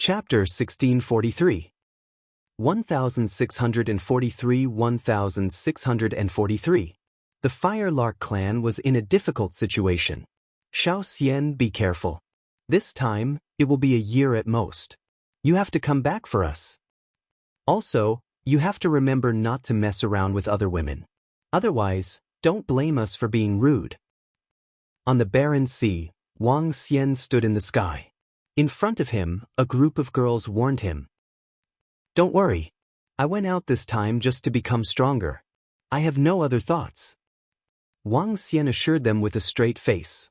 Chapter 1643. 1643. The Firelark clan was in a difficult situation. Xiao Xian, be careful. This time, it will be a year at most. You have to come back for us. Also, you have to remember not to mess around with other women. Otherwise, don't blame us for being rude. On the barren sea, Wang Xian stood in the sky. In front of him, a group of girls warned him. Don't worry. I went out this time just to become stronger. I have no other thoughts. Wang Xian assured them with a straight face.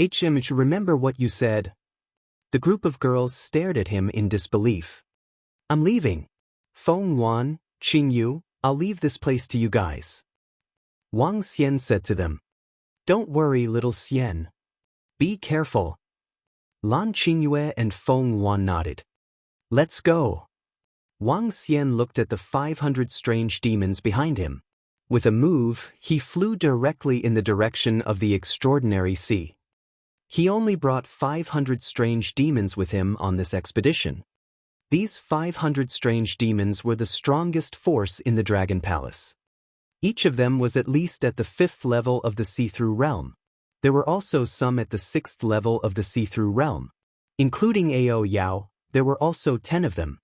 Remember what you said? The group of girls stared at him in disbelief. I'm leaving. Feng Yuan, Qingyu, I'll leave this place to you guys. Wang Xian said to them. Don't worry, little Xian. Be careful. Lan Qingyue and Feng Yuan nodded. Let's go. Wang Xian looked at the 500 strange demons behind him. With a move, he flew directly in the direction of the extraordinary sea. He only brought 500 strange demons with him on this expedition. These 500 strange demons were the strongest force in the Dragon Palace. Each of them was at least at the 5th level of the see-through realm. There were also some at the 6th level of the see-through realm. Including Ao Yao, there were also 10 of them.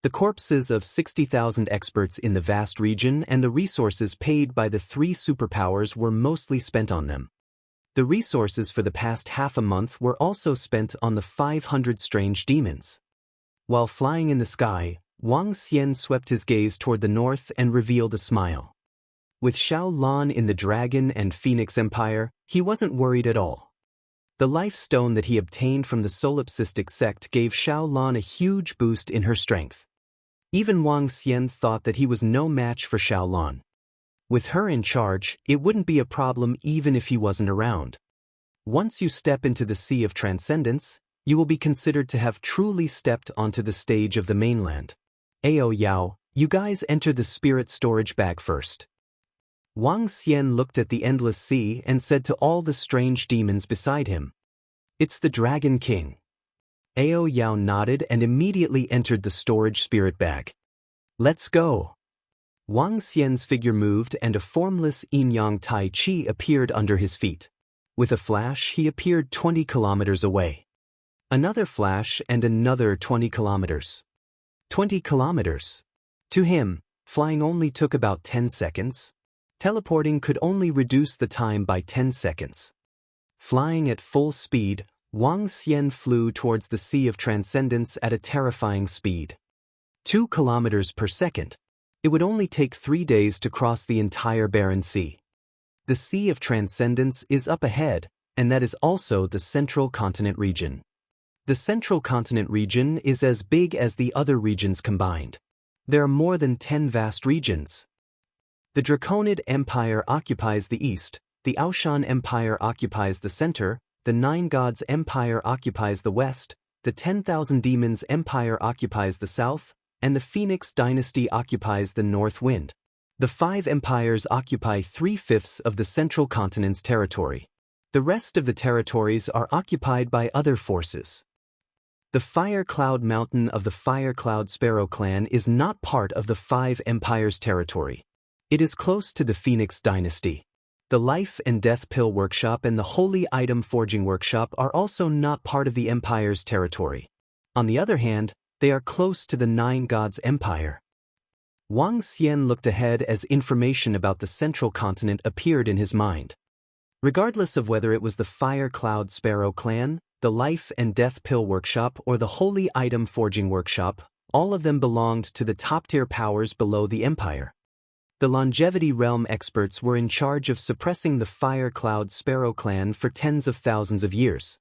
The corpses of 60,000 experts in the vast region and the resources paid by the 3 superpowers were mostly spent on them. The resources for the past half a month were also spent on the 500 strange demons. While flying in the sky, Wang Xian swept his gaze toward the north and revealed a smile. With Xiao Lan in the Dragon and Phoenix Empire, he wasn't worried at all. The life stone that he obtained from the solipsistic sect gave Xiao Lan a huge boost in her strength. Even Wang Xian thought that he was no match for Xiao Lan. With her in charge, it wouldn't be a problem even if he wasn't around. Once you step into the Sea of Transcendence, you will be considered to have truly stepped onto the stage of the mainland. Ao Yao, you guys enter the spirit storage bag first. Wang Xian looked at the endless sea and said to all the strange demons beside him. It's the Dragon King. Ao Yao nodded and immediately entered the storage spirit bag. Let's go. Wang Xian's figure moved and a formless yin-yang tai chi appeared under his feet. With a flash, he appeared 20 kilometers away. Another flash and another 20 kilometers. 20 kilometers. To him, flying only took about 10 seconds. Teleporting could only reduce the time by 10 seconds. Flying at full speed, Wang Xian flew towards the Sea of Transcendence at a terrifying speed. 2 kilometers per second. It would only take 3 days to cross the entire barren sea. The Sea of Transcendence is up ahead, and that is also the Central Continent region. The Central Continent region is as big as the other regions combined. There are more than 10 vast regions. The Draconid Empire occupies the east, the Aoshan Empire occupies the center, the 9 Gods Empire occupies the west, the 10,000 Demons Empire occupies the south, and the Phoenix Dynasty occupies the north wind. The 5 empires occupy 3/5 of the Central Continent's territory. The rest of the territories are occupied by other forces. The Fire Cloud Mountain of the Fire Cloud Sparrow clan is not part of the 5 empires' territory. It is close to the Phoenix Dynasty. The Life and Death Pill Workshop and the Holy Item Forging Workshop are also not part of the Empire's territory. On the other hand, they are close to the 9 Gods Empire. Wang Xian looked ahead as information about the Central Continent appeared in his mind. Regardless of whether it was the Fire Cloud Sparrow clan, the Life and Death Pill Workshop, or the Holy Item Forging Workshop, all of them belonged to the top-tier powers below the Empire. The Longevity Realm experts were in charge of suppressing the Fire Cloud Sparrow clan for tens of thousands of years.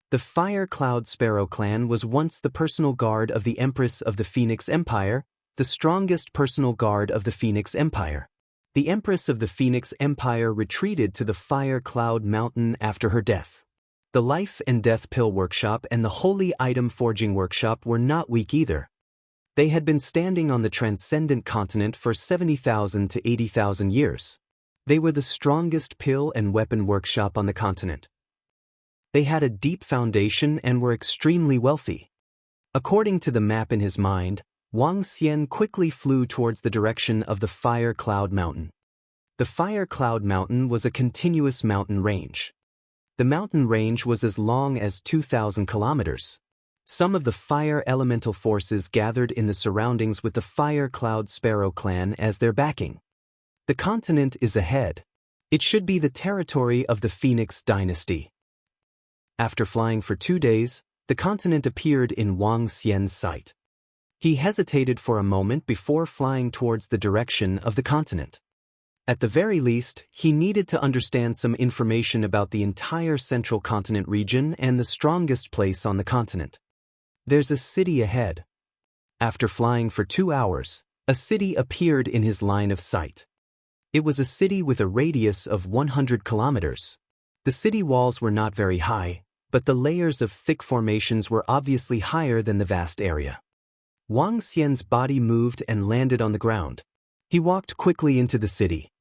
The Fire Cloud Sparrow clan was once the personal guard of the Empress of the Phoenix Empire, the strongest personal guard of the Phoenix Empire. The Empress of the Phoenix Empire retreated to the Fire Cloud Mountain after her death. The Life and Death Pill Workshop and the Holy Item Forging Workshop were not weak either. They had been standing on the transcendent continent for 70,000 to 80,000 years. They were the strongest pill and weapon workshop on the continent. They had a deep foundation and were extremely wealthy. According to the map in his mind, Wang Xian quickly flew towards the direction of the Fire Cloud Mountain. The Fire Cloud Mountain was a continuous mountain range. The mountain range was as long as 2,000 kilometers. Some of the fire elemental forces gathered in the surroundings with the Fire Cloud Sparrow clan as their backing. The continent is ahead. It should be the territory of the Phoenix dynasty. After flying for 2 days, the continent appeared in Wang Xian's sight. He hesitated for a moment before flying towards the direction of the continent. At the very least, he needed to understand some information about the entire central continent region and the strongest place on the continent. There's a city ahead. After flying for 2 hours, a city appeared in his line of sight. It was a city with a radius of 100 kilometers. The city walls were not very high, but the layers of thick formations were obviously higher than the vast area. Wang Xian's body moved and landed on the ground. He walked quickly into the city.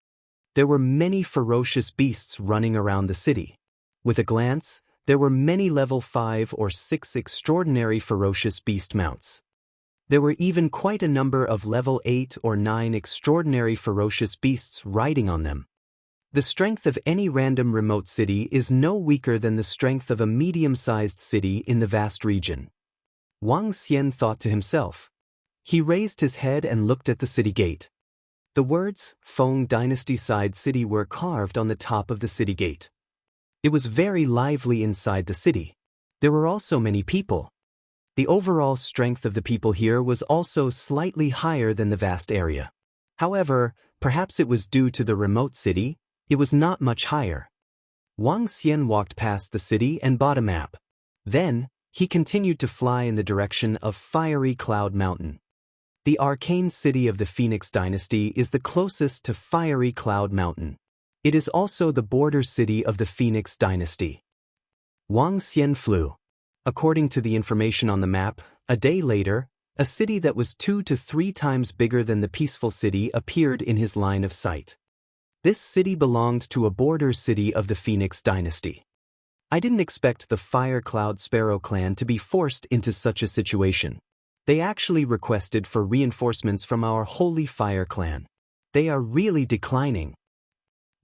There were many ferocious beasts running around the city. With a glance, there were many level 5 or 6 extraordinary ferocious beast mounts. There were even quite a number of level 8 or 9 extraordinary ferocious beasts riding on them. The strength of any random remote city is no weaker than the strength of a medium-sized city in the vast region. Wang Xian thought to himself. He raised his head and looked at the city gate. The words, Feng Dynasty Side City, were carved on the top of the city gate. It was very lively inside the city. There were also many people. The overall strength of the people here was also slightly higher than the vast area. However, perhaps it was due to the remote city, it was not much higher. Wang Xian walked past the city and bought a map. Then, he continued to fly in the direction of Fiery Cloud Mountain. The arcane city of the Phoenix dynasty is the closest to Fiery Cloud Mountain. It is also the border city of the Phoenix dynasty. Wang Xian flew. According to the information on the map, a day later, a city that was 2 to 3 times bigger than the peaceful city appeared in his line of sight. This city belonged to a border city of the Phoenix dynasty. I didn't expect the Fire Cloud Sparrow clan to be forced into such a situation. They actually requested for reinforcements from our Holy Fire clan. They are really declining.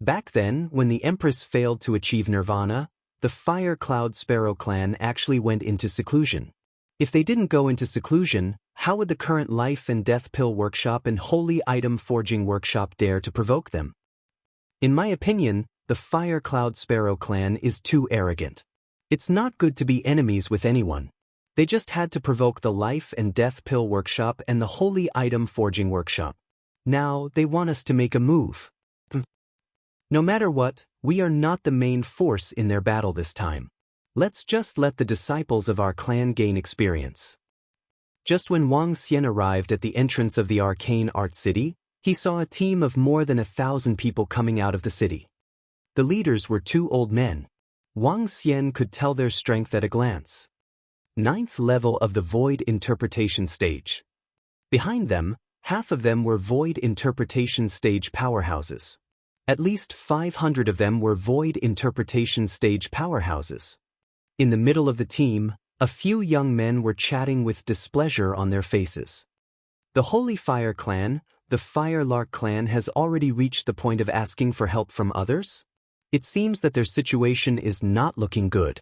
Back then, when the Empress failed to achieve nirvana, the Fire Cloud Sparrow clan actually went into seclusion. If they didn't go into seclusion, how would the current Life and Death Pill Workshop and Holy Item Forging Workshop dare to provoke them? In my opinion, the Fire Cloud Sparrow clan is too arrogant. It's not good to be enemies with anyone. They just had to provoke the Life and Death Pill Workshop and the Holy Item Forging Workshop. Now they want us to make a move. No matter what, we are not the main force in their battle this time. Let's just let the disciples of our clan gain experience. Just when Wang Xian arrived at the entrance of the Arcane Art City, he saw a team of more than 1,000 people coming out of the city. The leaders were 2 old men. Wang Xian could tell their strength at a glance. 9th level of the Void Interpretation Stage. Behind them, half of them were Void Interpretation Stage powerhouses. At least 500 of them were Void Interpretation Stage powerhouses. In the middle of the team, a few young men were chatting with displeasure on their faces. The Holy Fire clan, the Fire Lark clan, has already reached the point of asking for help from others? It seems that their situation is not looking good.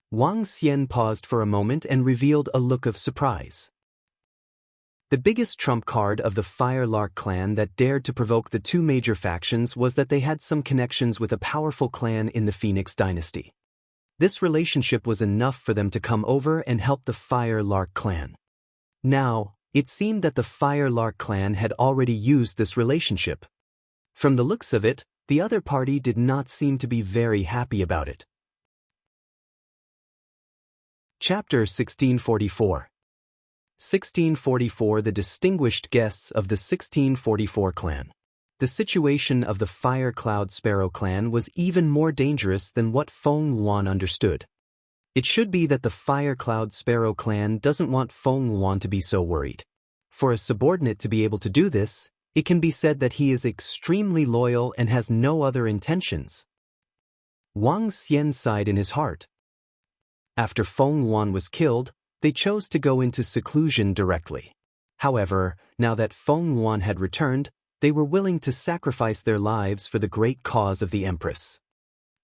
Wang Xian paused for a moment and revealed a look of surprise. The biggest trump card of the Fire Lark clan that dared to provoke the 2 major factions was that they had some connections with a powerful clan in the Phoenix dynasty. This relationship was enough for them to come over and help the Fire Lark clan. Now, it seemed that the Fire Lark clan had already used this relationship. From the looks of it, the other party did not seem to be very happy about it. Chapter 1644. 1644. The distinguished guests of the 1644 clan. The situation of the Fire Cloud Sparrow clan was even more dangerous than what Feng Luan understood. It should be that the Fire Cloud Sparrow clan doesn't want Feng Luan to be so worried. For a subordinate to be able to do this, it can be said that he is extremely loyal and has no other intentions. Wang Xian sighed in his heart. After Feng Luan was killed, they chose to go into seclusion directly. However, now that Feng Luan had returned, they were willing to sacrifice their lives for the great cause of the Empress.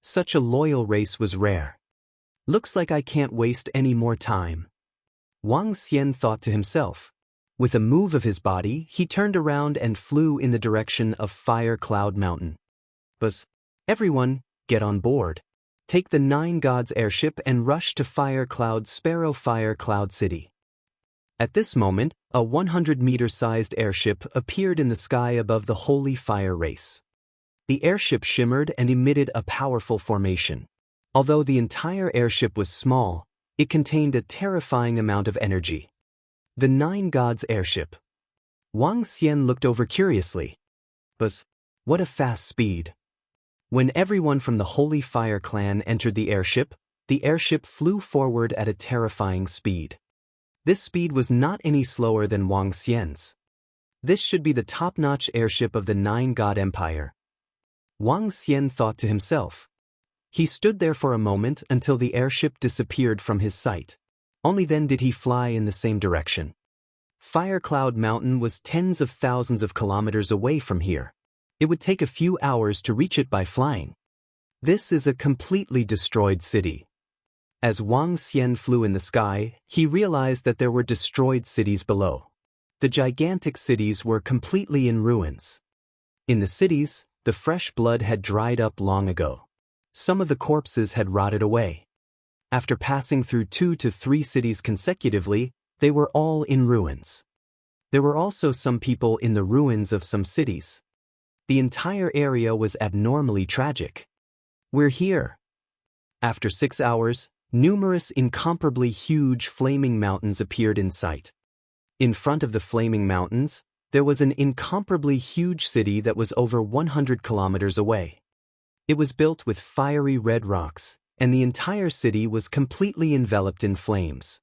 Such a loyal race was rare. Looks like I can't waste any more time, Wang Xian thought to himself. With a move of his body, he turned around and flew in the direction of Fire Cloud Mountain. Buzz! Everyone, get on board. Take the Nine Gods airship and rush to Fire Cloud City. At this moment, a 100-meter-sized airship appeared in the sky above the Holy Fire Race. The airship shimmered and emitted a powerful formation. Although the entire airship was small, it contained a terrifying amount of energy. The Nine Gods airship. Wang Xian looked over curiously. Buzz! What a fast speed! When everyone from the Holy Fire clan entered the airship flew forward at a terrifying speed. This speed was not any slower than Wang Xian's. This should be the top-notch airship of the Nine God Empire, Wang Xian thought to himself. He stood there for a moment until the airship disappeared from his sight. Only then did he fly in the same direction. Fire Cloud Mountain was tens of thousands of kilometers away from here. It would take a few hours to reach it by flying. This is a completely destroyed city. As Wang Xian flew in the sky, he realized that there were destroyed cities below. The gigantic cities were completely in ruins. In the cities, the fresh blood had dried up long ago. Some of the corpses had rotted away. After passing through 2 to 3 cities consecutively, they were all in ruins. There were also some people in the ruins of some cities. The entire area was abnormally tragic. We're here. After 6 hours, numerous incomparably huge flaming mountains appeared in sight. In front of the flaming mountains, there was an incomparably huge city that was over 100 kilometers away. It was built with fiery red rocks, and the entire city was completely enveloped in flames.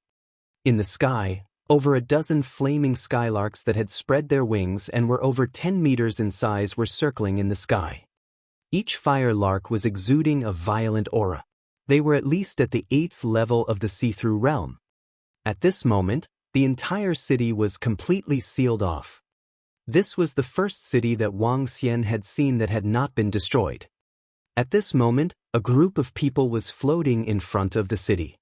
In the sky, over a dozen flaming skylarks that had spread their wings and were over 10 meters in size were circling in the sky. Each fire lark was exuding a violent aura. They were at least at the 8th level of the see-through realm. At this moment, the entire city was completely sealed off. This was the first city that Wang Xian had seen that had not been destroyed. At this moment, a group of people was floating in front of the city.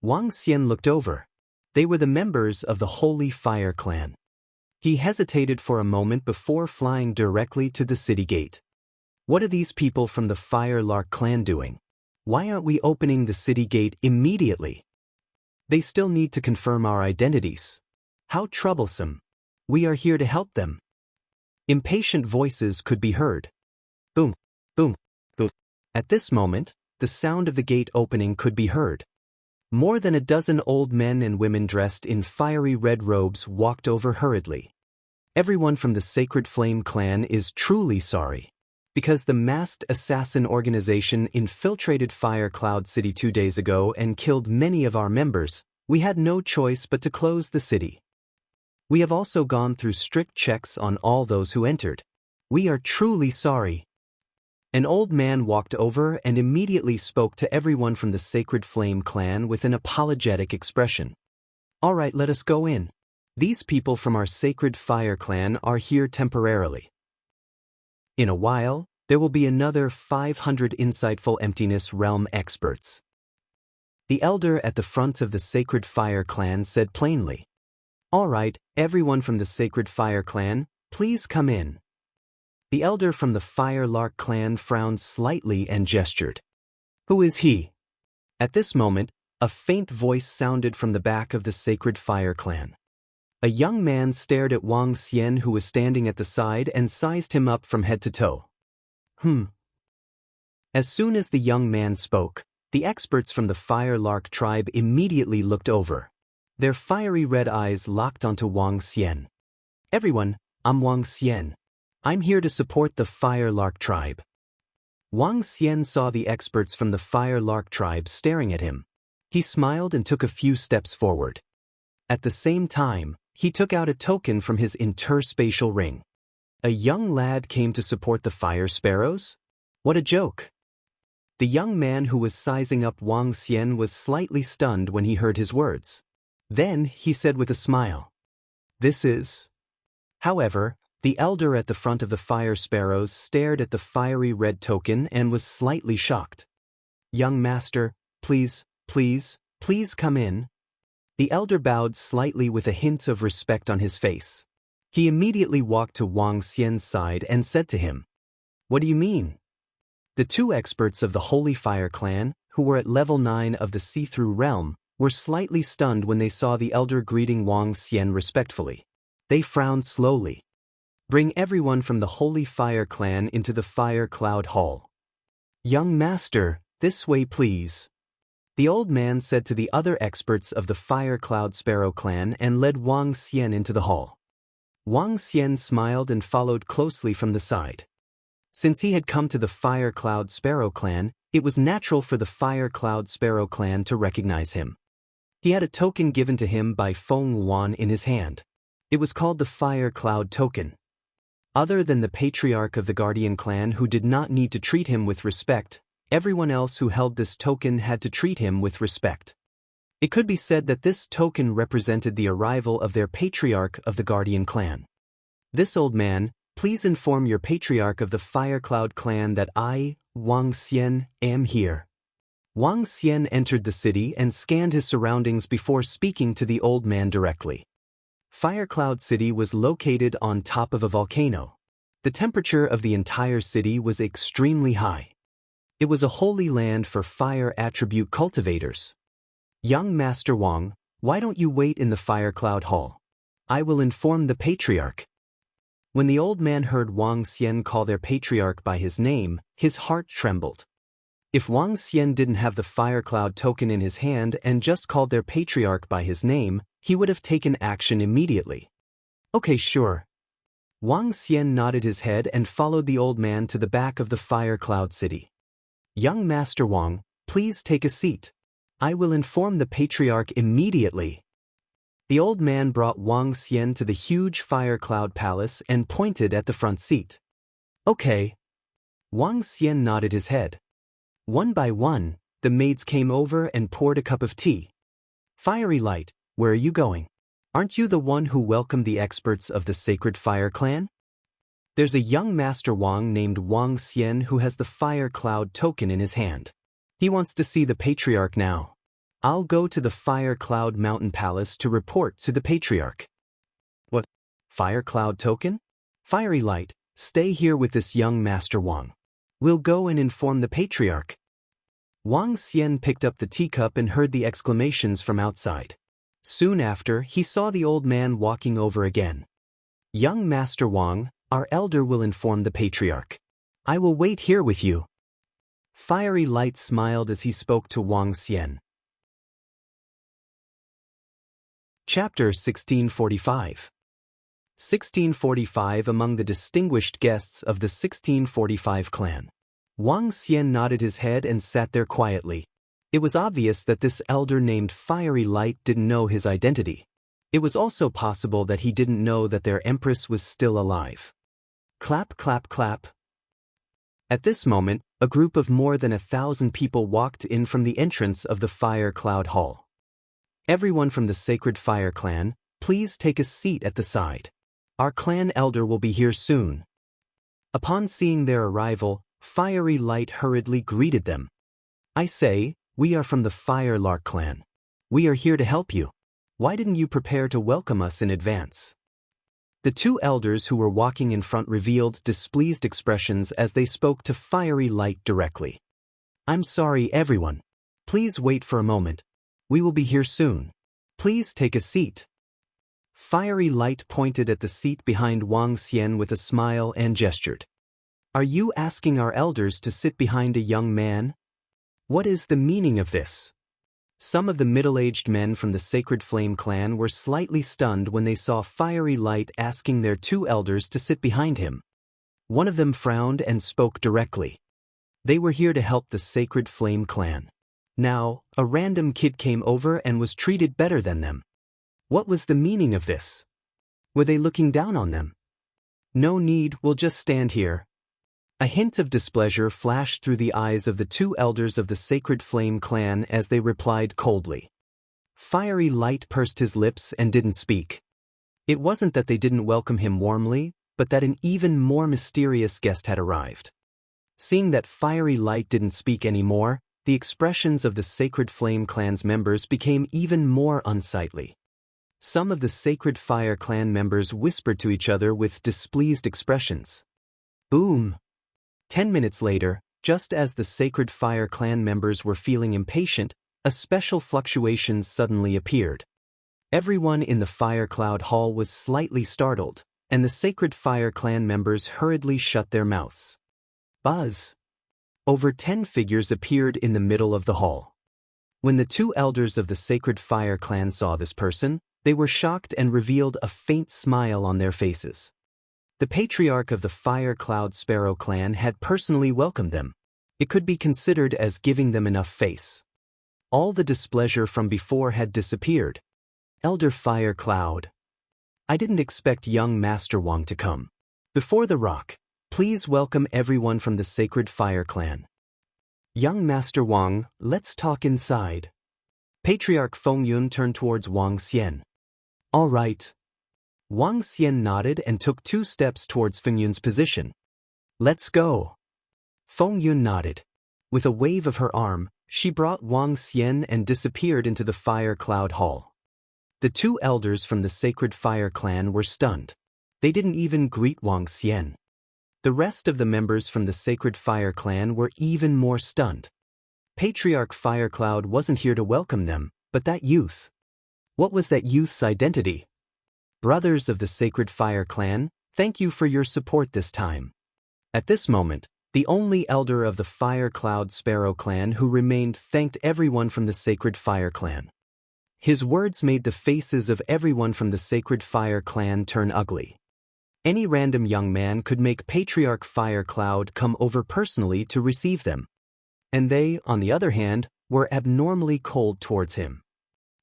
Wang Xian looked over. They were the members of the Holy Fire clan. He hesitated for a moment before flying directly to the city gate. What are these people from the Fire Lark clan doing? Why aren't we opening the city gate immediately? They still need to confirm our identities. How troublesome. We are here to help them. Impatient voices could be heard. Boom, boom, boom. At this moment, the sound of the gate opening could be heard. More than a dozen old men and women dressed in fiery red robes walked over hurriedly. Everyone from the Sacred Flame clan is truly sorry. Because the masked assassin organization infiltrated Fire Cloud City 2 days ago and killed many of our members, we had no choice but to close the city. We have also gone through strict checks on all those who entered. We are truly sorry. An old man walked over and immediately spoke to everyone from the Sacred Flame clan with an apologetic expression. All right, let us go in. These people from our Sacred Fire clan are here temporarily. In a while, there will be another 500 insightful Emptiness Realm experts. The elder at the front of the Sacred Fire clan said plainly. All right, everyone from the Sacred Fire clan, please come in. The elder from the Fire Lark clan frowned slightly and gestured. Who is he? At this moment, a faint voice sounded from the back of the Sacred Fire clan. A young man stared at Wang Xian, who was standing at the side, and sized him up from head to toe. As soon as the young man spoke, the experts from the Fire Lark tribe immediately looked over. Their fiery red eyes locked onto Wang Xian. Everyone, I'm Wang Xian. I'm here to support the Fire Lark tribe. Wang Xian saw the experts from the Fire Lark tribe staring at him. He smiled and took a few steps forward. At the same time, he took out a token from his interspatial ring. A young lad came to support the Fire Sparrows? What a joke! The young man who was sizing up Wang Xian was slightly stunned when he heard his words. Then he said with a smile, "This is..." However, the elder at the front of the fire sparrows stared at the fiery red token and was slightly shocked. "Young master, please come in." The elder bowed slightly with a hint of respect on his face. He immediately walked to Wang Xian's side and said to him, "What do you mean?" The two experts of the Holy Fire clan, who were at level 9 of the see-through realm, were slightly stunned when they saw the elder greeting Wang Xian respectfully. They frowned slowly. "Bring everyone from the Holy Fire clan into the Fire Cloud Hall." "Young master, this way please." The old man said to the other experts of the Fire Cloud Sparrow clan and led Wang Xian into the hall. Wang Xian smiled and followed closely from the side. Since he had come to the Fire Cloud Sparrow clan, it was natural for the Fire Cloud Sparrow clan to recognize him. He had a token given to him by Feng Luan in his hand. It was called the Fire Cloud Token. Other than the patriarch of the Guardian clan who did not need to treat him with respect, everyone else who held this token had to treat him with respect. It could be said that this token represented the arrival of their patriarch of the Guardian clan. "This old man, please inform your patriarch of the Fire Cloud clan that I, Wang Xian, am here." Wang Xian entered the city and scanned his surroundings before speaking to the old man directly. Fire Cloud City was located on top of a volcano. The temperature of the entire city was extremely high. It was a holy land for fire attribute cultivators. "Young Master Wang, why don't you wait in the Fire Cloud Hall? I will inform the patriarch." When the old man heard Wang Xian call their patriarch by his name, his heart trembled. If Wang Xian didn't have the Fire Cloud token in his hand and just called their patriarch by his name, he would have taken action immediately. "Okay, sure." Wang Xian nodded his head and followed the old man to the back of the Fire Cloud City. "Young Master Wang, please take a seat. I will inform the patriarch immediately." The old man brought Wang Xian to the huge Fire Cloud Palace and pointed at the front seat. "Okay." Wang Xian nodded his head. One by one, the maids came over and poured a cup of tea. "Fiery Light, where are you going? Aren't you the one who welcomed the experts of the Sacred Fire clan?" "There's a young Master Wang named Wang Xian who has the Fire Cloud token in his hand. He wants to see the patriarch now. I'll go to the Fire Cloud Mountain Palace to report to the patriarch." "What? Fire Cloud token? Fiery Light, stay here with this young Master Wang. We'll go and inform the patriarch." Wang Xian picked up the teacup and heard the exclamations from outside. Soon after, he saw the old man walking over again. "Young Master Wang, our elder will inform the patriarch. I will wait here with you." Fiery Light smiled as he spoke to Wang Xian. Chapter 1645. 1645 Among the distinguished guests of the 1645 clan. Wang Xian nodded his head and sat there quietly. It was obvious that this elder named Fiery Light didn't know his identity. It was also possible that he didn't know that their empress was still alive. Clap, clap, clap. At this moment, a group of more than 1,000 people walked in from the entrance of the Fire Cloud Hall. "Everyone from the Sacred Fire clan, please take a seat at the side. Our clan elder will be here soon." Upon seeing their arrival, Fiery Light hurriedly greeted them. "I say, we are from the Firelark clan. We are here to help you. Why didn't you prepare to welcome us in advance?" The two elders who were walking in front revealed displeased expressions as they spoke to Fiery Light directly. "I'm sorry, everyone. Please wait for a moment. We will be here soon. Please take a seat." Fiery Light pointed at the seat behind Wang Xian with a smile and gestured. "Are you asking our elders to sit behind a young man? What is the meaning of this?" Some of the middle-aged men from the Sacred Flame clan were slightly stunned when they saw Fiery Light asking their two elders to sit behind him. One of them frowned and spoke directly. They were here to help the Sacred Flame clan. Now, a random kid came over and was treated better than them. What was the meaning of this? Were they looking down on them? "No need, we'll just stand here." A hint of displeasure flashed through the eyes of the two elders of the Sacred Flame clan as they replied coldly. Fiery Light pursed his lips and didn't speak. It wasn't that they didn't welcome him warmly, but that an even more mysterious guest had arrived. Seeing that Fiery Light didn't speak anymore, the expressions of the Sacred Flame Clan's members became even more unsightly. Some of the Sacred Fire Clan members whispered to each other with displeased expressions. Boom! 10 minutes later, just as the Sacred Fire Clan members were feeling impatient, a special fluctuation suddenly appeared. Everyone in the Fire Cloud Hall was slightly startled, and the Sacred Fire Clan members hurriedly shut their mouths. Buzz! Over 10 figures appeared in the middle of the hall. When the two elders of the Sacred Fire Clan saw this person, they were shocked and revealed a faint smile on their faces. The patriarch of the Fire Cloud Sparrow Clan had personally welcomed them. It could be considered as giving them enough face. All the displeasure from before had disappeared. Elder Fire Cloud. I didn't expect young Master Wang to come. Before the rock, please welcome everyone from the Sacred Fire Clan. Young Master Wang, let's talk inside. Patriarch Feng Yun turned towards Wang Xian. All right. Wang Xian nodded and took 2 steps towards Feng Yun's position. Let's go. Feng Yun nodded. With a wave of her arm, she brought Wang Xian and disappeared into the Fire Cloud Hall. The 2 elders from the Sacred Fire Clan were stunned. They didn't even greet Wang Xian. The rest of the members from the Sacred Fire Clan were even more stunned. Patriarch Firecloud wasn't here to welcome them, but that youth. What was that youth's identity? Brothers of the Sacred Fire Clan, thank you for your support this time. At this moment, the only elder of the Fire Cloud Sparrow Clan who remained thanked everyone from the Sacred Fire Clan. His words made the faces of everyone from the Sacred Fire Clan turn ugly. Any random young man could make Patriarch Fire Cloud come over personally to receive them. And they, on the other hand, were abnormally cold towards him.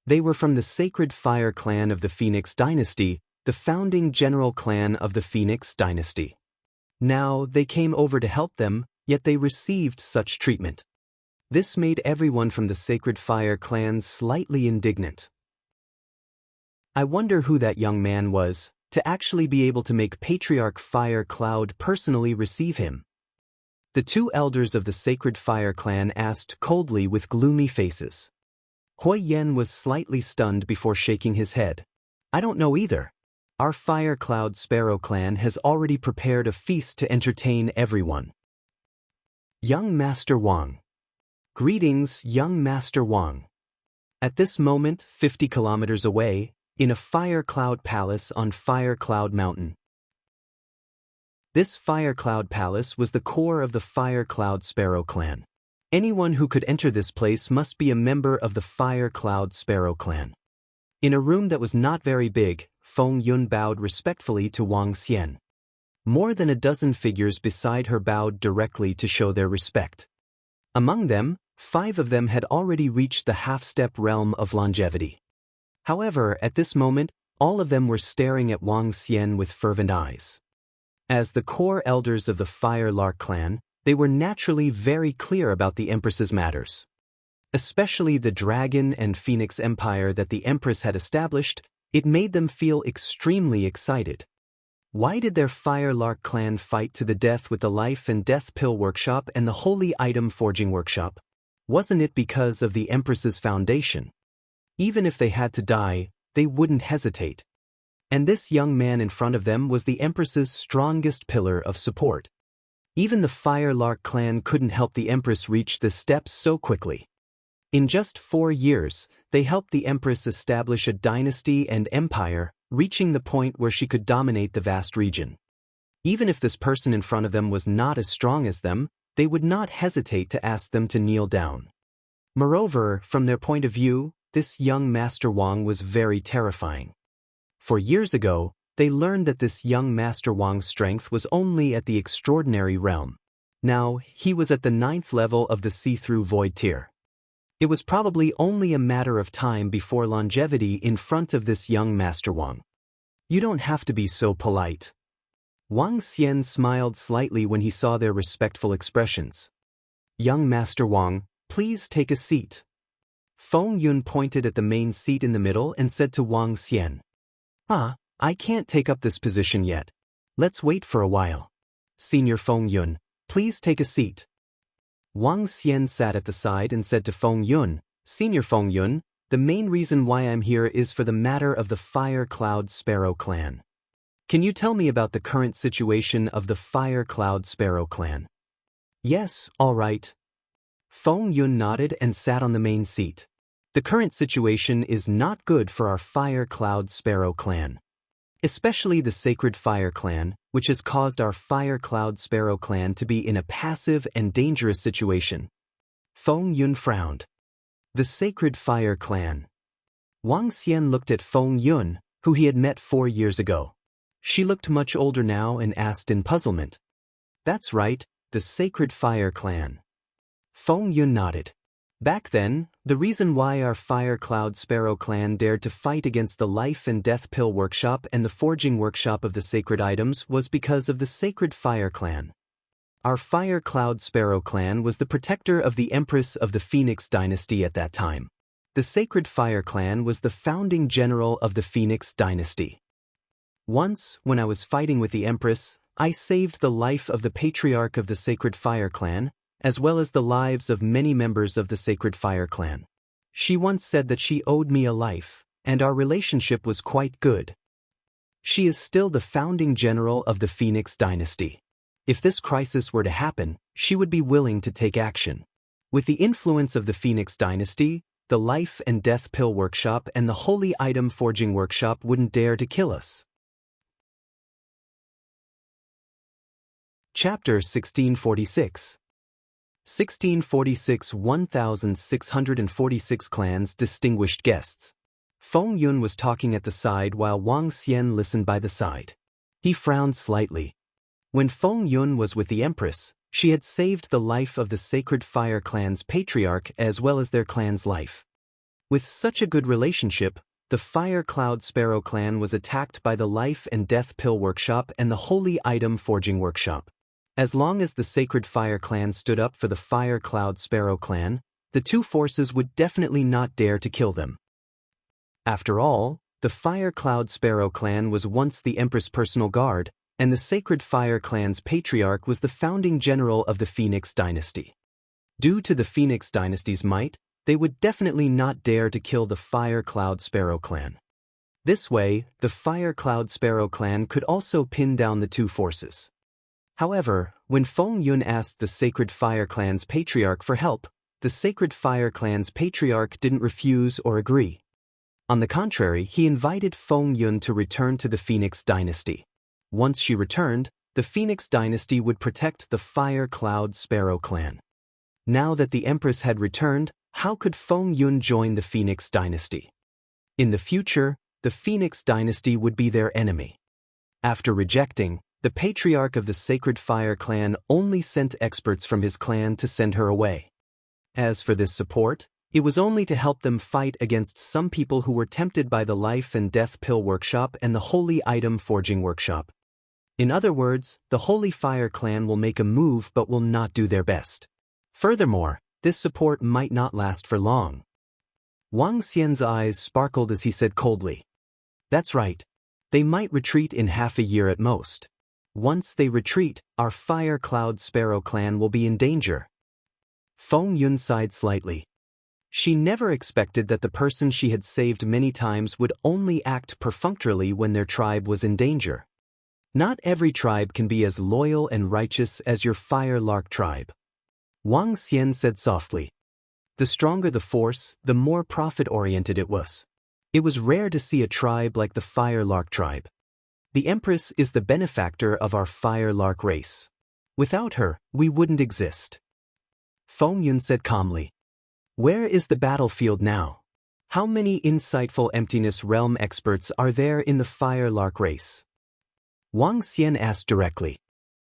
They were from the Sacred Fire Clan of the Phoenix Dynasty, the founding general clan of the Phoenix Dynasty. Now they came over to help them, yet they received such treatment. This made everyone from the Sacred Fire Clan slightly indignant. I wonder who that young man was, to actually be able to make Patriarch Fire Cloud personally receive him. The 2 elders of the Sacred Fire Clan asked coldly with gloomy faces. Hui Yen was slightly stunned before shaking his head. I don't know either. Our Fire Cloud Sparrow Clan has already prepared a feast to entertain everyone. Young Master Wang. Greetings, young Master Wang. At this moment, 50 kilometers away, in a Fire Cloud Palace on Fire Cloud Mountain. This Fire Cloud Palace was the core of the Fire Cloud Sparrow Clan. Anyone who could enter this place must be a member of the Fire Cloud Sparrow Clan. In a room that was not very big, Feng Yun bowed respectfully to Wang Xian. More than a dozen figures beside her bowed directly to show their respect. Among them, 5 of them had already reached the half-step realm of longevity. However, at this moment, all of them were staring at Wang Xian with fervent eyes. As the core elders of the Fire Lark Clan, they were naturally very clear about the Empress's matters. Especially the Dragon and Phoenix Empire that the Empress had established, it made them feel extremely excited. Why did their Fire Lark Clan fight to the death with the Life and Death Pill Workshop and the Holy Item Forging Workshop? Wasn't it because of the Empress's foundation? Even if they had to die, they wouldn't hesitate. And this young man in front of them was the Empress's strongest pillar of support. Even the Fire Lark Clan couldn't help the Empress reach this step so quickly. In just 4 years, they helped the Empress establish a dynasty and empire, reaching the point where she could dominate the vast region. Even if this person in front of them was not as strong as them, they would not hesitate to ask them to kneel down. Moreover, from their point of view, this young Master Wang was very terrifying. For years ago, they learned that this young Master Wang's strength was only at the extraordinary realm. Now, he was at the 9th level of the see-through void tier. It was probably only a matter of time before longevity in front of this young Master Wang. You don't have to be so polite. Wang Xian smiled slightly when he saw their respectful expressions. Young Master Wang, please take a seat. Feng Yun pointed at the main seat in the middle and said to Wang Xian. I can't take up this position yet. Let's wait for a while. Senior Feng Yun, please take a seat. Wang Xian sat at the side and said to Feng Yun, Senior Feng Yun, the main reason why I'm here is for the matter of the Fire Cloud Sparrow clan. Can you tell me about the current situation of the Fire Cloud Sparrow clan? Yes, all right. Feng Yun nodded and sat on the main seat. The current situation is not good for our Fire Cloud Sparrow clan. Especially the Sacred Fire clan, which has caused our Fire Cloud Sparrow clan to be in a passive and dangerous situation. Feng Yun frowned. The Sacred Fire clan. Wang Xian looked at Feng Yun, who he had met 4 years ago. She looked much older now and asked in puzzlement. That's right, the Sacred Fire clan. Feng Yun nodded. Back then, the reason why our Fire Cloud Sparrow clan dared to fight against the Life and Death Pill Workshop and the Forging Workshop of the Sacred Items was because of the Sacred Fire clan. Our Fire Cloud Sparrow clan was the protector of the Empress of the Phoenix Dynasty at that time. The Sacred Fire clan was the founding general of the Phoenix Dynasty. Once, when I was fighting with the Empress, I saved the life of the Patriarch of the Sacred Fire clan, as well as the lives of many members of the Sacred Fire clan. She once said that she owed me a life, and our relationship was quite good. She is still the founding general of the Phoenix Dynasty. If this crisis were to happen, she would be willing to take action. With the influence of the Phoenix Dynasty, the Life and Death Pill Workshop and the Holy Item Forging Workshop wouldn't dare to kill us. Chapter 1646. 1646 1646 Clans Distinguished Guests. Feng Yun was talking at the side while Wang Xian listened by the side. He frowned slightly. When Feng Yun was with the Empress, she had saved the life of the Sacred Fire clan's patriarch as well as their clan's life. With such a good relationship, the Fire Cloud Sparrow clan was attacked by the Life and Death Pill Workshop and the Holy Item Forging Workshop. As long as the Sacred Fire clan stood up for the Fire Cloud Sparrow clan, the two forces would definitely not dare to kill them. After all, the Fire Cloud Sparrow clan was once the Empress' personal guard, and the Sacred Fire clan's patriarch was the founding general of the Phoenix Dynasty. Due to the Phoenix Dynasty's might, they would definitely not dare to kill the Fire Cloud Sparrow clan. This way, the Fire Cloud Sparrow clan could also pin down the two forces. However, when Feng Yun asked the Sacred Fire clan's patriarch for help, the Sacred Fire clan's patriarch didn't refuse or agree. On the contrary, he invited Feng Yun to return to the Phoenix Dynasty. Once she returned, the Phoenix Dynasty would protect the Fire Cloud Sparrow clan. Now that the Empress had returned, how could Feng Yun join the Phoenix Dynasty? In the future, the Phoenix Dynasty would be their enemy. After rejecting, the patriarch of the Sacred Fire clan only sent experts from his clan to send her away. As for this support, it was only to help them fight against some people who were tempted by the Life and Death Pill Workshop and the Holy Item Forging Workshop. In other words, the Holy Fire clan will make a move but will not do their best. Furthermore, this support might not last for long. Wang Xian's eyes sparkled as he said coldly. That's right. They might retreat in half a year at most. Once they retreat, our Fire Cloud Sparrow clan will be in danger. Feng Yun sighed slightly. She never expected that the person she had saved many times would only act perfunctorily when their tribe was in danger. Not every tribe can be as loyal and righteous as your Fire Lark tribe. Wang Xian said softly. The stronger the force, the more profit-oriented it was. It was rare to see a tribe like the Fire Lark tribe. The Empress is the benefactor of our Fire Lark race. Without her, we wouldn't exist. Feng Yun said calmly. Where is the battlefield now? How many insightful Emptiness Realm experts are there in the Fire Lark race? Wang Xian asked directly.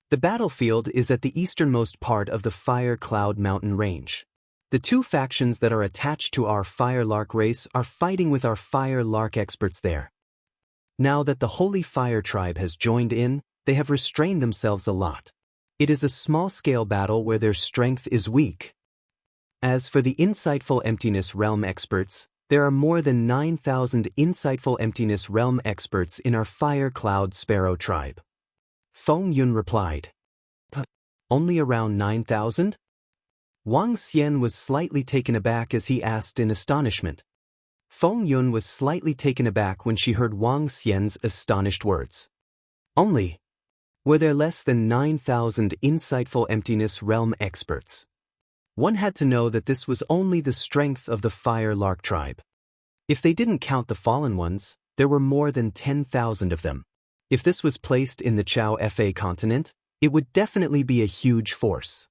The battlefield is at the easternmost part of the Fire Cloud Mountain Range. The two factions that are attached to our Fire Lark race are fighting with our Fire Lark experts there. Now that the Holy Fire tribe has joined in, they have restrained themselves a lot. It is a small-scale battle where their strength is weak. As for the Insightful Emptiness Realm experts, there are more than 9,000 Insightful Emptiness Realm experts in our Fire Cloud Sparrow tribe. Feng Yun replied. Only around 9,000? Wang Xian was slightly taken aback as he asked in astonishment. Feng Yun was slightly taken aback when she heard Wang Xian's astonished words. Only. Were there less than 9,000 Insightful Emptiness Realm experts? One had to know that this was only the strength of the Fire Lark tribe. If they didn't count the fallen ones, there were more than 10,000 of them. If this was placed in the Chao Fa continent, it would definitely be a huge force.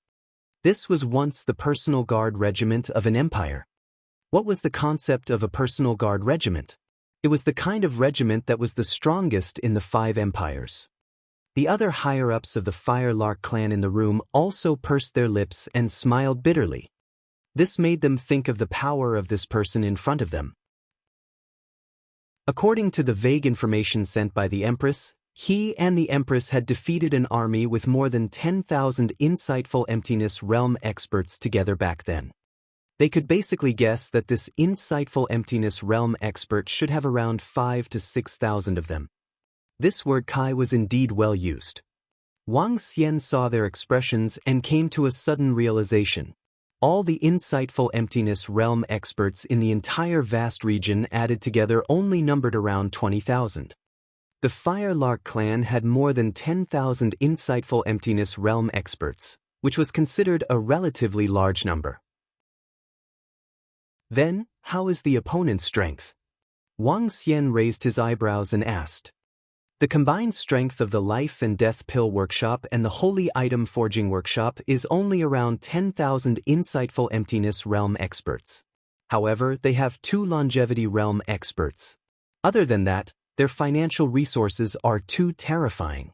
This was once the personal guard regiment of an empire. What was the concept of a personal guard regiment? It was the kind of regiment that was the strongest in the 5 empires. The other higher-ups of the Fire Lark clan in the room also pursed their lips and smiled bitterly. This made them think of the power of this person in front of them. According to the vague information sent by the Empress, he and the Empress had defeated an army with more than 10,000 Insightful Emptiness Realm experts together back then. They could basically guess that this Insightful Emptiness Realm expert should have around 5,000 to 6,000 of them. This word Kai was indeed well used. Wang Xian saw their expressions and came to a sudden realization. All the Insightful Emptiness Realm experts in the entire vast region added together only numbered around 20,000. The Fire Lark clan had more than 10,000 Insightful Emptiness Realm experts, which was considered a relatively large number. Then, how is the opponent's strength? Wang Xian raised his eyebrows and asked. The combined strength of the Life and Death Pill Workshop and the Holy Item Forging Workshop is only around 10,000 Insightful Emptiness Realm experts. However, they have 2 Longevity Realm experts. Other than that, their financial resources are too terrifying.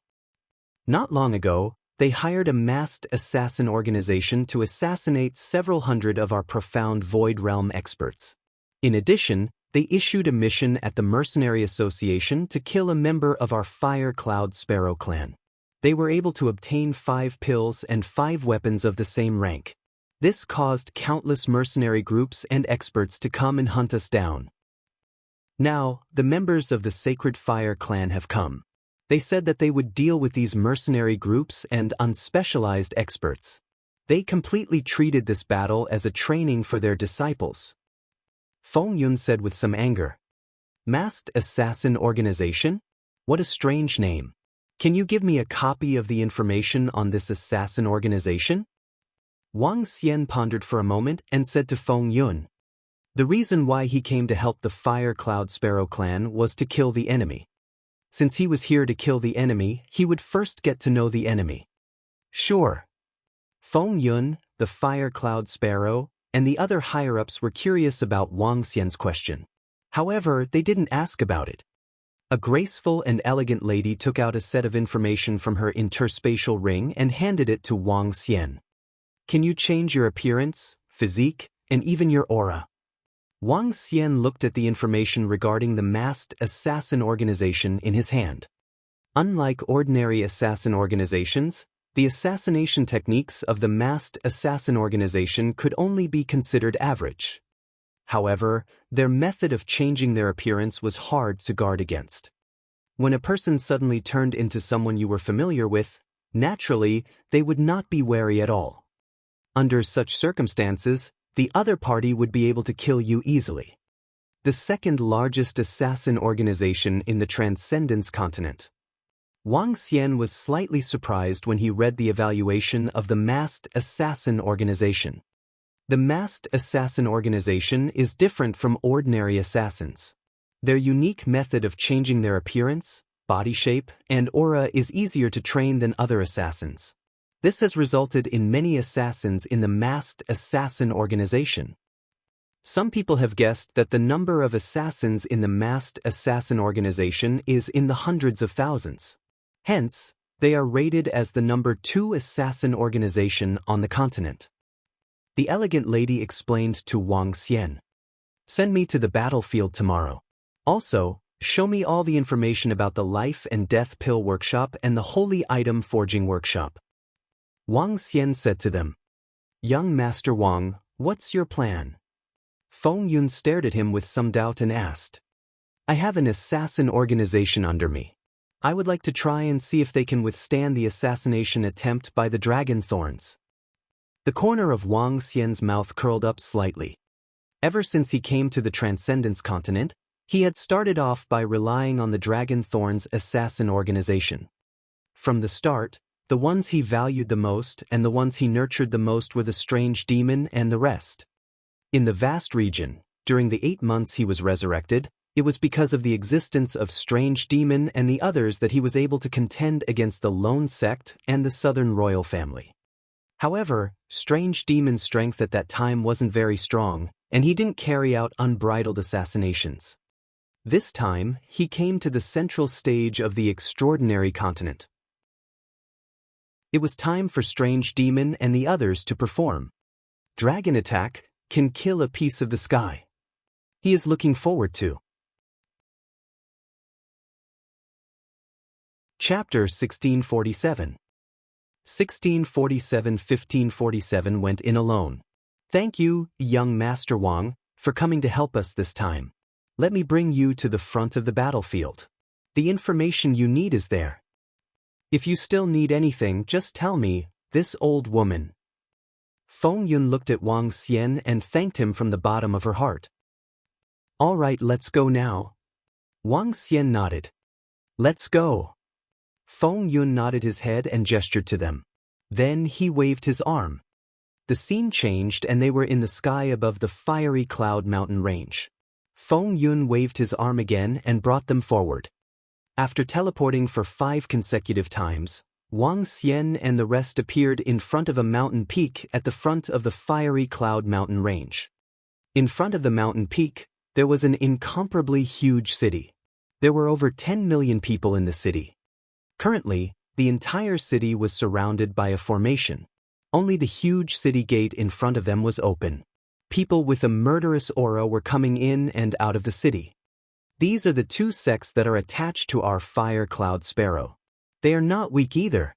Not long ago, they hired a masked assassin organization to assassinate several hundred of our Profound Void Realm experts. In addition, they issued a mission at the Mercenary Association to kill a member of our Fire Cloud Sparrow clan. They were able to obtain 5 pills and 5 weapons of the same rank. This caused countless mercenary groups and experts to come and hunt us down. Now, the members of the Sacred Fire clan have come. They said that they would deal with these mercenary groups and unspecialized experts. They completely treated this battle as a training for their disciples. Feng Yun said with some anger. Masked Assassin Organization? What a strange name. Can you give me a copy of the information on this assassin organization? Wang Xian pondered for a moment and said to Feng Yun. The reason why he came to help the Fire Cloud Sparrow clan was to kill the enemy. Since he was here to kill the enemy, he would first get to know the enemy. Sure. Feng Yun, the Fire Cloud Sparrow, and the other higher-ups were curious about Wang Xian's question. However, they didn't ask about it. A graceful and elegant lady took out a set of information from her interspatial ring and handed it to Wang Xian. Can you change your appearance, physique, and even your aura? Wang Xian looked at the information regarding the Masked Assassin Organization in his hand. Unlike ordinary assassin organizations, the assassination techniques of the Masked Assassin Organization could only be considered average. However, their method of changing their appearance was hard to guard against. When a person suddenly turned into someone you were familiar with, naturally, they would not be wary at all. Under such circumstances, the other party would be able to kill you easily. The second largest assassin organization in the Transcendence continent. Wang Xian was slightly surprised when he read the evaluation of the Masked Assassin Organization. The Masked Assassin Organization is different from ordinary assassins. Their unique method of changing their appearance, body shape, and aura is easier to train than other assassins. This has resulted in many assassins in the Masked Assassin Organization. Some people have guessed that the number of assassins in the Masked Assassin Organization is in the hundreds of thousands. Hence, they are rated as the number 2 assassin organization on the continent. The elegant lady explained to Wang Xian. Send me to the battlefield tomorrow. Also, show me all the information about the Life and Death Pill Workshop and the Holy Item Forging Workshop. Wang Xian said to them. Young Master Wang, What's your plan? Feng Yun stared at him with some doubt and asked. I have an assassin organization under me. I would like to try and see if they can withstand the assassination attempt by the dragon thorns. The corner of Wang Xian's mouth curled up slightly. Ever since he came to the Transcendence continent, he had started off by relying on the Dragon Thorn's assassin organization. From the start, the ones he valued the most and the ones he nurtured the most were the strange demon and the rest. In the vast region, during the 8 months he was resurrected, it was because of the existence of strange demon and the others that he was able to contend against the lone sect and the southern royal family. However, strange demon's strength at that time wasn't very strong, and he didn't carry out unbridled assassinations. This time, he came to the central stage of the extraordinary continent. It was time for Strange Demon and the others to perform. Dragon attack can kill a piece of the sky. He is looking forward to. Chapter 1647. 1647-1547 went in alone. Thank you, young Master Wang, for coming to help us this time. Let me bring you to the front of the battlefield. The information you need is there. If you still need anything, just tell me, this old woman. Feng Yun looked at Wang Xian and thanked him from the bottom of her heart. All right, let's go now. Wang Xian nodded. Let's go. Feng Yun nodded his head and gestured to them. Then he waved his arm. The scene changed and they were in the sky above the fiery cloud mountain range. Feng Yun waved his arm again and brought them forward. After teleporting for 5 consecutive times, Wang Xian and the rest appeared in front of a mountain peak at the front of the fiery cloud mountain range. In front of the mountain peak, there was an incomparably huge city. There were over 10 million people in the city. Currently, the entire city was surrounded by a formation. Only the huge city gate in front of them was open. People with a murderous aura were coming in and out of the city. These are the 2 sects that are attached to our fire cloud sparrow. They are not weak either.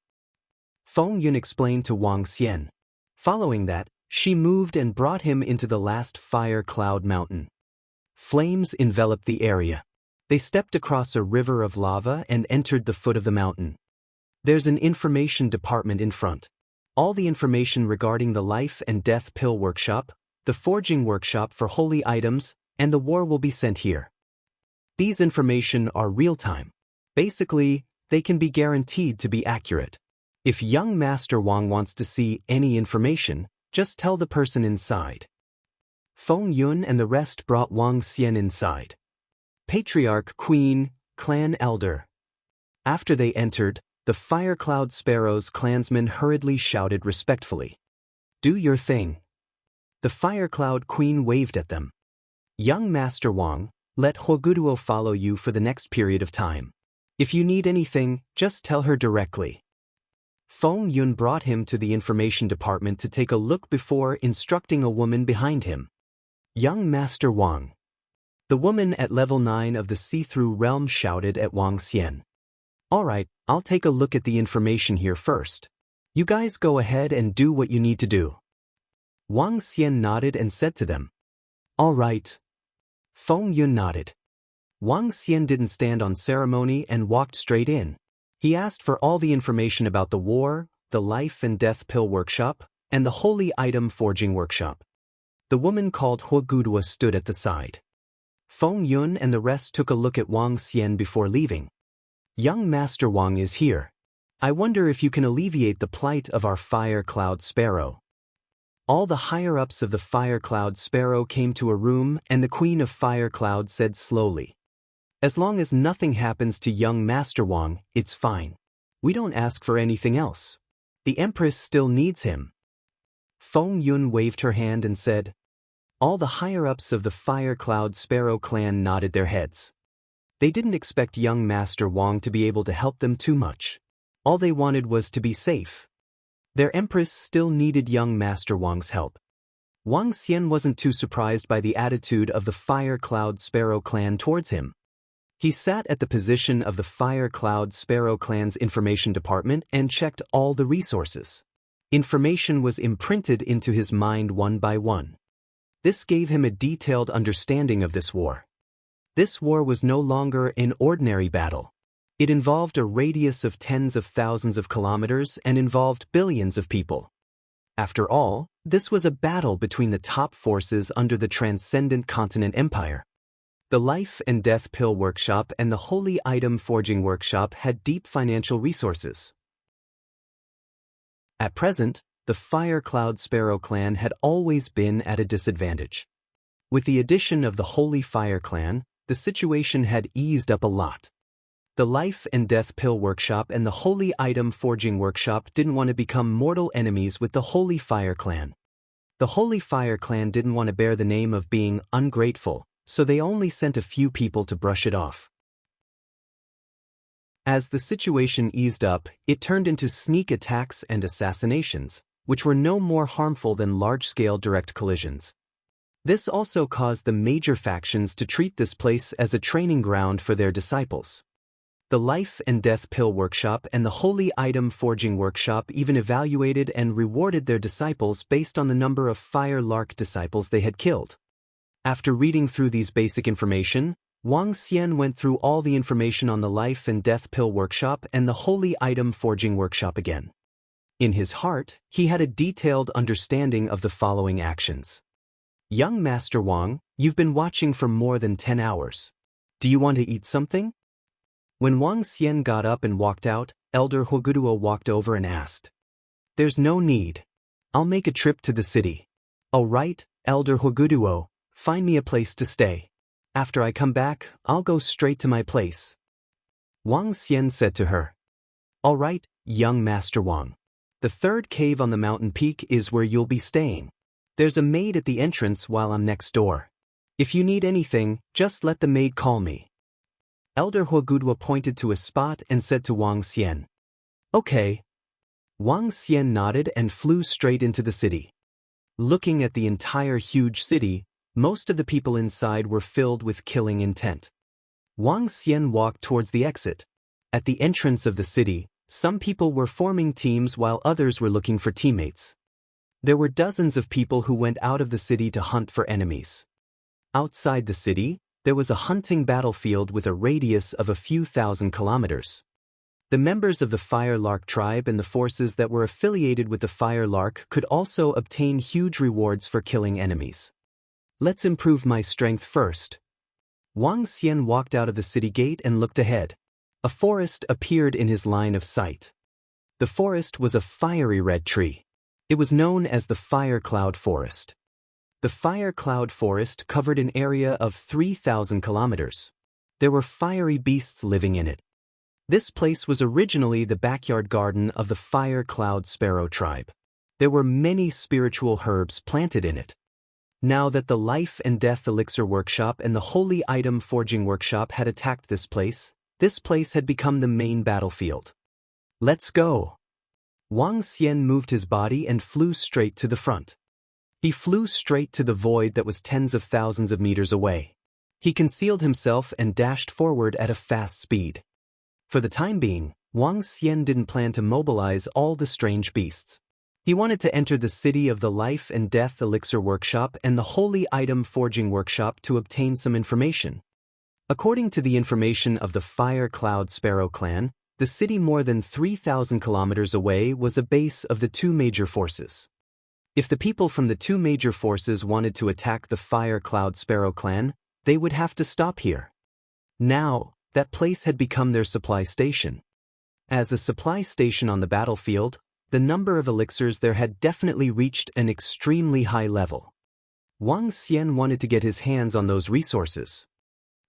Feng Yun explained to Wang Xian. Following that, she moved and brought him into the last fire cloud mountain. Flames enveloped the area. They stepped across a river of lava and entered the foot of the mountain. There's an information department in front. All the information regarding the life and death pill workshop, the forging workshop for holy items, and the war will be sent here. These information are real-time. Basically, they can be guaranteed to be accurate. If young Master Wang wants to see any information, just tell the person inside. Feng Yun and the rest brought Wang Xian inside. Patriarch, Queen, Clan Elder. After they entered, the Fire Cloud Sparrow's clansmen hurriedly shouted respectfully. Do your thing. The Fire Cloud Queen waved at them. Young Master Wang, let Hoguduo follow you for the next period of time. If you need anything, just tell her directly. Feng Yun brought him to the information department to take a look before instructing a woman behind him. Young Master Wang. The woman at level 9 of the see-through realm shouted at Wang Xian. All right, I'll take a look at the information here first. You guys go ahead and do what you need to do. Wang Xian nodded and said to them. All right. Feng Yun nodded. Wang Xian didn't stand on ceremony and walked straight in. He asked for all the information about the war, the life and death pill workshop, and the holy item forging workshop. The woman called Hogudwa stood at the side. Feng Yun and the rest took a look at Wang Xian before leaving. Young Master Wang is here. I wonder if you can alleviate the plight of our Fire Cloud Sparrow. All the higher-ups of the Fire Cloud Sparrow came to a room and the Queen of Fire Cloud said slowly. As long as nothing happens to young Master Wang, it's fine. We don't ask for anything else. The Empress still needs him. Feng Yun waved her hand and said. All the higher-ups of the Fire Cloud Sparrow clan nodded their heads. They didn't expect young Master Wang to be able to help them too much. All they wanted was to be safe. Their Empress still needed young Master Wang's help. Wang Xian wasn't too surprised by the attitude of the Fire Cloud Sparrow clan towards him. He sat at the position of the Fire Cloud Sparrow clan's information department and checked all the resources. Information was imprinted into his mind one by one. This gave him a detailed understanding of this war. This war was no longer an ordinary battle. It involved a radius of tens of thousands of kilometers and involved billions of people. After all, this was a battle between the top forces under the Transcendent Continent Empire. The Life and Death Pill Workshop and the Holy Item Forging Workshop had deep financial resources. At present, the Fire Cloud Sparrow clan had always been at a disadvantage. With the addition of the Holy Fire clan, the situation had eased up a lot. The Life and Death Pill Workshop and the Holy Item Forging Workshop didn't want to become mortal enemies with the Holy Fire clan. The Holy Fire clan didn't want to bear the name of being ungrateful, so they only sent a few people to brush it off. As the situation eased up, it turned into sneak attacks and assassinations, which were no more harmful than large-scale direct collisions. This also caused the major factions to treat this place as a training ground for their disciples. The Life and Death Pill Workshop and the Holy Item Forging Workshop even evaluated and rewarded their disciples based on the number of Fire Lark disciples they had killed. After reading through these basic information, Wang Xian went through all the information on the Life and Death Pill Workshop and the Holy Item Forging Workshop again. In his heart, he had a detailed understanding of the following actions. Young Master Wang, you've been watching for more than 10 hours. Do you want to eat something? When Wang Xian got up and walked out, Elder Huguduo walked over and asked. There's no need. I'll make a trip to the city. All right, Elder Huguduo, find me a place to stay. After I come back, I'll go straight to my place. Wang Xian said to her. All right, young Master Wang. The third cave on the mountain peak is where you'll be staying. There's a maid at the entrance while I'm next door. If you need anything, just let the maid call me. Elder Huguduo pointed to a spot and said to Wang Xian. Okay. Wang Xian nodded and flew straight into the city. Looking at the entire huge city, most of the people inside were filled with killing intent. Wang Xian walked towards the exit. At the entrance of the city, some people were forming teams while others were looking for teammates. There were dozens of people who went out of the city to hunt for enemies. Outside the city, there was a hunting battlefield with a radius of a few thousand kilometers. The members of the Fire Lark tribe and the forces that were affiliated with the Fire Lark could also obtain huge rewards for killing enemies. Let's improve my strength first. Wang Xian walked out of the city gate and looked ahead. A forest appeared in his line of sight. The forest was a fiery red tree. It was known as the Fire Cloud Forest. The Fire Cloud Forest covered an area of 3,000 kilometers. There were fiery beasts living in it. This place was originally the backyard garden of the Fire Cloud Sparrow tribe. There were many spiritual herbs planted in it. Now that the Life and Death Elixir Workshop and the Holy Item Forging Workshop had attacked this place had become the main battlefield. Let's go! Wang Xian moved his body and flew straight to the front. He flew straight to the void that was tens of thousands of meters away. He concealed himself and dashed forward at a fast speed. For the time being, Wang Xian didn't plan to mobilize all the strange beasts. He wanted to enter the city of the Life and Death Elixir Workshop and the Holy Item Forging Workshop to obtain some information. According to the information of the Fire Cloud Sparrow clan, the city more than 3,000 kilometers away was a base of the two major forces. If the people from the two major forces wanted to attack the Fire Cloud Sparrow clan, they would have to stop here. Now, that place had become their supply station. As a supply station on the battlefield, the number of elixirs there had definitely reached an extremely high level. Wang Xian wanted to get his hands on those resources.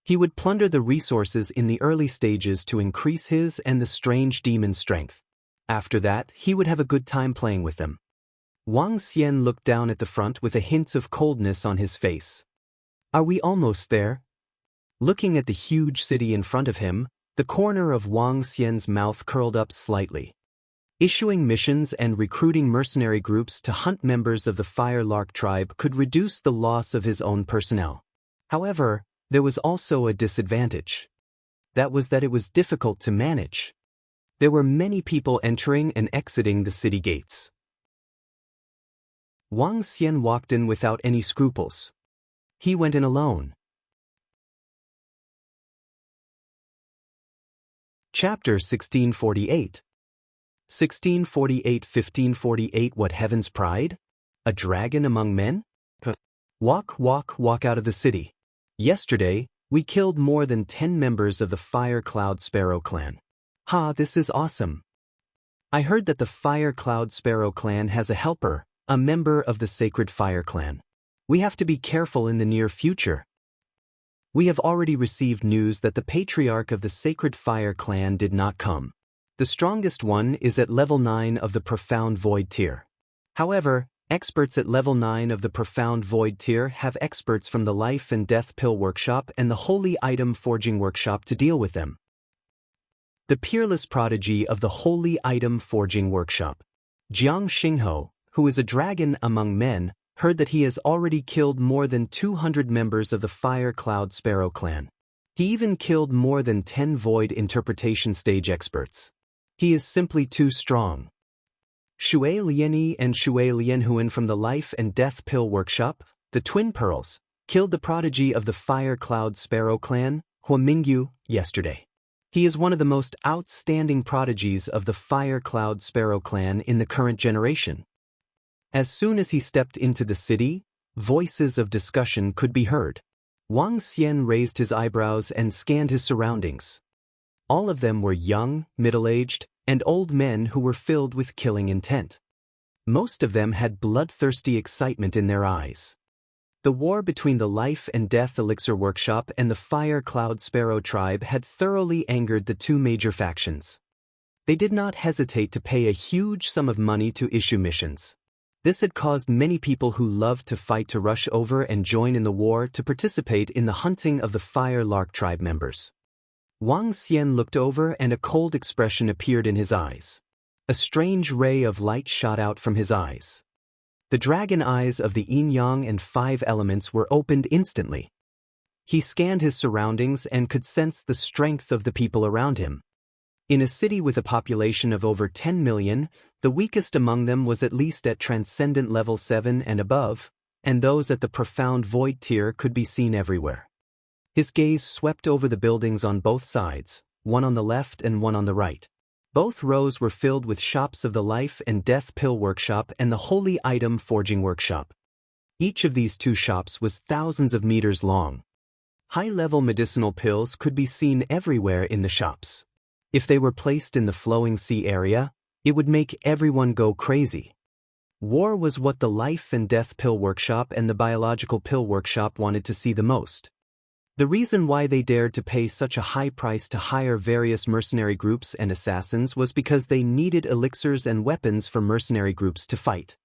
He would plunder the resources in the early stages to increase his and the strange demon's strength. After that, he would have a good time playing with them. Wang Xian looked down at the front with a hint of coldness on his face. Are we almost there? Looking at the huge city in front of him, the corner of Wang Xian's mouth curled up slightly. Issuing missions and recruiting mercenary groups to hunt members of the Fire Lark tribe could reduce the loss of his own personnel. However, there was also a disadvantage. That was that it was difficult to manage. There were many people entering and exiting the city gates. Wang Xian walked in without any scruples. He went in alone. Chapter 1648. 1648-1548. What heaven's pride? A dragon among men? Walk out of the city. Yesterday, we killed more than 10 members of the Fire Cloud Sparrow clan. This is awesome. I heard that the Fire Cloud Sparrow clan has a helper, a member of the Sacred Fire clan. We have to be careful in the near future. We have already received news that the patriarch of the Sacred Fire clan did not come. The strongest one is at level 9 of the Profound Void tier. However, experts at level 9 of the Profound Void tier have experts from the Life and Death Pill Workshop and the Holy Item Forging Workshop to deal with them. The peerless prodigy of the Holy Item Forging Workshop. Jiang Xingho, who is a dragon among men, heard that he has already killed more than 200 members of the Fire Cloud Sparrow clan. He even killed more than 10 Void Interpretation stage experts. He is simply too strong. Shui Lianyi and Shui Lianhuan from the Life and Death Pill Workshop, the Twin Pearls, killed the prodigy of the Fire Cloud Sparrow clan, Hua Mingyu, yesterday. He is one of the most outstanding prodigies of the Fire Cloud Sparrow clan in the current generation. As soon as he stepped into the city, voices of discussion could be heard. Wang Xian raised his eyebrows and scanned his surroundings. All of them were young, middle-aged, and old men who were filled with killing intent. Most of them had bloodthirsty excitement in their eyes. The war between the Life and Death Elixir Workshop and the Fire Cloud Sparrow tribe had thoroughly angered the two major factions. They did not hesitate to pay a huge sum of money to issue missions. This had caused many people who loved to fight to rush over and join in the war to participate in the hunting of the Fire Lark tribe members. Wang Xian looked over and a cold expression appeared in his eyes. A strange ray of light shot out from his eyes. The dragon eyes of the yin-yang and 5 elements were opened instantly. He scanned his surroundings and could sense the strength of the people around him. In a city with a population of over 10 million, the weakest among them was at least at Transcendent Level 7 and above, and those at the Profound Void tier could be seen everywhere. His gaze swept over the buildings on both sides, one on the left and one on the right. Both rows were filled with shops of the Life and Death Pill Workshop and the Holy Item Forging Workshop. Each of these two shops was thousands of meters long. High-level medicinal pills could be seen everywhere in the shops. If they were placed in the flowing sea area, it would make everyone go crazy. War was what the Life and Death Pill Workshop and the Biological Pill Workshop wanted to see the most. The reason why they dared to pay such a high price to hire various mercenary groups and assassins was because they needed elixirs and weapons for mercenary groups to fight.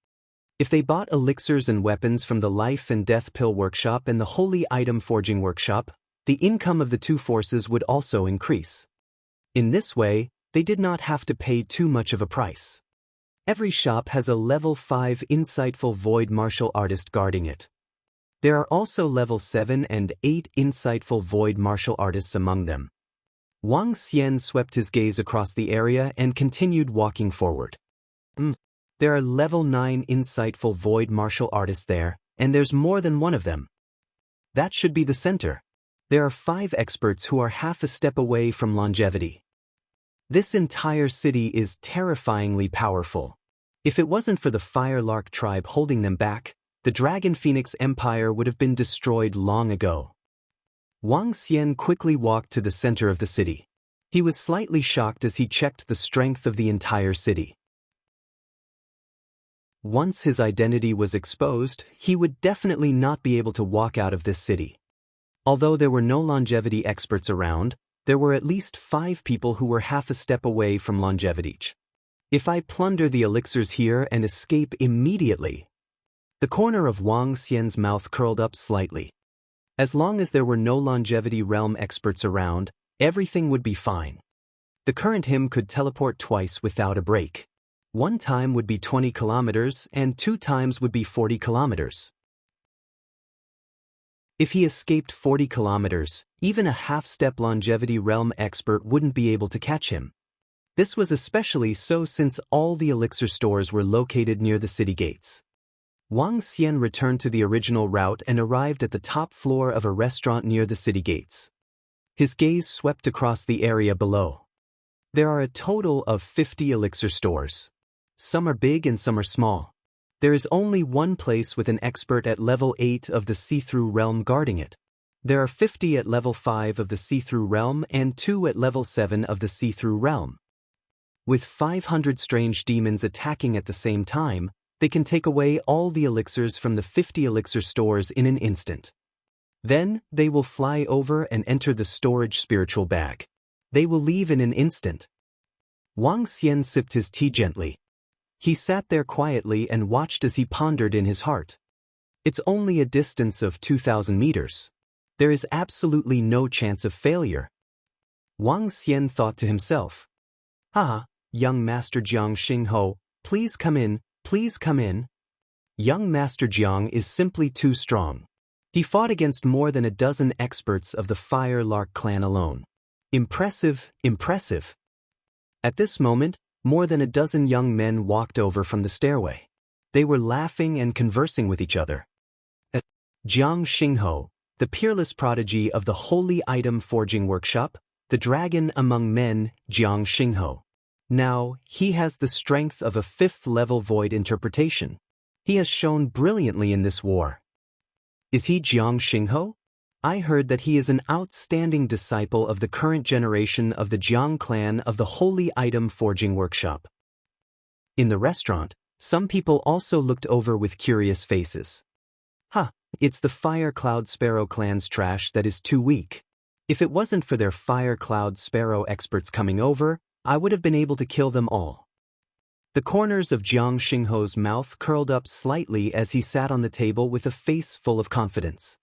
If they bought elixirs and weapons from the Life and Death Pill Workshop and the Holy Item Forging Workshop, the income of the two forces would also increase. In this way, they did not have to pay too much of a price. Every shop has a level 5 insightful void martial artist guarding it. There are also level 7 and 8 insightful void martial artists among them. Wang Xian swept his gaze across the area and continued walking forward. There are level 9 insightful void martial artists there, and there's more than one of them. That should be the center. There are 5 experts who are half a step away from longevity. This entire city is terrifyingly powerful. If it wasn't for the Fire Lark tribe holding them back, the Dragon Phoenix Empire would have been destroyed long ago. Wang Xian quickly walked to the center of the city. He was slightly shocked as he checked the strength of the entire city. Once his identity was exposed, he would definitely not be able to walk out of this city. Although there were no longevity experts around, there were at least 5 people who were half a step away from longevity. If I plunder the elixirs here and escape immediately... The corner of Wang Xian's mouth curled up slightly. As long as there were no longevity realm experts around, everything would be fine. The current him could teleport twice without a break. 1 time would be 20 kilometers and 2 times would be 40 kilometers. If he escaped 40 kilometers, even a half-step longevity realm expert wouldn't be able to catch him. This was especially so since all the elixir stores were located near the city gates. Wang Xian returned to the original route and arrived at the top floor of a restaurant near the city gates. His gaze swept across the area below. There are a total of 50 elixir stores. Some are big and some are small. There is only one place with an expert at level 8 of the see-through realm guarding it. There are 50 at level 5 of the see-through realm and 2 at level 7 of the see-through realm. With 500 strange demons attacking at the same time, they can take away all the elixirs from the 50 elixir stores in an instant. Then, they will fly over and enter the storage spiritual bag. They will leave in an instant. Wang Xian sipped his tea gently. He sat there quietly and watched as he pondered in his heart. It's only a distance of 2,000 meters. There is absolutely no chance of failure. Wang Xian thought to himself. Ah, young Master Jiang Xingho, please come in, please come in. Young Master Jiang is simply too strong. He fought against more than a dozen experts of the Fire Lark clan alone. Impressive, impressive. At this moment, more than a dozen young men walked over from the stairway. They were laughing and conversing with each other. Jiang Xingho, the peerless prodigy of the Holy Item Forging Workshop, the dragon among men, Jiang Xingho. Now, he has the strength of a 5th-level void interpretation. He has shown brilliantly in this war. Is he Jiang Xingho? I heard that he is an outstanding disciple of the current generation of the Jiang clan of the Holy Item Forging Workshop. In the restaurant, some people also looked over with curious faces. It's the Fire Cloud Sparrow clan's trash that is too weak. If it wasn't for their Fire Cloud Sparrow experts coming over, I would have been able to kill them all. The corners of Jiang Xingho's mouth curled up slightly as he sat on the table with a face full of confidence.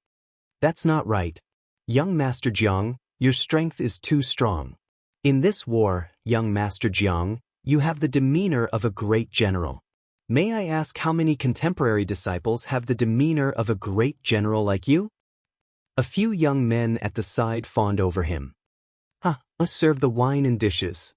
That's not right. Young Master Jiang, your strength is too strong. In this war, young Master Jiang, you have the demeanor of a great general. May I ask how many contemporary disciples have the demeanor of a great general like you? A few young men at the side fawned over him. Serve the wine and dishes.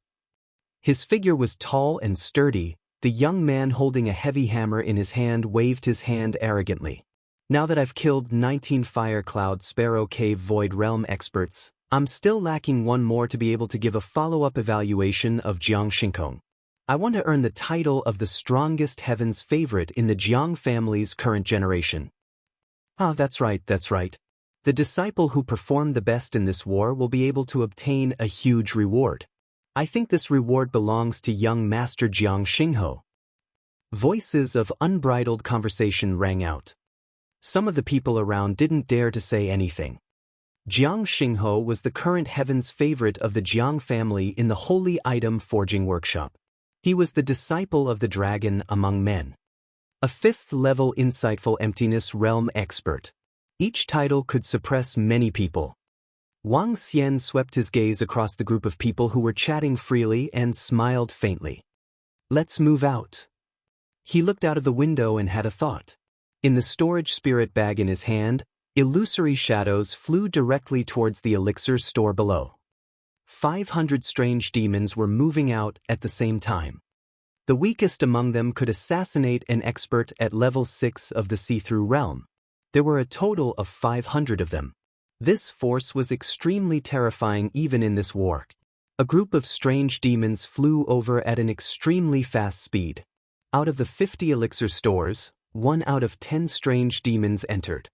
His figure was tall and sturdy. The young man holding a heavy hammer in his hand waved his hand arrogantly. Now that I've killed 19 Fire Cloud Sparrow Cave Void Realm experts, I'm still lacking one more to be able to give a follow-up evaluation of Jiang Xingho. I want to earn the title of the strongest heaven's favorite in the Jiang family's current generation. That's right. The disciple who performed the best in this war will be able to obtain a huge reward. I think this reward belongs to young Master Jiang Xingho. Voices of unbridled conversation rang out. Some of the people around didn't dare to say anything. Jiang Xingho was the current heaven's favorite of the Jiang family in the Holy Item Forging Workshop. He was the disciple of the dragon among men. A 5th-level insightful emptiness realm expert. Each title could suppress many people. Wang Xian swept his gaze across the group of people who were chatting freely and smiled faintly. Let's move out. He looked out of the window and had a thought. In the storage spirit bag in his hand, illusory shadows flew directly towards the elixir store below. 500 strange demons were moving out at the same time. The weakest among them could assassinate an expert at level 6 of the see-through realm. There were a total of 500 of them. This force was extremely terrifying even in this war. A group of strange demons flew over at an extremely fast speed. Out of the 50 elixir stores, 1 out of 10 strange demons entered.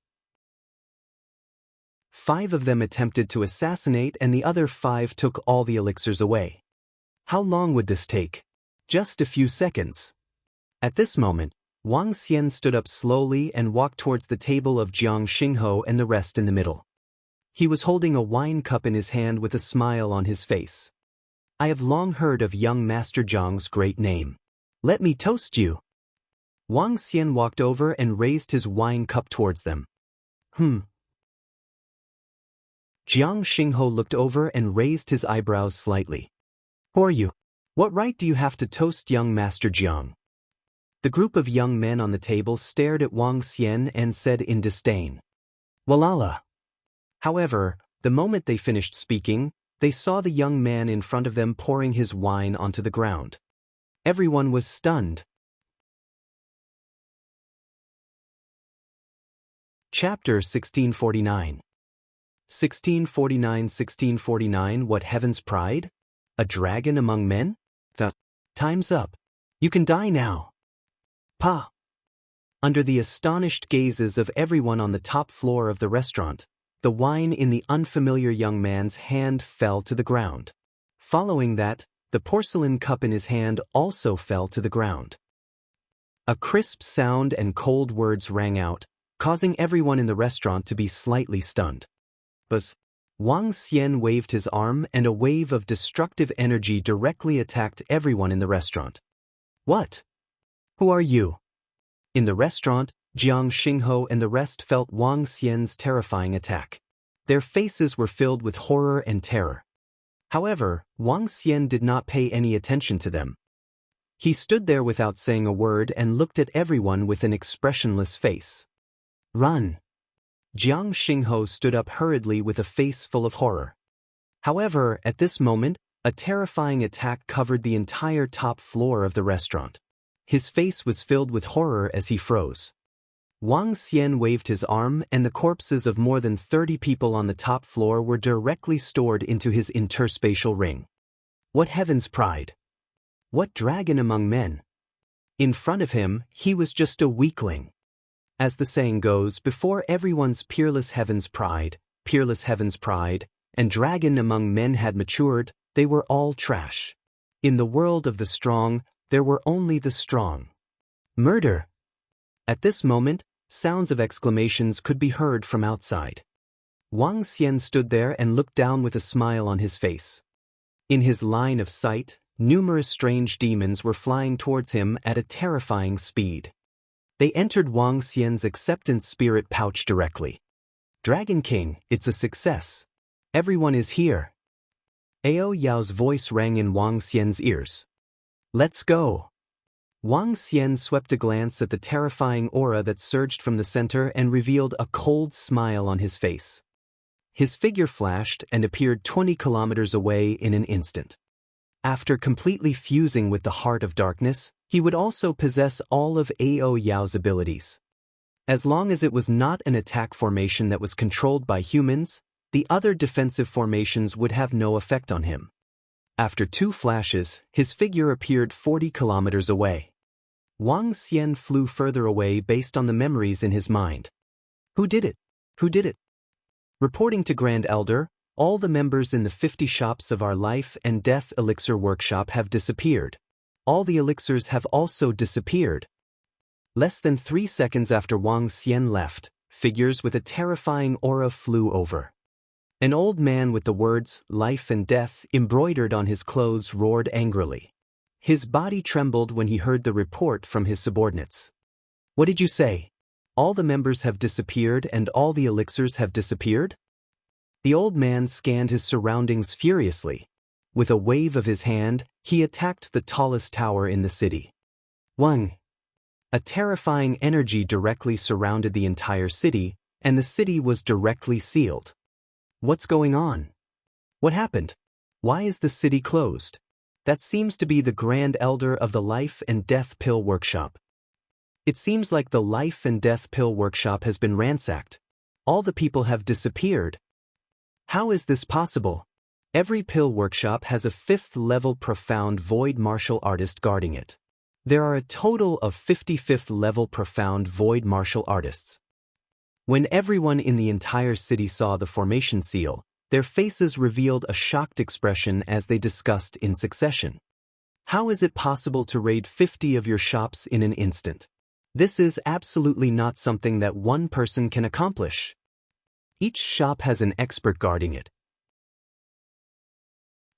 5 of them attempted to assassinate and the other 5 took all the elixirs away. How long would this take? Just a few seconds. At this moment, Wang Xian stood up slowly and walked towards the table of Jiang Xingho and the rest in the middle. He was holding a wine cup in his hand with a smile on his face. I have long heard of young Master Jiang's great name. Let me toast you. Wang Xian walked over and raised his wine cup towards them. Jiang Xingho looked over and raised his eyebrows slightly. Who are you? What right do you have to toast young Master Jiang? The group of young men on the table stared at Wang Xian and said in disdain. Walala. However, the moment they finished speaking, they saw the young man in front of them pouring his wine onto the ground. Everyone was stunned. Chapter 1649. 1649. What heaven's pride? A dragon among men? Time's up. You can die now. Pa. Under the astonished gazes of everyone on the top floor of the restaurant, the wine in the unfamiliar young man's hand fell to the ground. Following that, the porcelain cup in his hand also fell to the ground. A crisp sound and cold words rang out, causing everyone in the restaurant to be slightly stunned. Buzz. Wang Xian waved his arm and a wave of destructive energy directly attacked everyone in the restaurant. What? Who are you? In the restaurant, Jiang Xingho and the rest felt Wang Xian's terrifying attack. Their faces were filled with horror and terror. However, Wang Xian did not pay any attention to them. He stood there without saying a word and looked at everyone with an expressionless face. Run! Jiang Xingho stood up hurriedly with a face full of horror. However, at this moment, a terrifying attack covered the entire top floor of the restaurant. His face was filled with horror as he froze. Wang Xian waved his arm and the corpses of more than 30 people on the top floor were directly stored into his interspatial ring. What heaven's pride! What dragon among men! In front of him, he was just a weakling. As the saying goes, before everyone's peerless heaven's pride, and dragon among men had matured, they were all trash. In the world of the strong, there were only the strong. Murder! At this moment, sounds of exclamations could be heard from outside. Wang Xian stood there and looked down with a smile on his face. In his line of sight, numerous strange demons were flying towards him at a terrifying speed. They entered Wang Xian's acceptance spirit pouch directly. Dragon King, it's a success. Everyone is here. Ao Yao's voice rang in Wang Xian's ears. Let's go. Wang Xian swept a glance at the terrifying aura that surged from the center and revealed a cold smile on his face. His figure flashed and appeared 20 kilometers away in an instant. After completely fusing with the heart of darkness, he would also possess all of Ao Yao's abilities. As long as it was not an attack formation that was controlled by humans, the other defensive formations would have no effect on him. After 2 flashes, his figure appeared 40 kilometers away. Wang Xian flew further away based on the memories in his mind. Who did it? Who did it? Reporting to Grand Elder, all the members in the 50 shops of our life and death elixir workshop have disappeared. All the elixirs have also disappeared. Less than 3 seconds after Wang Xian left, figures with a terrifying aura flew over. An old man with the words, life and death, embroidered on his clothes roared angrily. His body trembled when he heard the report from his subordinates. What did you say? All the members have disappeared and all the elixirs have disappeared? The old man scanned his surroundings furiously. With a wave of his hand, he attacked the tallest tower in the city. Wang! A terrifying energy directly surrounded the entire city, and the city was directly sealed. What's going on? What happened? Why is the city closed? That seems to be the Grand Elder of the Life and Death Pill Workshop. It seems like the Life and Death Pill Workshop has been ransacked. All the people have disappeared. How is this possible? Every pill workshop has a 5th-level profound void martial artist guarding it. There are a total of 55th-level profound void martial artists. When everyone in the entire city saw the formation seal, their faces revealed a shocked expression as they discussed in succession. How is it possible to raid 50 of your shops in an instant? This is absolutely not something that one person can accomplish. Each shop has an expert guarding it.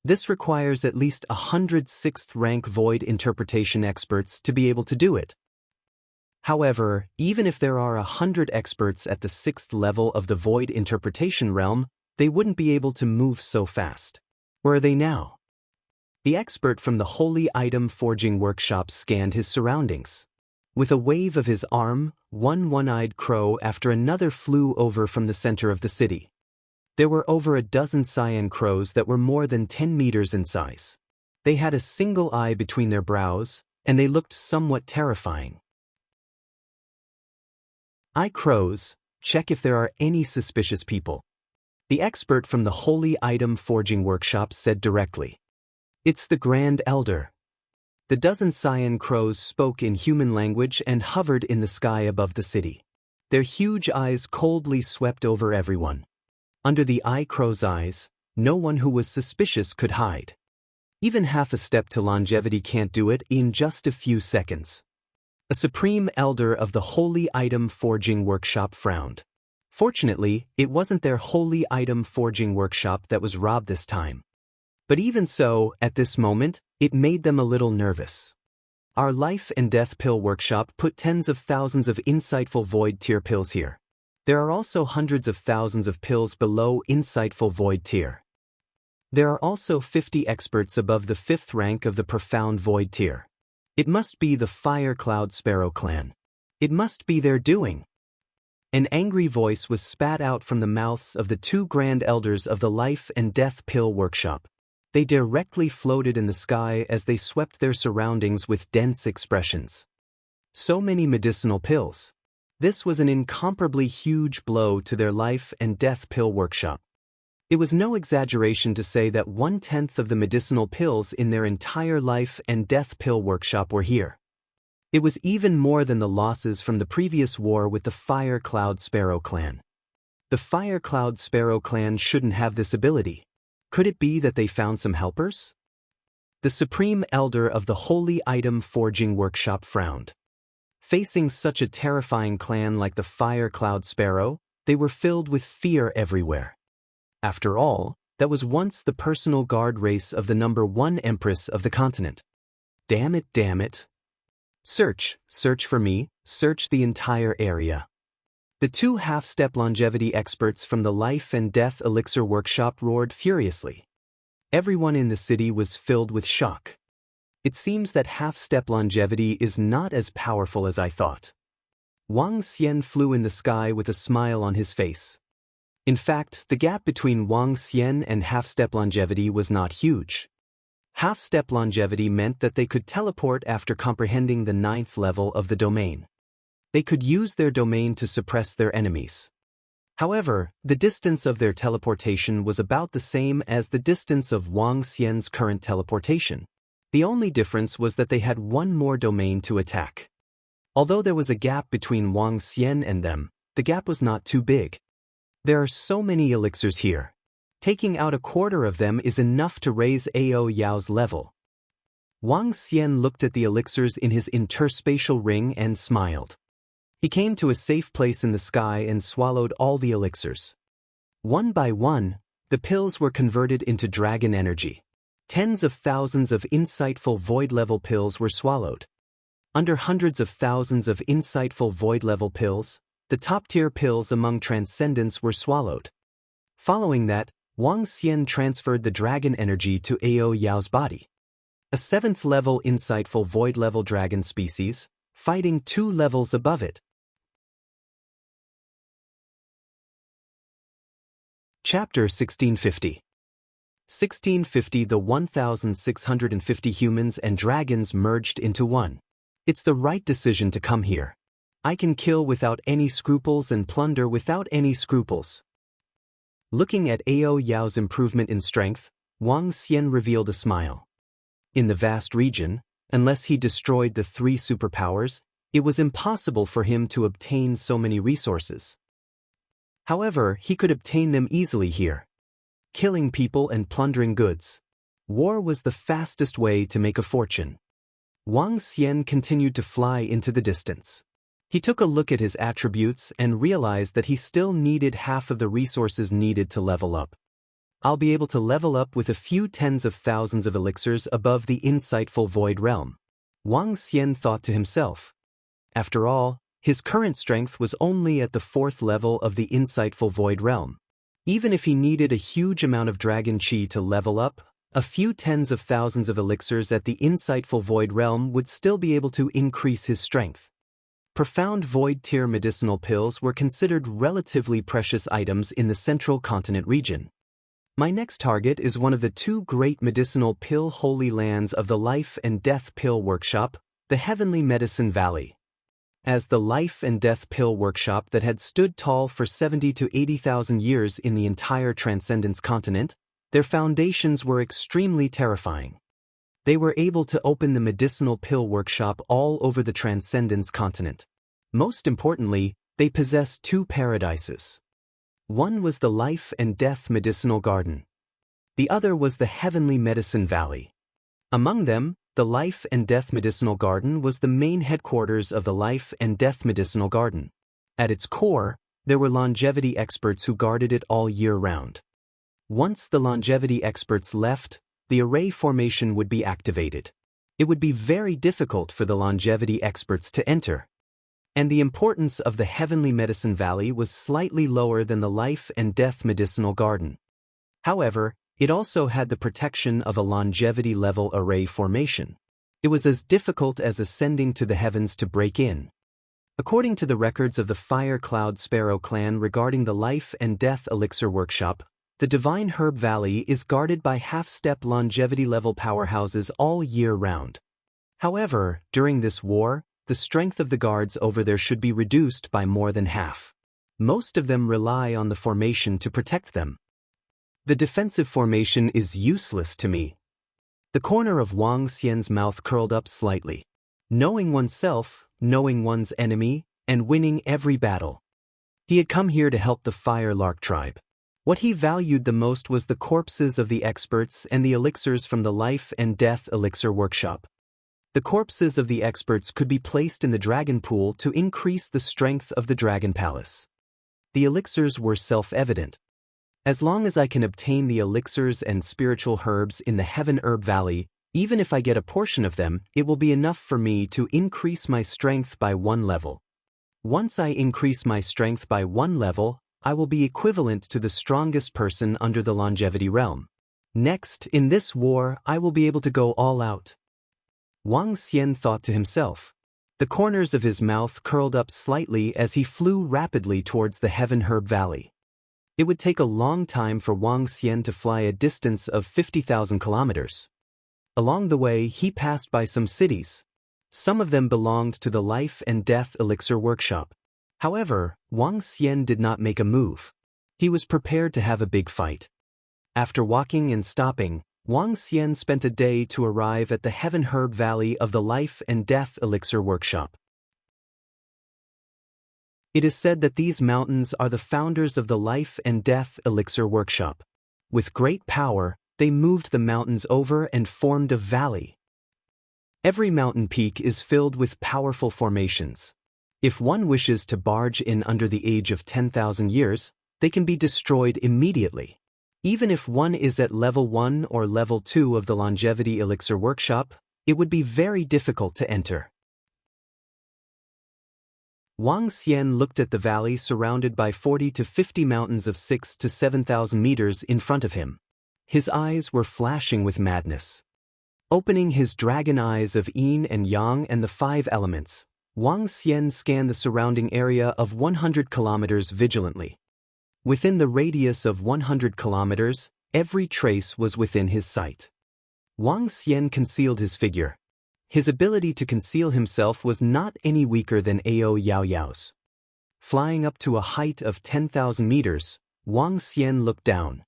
This requires at least 100 6th-rank void interpretation experts to be able to do it. However, even if there are 100 experts at the 6th level of the void interpretation realm, they wouldn't be able to move so fast. Where are they now? The expert from the Holy Item Forging Workshop scanned his surroundings. With a wave of his arm, one one-eyed crow after another flew over from the center of the city. There were over a dozen cyan crows that were more than 10 meters in size. They had a single eye between their brows, and they looked somewhat terrifying. I crows, Check if there are any suspicious people. The expert from the Holy Item Forging Workshop said directly. It's the Grand Elder. The dozen cyan crows spoke in human language and hovered in the sky above the city. Their huge eyes coldly swept over everyone. Under the eye crow's eyes, no one who was suspicious could hide. Even half a step to longevity can't do it in just a few seconds. A supreme elder of the Holy Item Forging Workshop frowned. Fortunately, it wasn't their Holy Item Forging Workshop that was robbed this time. But even so, at this moment, it made them a little nervous. Our Life and Death Pill Workshop put tens of thousands of insightful Void Tier pills here. There are also hundreds of thousands of pills below insightful Void Tier. There are also 50 experts above the 5th rank of the Profound Void Tier. It must be the Fire Cloud Sparrow clan. It must be their doing. An angry voice was spat out from the mouths of the 2 Grand Elders of the Life and Death Pill Workshop. They directly floated in the sky as they swept their surroundings with dense expressions. So many medicinal pills. This was an incomparably huge blow to their Life and Death Pill Workshop. It was no exaggeration to say that 1/10 of the medicinal pills in their entire Life and Death Pill Workshop were here. It was even more than the losses from the previous war with the Fire Cloud Sparrow clan. The Fire Cloud Sparrow clan shouldn't have this ability. Could it be that they found some helpers? The Supreme Elder of the Holy Item Forging Workshop frowned. Facing such a terrifying clan like the Fire Cloud Sparrow, they were filled with fear everywhere. After all, that was once the personal guard race of the #1 Empress of the continent. Damn it, damn it. Search for me, search the entire area. The 2 half-step longevity experts from the Life and Death Elixir Workshop roared furiously. Everyone in the city was filled with shock. It seems that half-step longevity is not as powerful as I thought. Wang Xian flew in the sky with a smile on his face. In fact, the gap between Wang Xian and half-step longevity was not huge. Half-step longevity meant that they could teleport after comprehending the 9th level of the domain. They could use their domain to suppress their enemies. However, the distance of their teleportation was about the same as the distance of Wang Xian's current teleportation. The only difference was that they had one more domain to attack. Although there was a gap between Wang Xian and them, the gap was not too big. There are so many elixirs here. Taking out a quarter of them is enough to raise Ao Yao's level. Wang Xian looked at the elixirs in his interspatial ring and smiled. He came to a safe place in the sky and swallowed all the elixirs. One by one, the pills were converted into dragon energy. Tens of thousands of insightful void-level pills were swallowed. Under hundreds of thousands of insightful void-level pills, the top-tier pills among transcendents were swallowed. Following that, Wang Xian transferred the dragon energy to Ao Yao's body. A 7th-level insightful void-level dragon species, fighting 2 levels above it. Chapter 1650. 1650. The 1,650 humans and dragons merged into one. It's the right decision to come here. I can kill without any scruples and plunder without any scruples. Looking at Ao Yao's improvement in strength, Wang Xian revealed a smile. In the vast region, unless he destroyed the 3 superpowers, it was impossible for him to obtain so many resources. However, he could obtain them easily here. Killing people and plundering goods. War was the fastest way to make a fortune. Wang Xian continued to fly into the distance. He took a look at his attributes and realized that he still needed half of the resources needed to level up. I'll be able to level up with a few tens of thousands of elixirs above the insightful void realm. Wang Xian thought to himself. After all, his current strength was only at the 4th level of the insightful void realm. Even if he needed a huge amount of dragon chi to level up, a few tens of thousands of elixirs at the insightful void realm would still be able to increase his strength. Profound void tier medicinal pills were considered relatively precious items in the central continent region. My next target is one of the 2 great medicinal pill holy lands of the Life and Death Pill Workshop, the Heavenly Medicine Valley. As the life and death pill workshop that had stood tall for 70 to 80,000 years in the entire Transcendence continent, their foundations were extremely terrifying. They were able to open the medicinal pill workshop all over the Transcendence continent. Most importantly, they possessed two paradises. One was the Life and Death Medicinal Garden. The other was the Heavenly Medicine Valley. Among them, the Life and Death Medicinal Garden was the main headquarters of the Life and Death Medicinal Garden. At its core, there were longevity experts who guarded it all year round. Once the longevity experts left, the array formation would be activated. It would be very difficult for the longevity experts to enter. And the importance of the Heavenly Medicine Valley was slightly lower than the Life and Death Medicinal Garden. However, it also had the protection of a longevity-level array formation. It was as difficult as ascending to the heavens to break in. According to the records of the Fire Cloud Sparrow clan regarding the Life and Death Elixir Workshop, the Divine Herb Valley is guarded by half-step longevity-level powerhouses all year round. However, during this war, the strength of the guards over there should be reduced by more than half. Most of them rely on the formation to protect them. The defensive formation is useless to me. The corner of Wang Xian's mouth curled up slightly. Knowing oneself, knowing one's enemy, and winning every battle. He had come here to help the Fire Lark tribe. What he valued the most was the corpses of the experts and the elixirs from the Life and Death Elixir Workshop. The corpses of the experts could be placed in the dragon pool to increase the strength of the dragon palace. The elixirs were self-evident. As long as I can obtain the elixirs and spiritual herbs in the Heaven Herb Valley, even if I get a portion of them, it will be enough for me to increase my strength by 1 level. Once I increase my strength by 1 level, I will be equivalent to the strongest person under the longevity realm. Next, in this war, I will be able to go all out. Wang Xian thought to himself. The corners of his mouth curled up slightly as he flew rapidly towards the Heaven Herb Valley. It would take a long time for Wang Xian to fly a distance of 50,000 kilometers. Along the way, he passed by some cities. Some of them belonged to the Life and Death Elixir Workshop. However, Wang Xian did not make a move. He was prepared to have a big fight. After walking and stopping, Wang Xian spent a day to arrive at the Heaven Herb Valley of the Life and Death Elixir Workshop. It is said that these mountains are the founders of the Life and Death Elixir Workshop. With great power, they moved the mountains over and formed a valley. Every mountain peak is filled with powerful formations. If one wishes to barge in under the age of 10,000 years, they can be destroyed immediately. Even if one is at level 1 or level 2 of the Longevity Elixir Workshop, it would be very difficult to enter. Wang Xian looked at the valley surrounded by 40 to 50 mountains of 6 to 7,000 meters in front of him. His eyes were flashing with madness. Opening his dragon eyes of yin and yang and the 5 elements, Wang Xian scanned the surrounding area of 100 kilometers vigilantly. Within the radius of 100 kilometers, every trace was within his sight. Wang Xian concealed his figure. His ability to conceal himself was not any weaker than Ao Yao Yao's. Flying up to a height of 10,000 meters, Wang Xian looked down.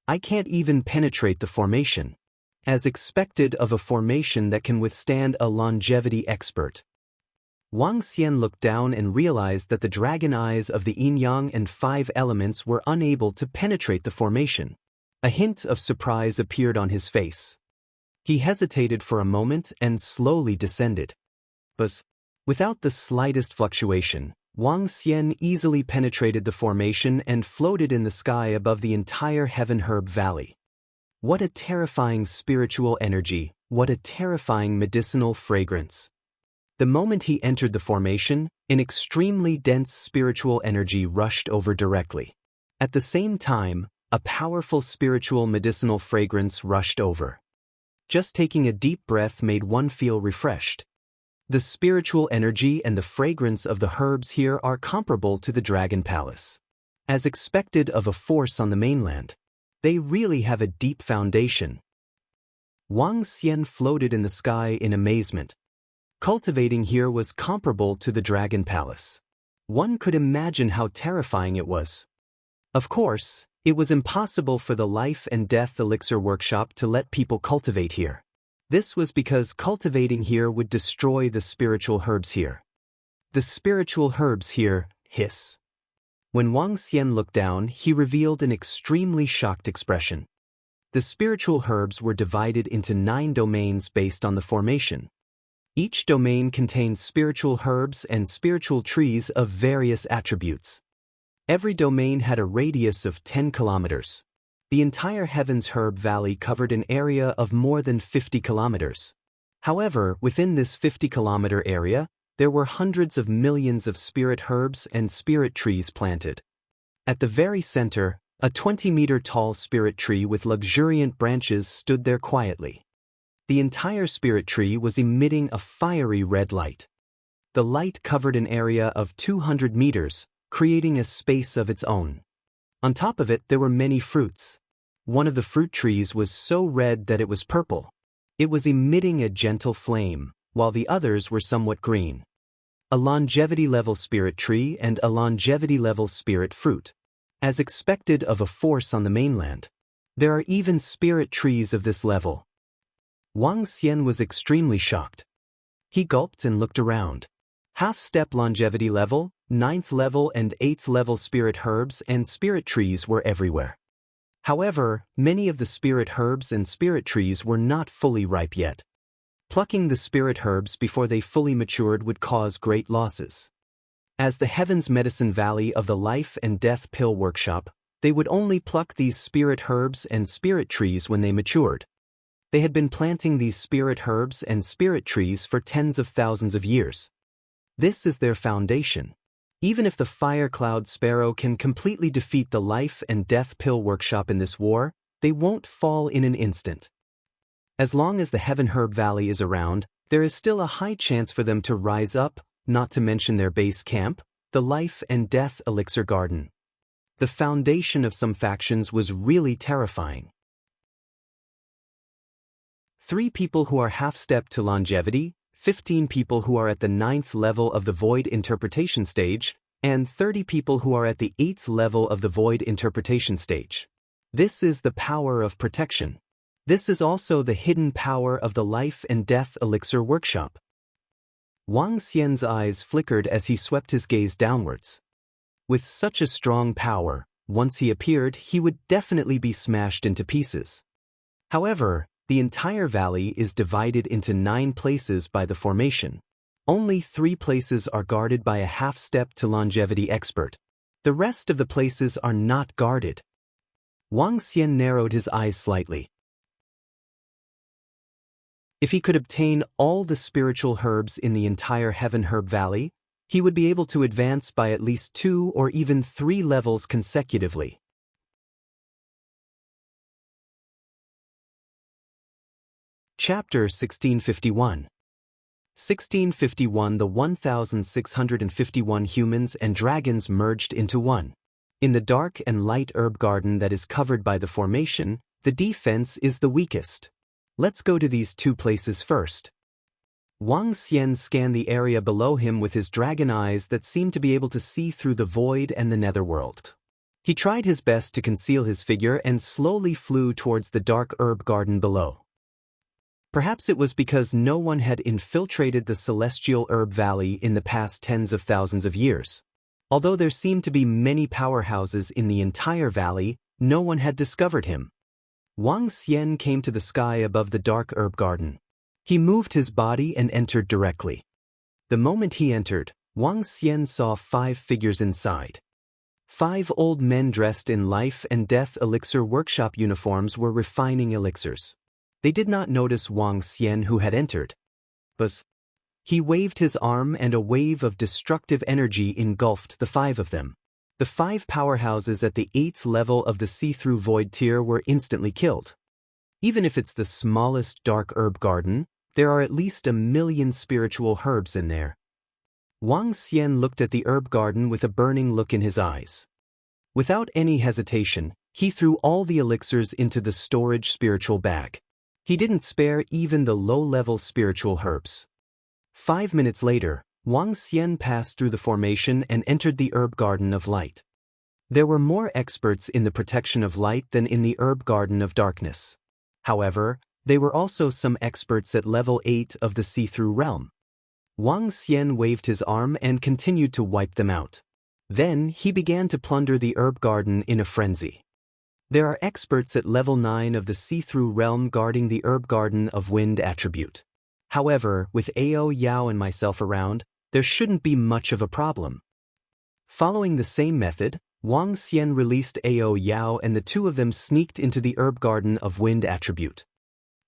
I can't even penetrate the formation. As expected of a formation that can withstand a longevity expert. Wang Xian looked down and realized that the dragon eyes of the yin-yang and 5 elements were unable to penetrate the formation. A hint of surprise appeared on his face. He hesitated for a moment and slowly descended. But, without the slightest fluctuation, Wang Xian easily penetrated the formation and floated in the sky above the entire Heaven Herb Valley. What a terrifying spiritual energy, what a terrifying medicinal fragrance. The moment he entered the formation, an extremely dense spiritual energy rushed over directly. At the same time, a powerful spiritual medicinal fragrance rushed over. Just taking a deep breath made one feel refreshed. The spiritual energy and the fragrance of the herbs here are comparable to the Dragon Palace. As expected of a force on the mainland, they really have a deep foundation. Wang Xian floated in the sky in amazement. Cultivating here was comparable to the Dragon Palace. One could imagine how terrifying it was. Of course, it was impossible for the Life and Death Elixir Workshop to let people cultivate here. This was because cultivating here would destroy the spiritual herbs here. The spiritual herbs here, hiss. When Wang Xian looked down, he revealed an extremely shocked expression. The spiritual herbs were divided into 9 domains based on the formation. Each domain contains spiritual herbs and spiritual trees of various attributes. Every domain had a radius of 10 kilometers. The entire Heaven's Herb Valley covered an area of more than 50 kilometers. However, within this 50-kilometer area, there were hundreds of millions of spirit herbs and spirit trees planted. At the very center, a 20-meter-tall spirit tree with luxuriant branches stood there quietly. The entire spirit tree was emitting a fiery red light. The light covered an area of 200 meters, creating a space of its own. On top of it there were many fruits. One of the fruit trees was so red that it was purple. It was emitting a gentle flame, while the others were somewhat green. A longevity-level spirit tree and a longevity-level spirit fruit. As expected of a force on the mainland. There are even spirit trees of this level. Wang Xian was extremely shocked. He gulped and looked around. Half-step longevity level, 9th level and 8th level spirit herbs and spirit trees were everywhere. However, many of the spirit herbs and spirit trees were not fully ripe yet. Plucking the spirit herbs before they fully matured would cause great losses. As the Heaven's Medicine Valley of the Life and Death Pill Workshop, they would only pluck these spirit herbs and spirit trees when they matured. They had been planting these spirit herbs and spirit trees for tens of thousands of years. This is their foundation. Even if the Fire Cloud Sparrow can completely defeat the Life and Death Pill Workshop in this war, they won't fall in an instant. As long as the Heaven Herb Valley is around, there is still a high chance for them to rise up, not to mention their base camp, the Life and Death Elixir Garden. The foundation of some factions was really terrifying. 3 people who are half-step to longevity, 15 people who are at the 9th level of the Void Interpretation stage, and 30 people who are at the 8th level of the Void Interpretation stage. This is the power of protection. This is also the hidden power of the Life and Death Elixir Workshop. Wang Xian's eyes flickered as he swept his gaze downwards. With such a strong power, once he appeared, he would definitely be smashed into pieces. However, the entire valley is divided into 9 places by the formation. Only 3 places are guarded by a half-step to longevity expert. The rest of the places are not guarded. Wang Xian narrowed his eyes slightly. If he could obtain all the spiritual herbs in the entire Heaven Herb Valley, he would be able to advance by at least 2 or even 3 levels consecutively. Chapter 1651. 1651. The 1,651 humans and dragons merged into one. In the dark and light herb garden that is covered by the formation, the defense is the weakest. Let's go to these 2 places first. Wang Xian scanned the area below him with his dragon eyes that seemed to be able to see through the void and the netherworld. He tried his best to conceal his figure and slowly flew towards the dark herb garden below. Perhaps it was because no one had infiltrated the Celestial Herb Valley in the past tens of thousands of years. Although there seemed to be many powerhouses in the entire valley, no one had discovered him. Wang Xian came to the sky above the dark herb garden. He moved his body and entered directly. The moment he entered, Wang Xian saw 5 figures inside. 5 old men dressed in Life and Death Elixir Workshop uniforms were refining elixirs. They did not notice Wang Xian who had entered. But he waved his arm and a wave of destructive energy engulfed the 5 of them. The 5 powerhouses at the 8th level of the see-through void tier were instantly killed. Even if it's the smallest dark herb garden, there are at least 1 million spiritual herbs in there. Wang Xian looked at the herb garden with a burning look in his eyes. Without any hesitation, he threw all the elixirs into the storage spiritual bag. He didn't spare even the low-level spiritual herbs. 5 minutes later, Wang Xian passed through the formation and entered the herb garden of light. There were more experts in the protection of light than in the herb garden of darkness. However, they were also some experts at level 8 of the see-through realm. Wang Xian waved his arm and continued to wipe them out. Then he began to plunder the herb garden in a frenzy. There are experts at level 9 of the see-through realm guarding the herb garden of wind attribute. However, with Ao Yao and myself around, there shouldn't be much of a problem. Following the same method, Wang Xian released Ao Yao and the two of them sneaked into the herb garden of wind attribute.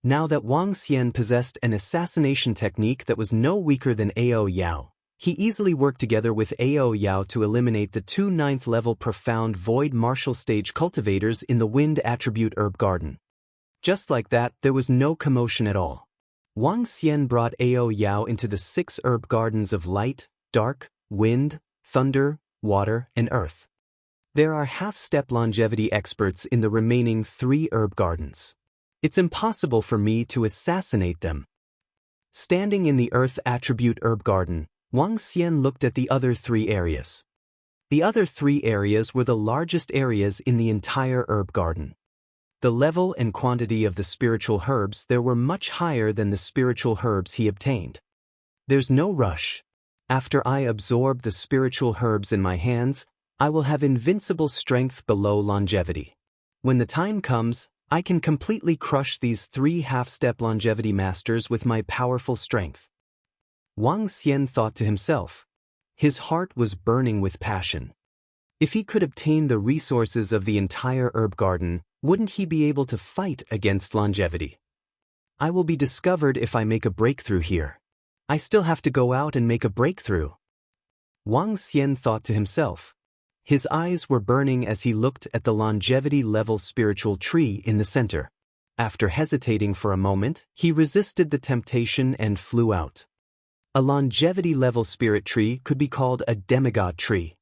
Now that Wang Xian possessed an assassination technique that was no weaker than Ao Yao, he easily worked together with Ao Yao to eliminate the two 9th-level profound void martial stage cultivators in the wind attribute herb garden. Just like that, there was no commotion at all. Wang Xian brought Ao Yao into the 6 herb gardens of light, dark, wind, thunder, water, and earth. There are half-step longevity experts in the remaining 3 herb gardens. It's impossible for me to assassinate them. Standing in the earth attribute herb garden, Wang Xian looked at the other 3 areas. The other 3 areas were the largest areas in the entire herb garden. The level and quantity of the spiritual herbs there were much higher than the spiritual herbs he obtained. There's no rush. After I absorb the spiritual herbs in my hands, I will have invincible strength below longevity. When the time comes, I can completely crush these 3 half-step longevity masters with my powerful strength. Wang Xian thought to himself. His heart was burning with passion. If he could obtain the resources of the entire herb garden, wouldn't he be able to fight against longevity? I will be discovered if I make a breakthrough here. I still have to go out and make a breakthrough. Wang Xian thought to himself. His eyes were burning as he looked at the longevity level spiritual tree in the center. After hesitating for a moment, he resisted the temptation and flew out. A longevity level spirit tree could be called a demigod tree.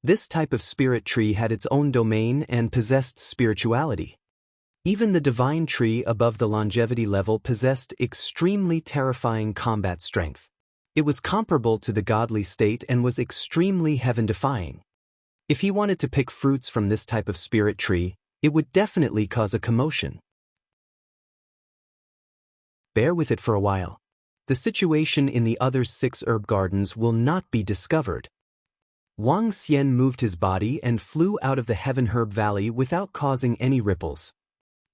This type of spirit tree had its own domain and possessed spirituality. Even the divine tree above the longevity level possessed extremely terrifying combat strength. It was comparable to the godly state and was extremely heaven-defying. If he wanted to pick fruits from this type of spirit tree, it would definitely cause a commotion. Bear with it for a while. The situation in the other 6 herb gardens will not be discovered. Wang Xian moved his body and flew out of the Heaven Herb Valley without causing any ripples.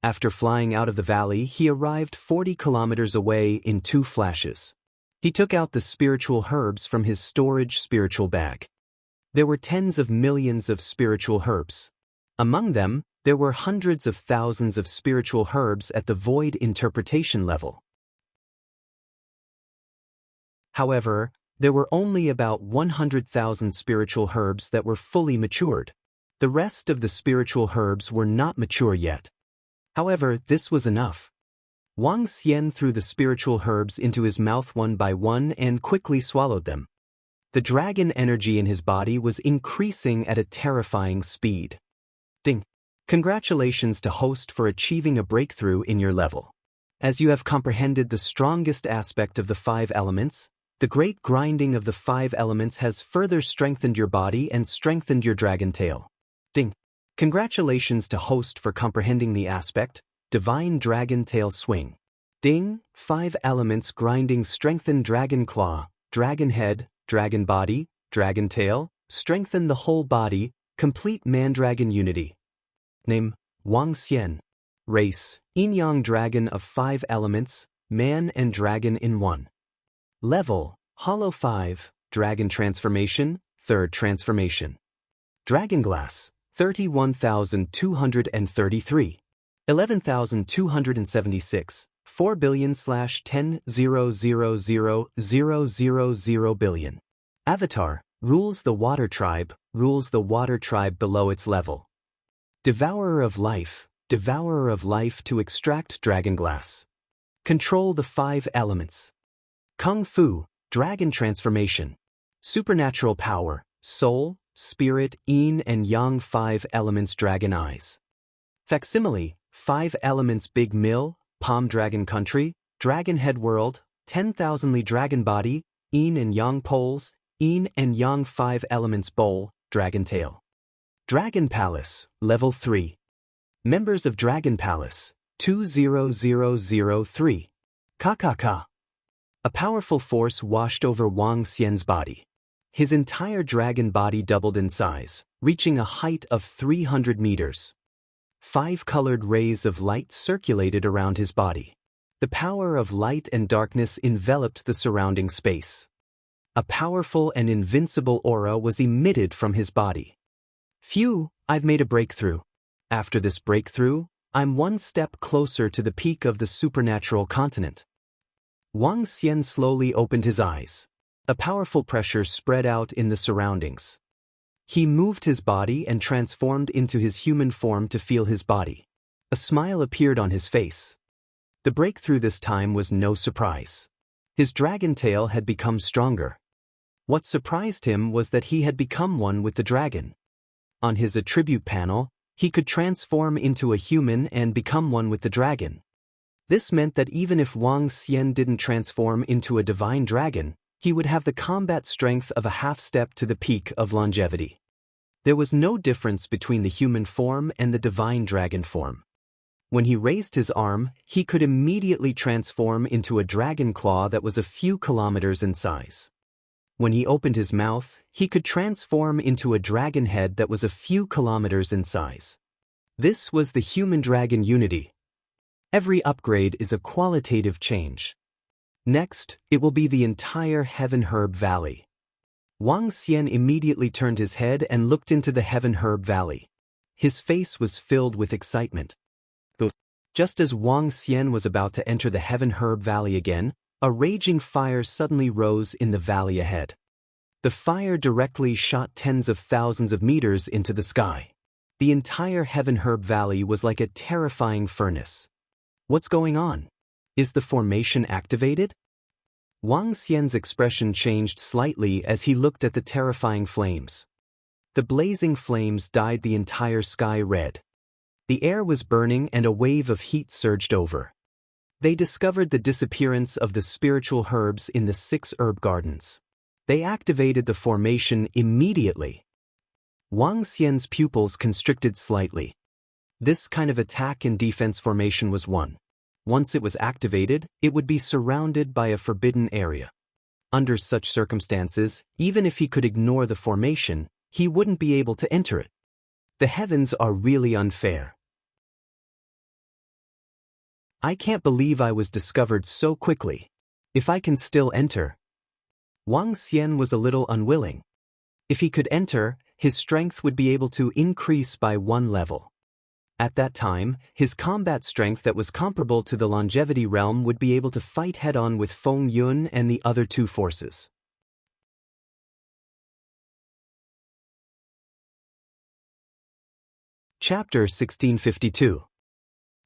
After flying out of the valley, he arrived 40 kilometers away in 2 flashes. He took out the spiritual herbs from his storage spiritual bag. There were tens of millions of spiritual herbs. Among them, there were hundreds of thousands of spiritual herbs at the void interpretation level. However, there were only about 100,000 spiritual herbs that were fully matured. The rest of the spiritual herbs were not mature yet. However, this was enough. Wang Xian threw the spiritual herbs into his mouth one by one and quickly swallowed them. The dragon energy in his body was increasing at a terrifying speed. Ding! Congratulations to host for achieving a breakthrough in your level. As you have comprehended the strongest aspect of the 5 elements, the great grinding of the 5 elements has further strengthened your body and strengthened your dragon tail. Ding! Congratulations to host for comprehending the aspect, divine dragon tail swing. Ding! 5 elements grinding strengthen dragon claw, dragon head, dragon body, dragon tail, strengthen the whole body, complete man-dragon unity. Name, Wang Xian. Race, Yin-Yang dragon of 5 elements, man and dragon in one. Level, Hollow 5, Dragon Transformation, 3rd Transformation. Dragon Glass, 31,233. 11,276, 4,000,000,000 billion. Avatar, rules the water tribe below its level. Devourer of life to extract dragon glass. Control the 5 elements. Kung Fu, Dragon Transformation. Supernatural power, soul, spirit, yin and yang 5 elements dragon eyes. Facsimile, 5 elements big mill, palm dragon country, dragon head world, 10,000-ly dragon body, Yin and Yang poles, Yin and Yang 5 elements bowl, Dragon Tail. Dragon Palace, Level 3. Members of Dragon Palace, 20003. Ka. A powerful force washed over Wang Xian's body. His entire dragon body doubled in size, reaching a height of 300 meters. 5 colored rays of light circulated around his body. The power of light and darkness enveloped the surrounding space. A powerful and invincible aura was emitted from his body. Phew, I've made a breakthrough. After this breakthrough, I'm one step closer to the peak of the supernatural continent. Wang Xian slowly opened his eyes. A powerful pressure spread out in the surroundings. He moved his body and transformed into his human form to feel his body. A smile appeared on his face. The breakthrough this time was no surprise. His dragon tail had become stronger. What surprised him was that he had become one with the dragon. On his attribute panel, he could transform into a human and become one with the dragon. This meant that even if Wang Xian didn't transform into a divine dragon, he would have the combat strength of a half-step to the peak of longevity. There was no difference between the human form and the divine dragon form. When he raised his arm, he could immediately transform into a dragon claw that was a few kilometers in size. When he opened his mouth, he could transform into a dragon head that was a few kilometers in size. This was the human-dragon unity. Every upgrade is a qualitative change. Next, it will be the entire Heaven Herb Valley. Wang Xian immediately turned his head and looked into the Heaven Herb Valley. His face was filled with excitement. Just as Wang Xian was about to enter the Heaven Herb Valley again, a raging fire suddenly rose in the valley ahead. The fire directly shot tens of thousands of meters into the sky. The entire Heaven Herb Valley was like a terrifying furnace. What's going on? Is the formation activated? Wang Xian's expression changed slightly as he looked at the terrifying flames. The blazing flames dyed the entire sky red. The air was burning and a wave of heat surged over. They discovered the disappearance of the spiritual herbs in the 6 herb gardens. They activated the formation immediately. Wang Xian's pupils constricted slightly. This kind of attack and defense formation was one. Once it was activated, it would be surrounded by a forbidden area. Under such circumstances, even if he could ignore the formation, he wouldn't be able to enter it. The heavens are really unfair. I can't believe I was discovered so quickly. If I can still enter. Wang Xian was a little unwilling. If he could enter, his strength would be able to increase by 1 level. At that time, his combat strength that was comparable to the longevity realm would be able to fight head-on with Feng Yun and the other 2 forces. Chapter 1652.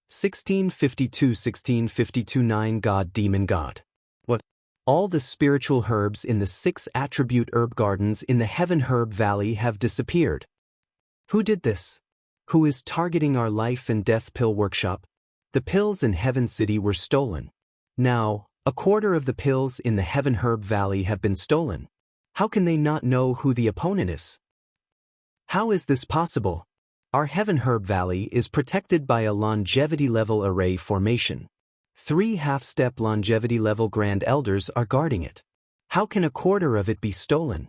1652 9 God Demon God. What? All the spiritual herbs in the 6 attribute herb gardens in the Heaven Herb Valley have disappeared. Who did this? Who is targeting our life and death pill workshop? The pills in Heaven City were stolen. Now, 1/4 of the pills in the Heaven Herb Valley have been stolen. How can they not know who the opponent is? How is this possible? Our Heaven Herb Valley is protected by a longevity level array formation. 3 half-step longevity level Grand Elders are guarding it. How can 1/4 of it be stolen?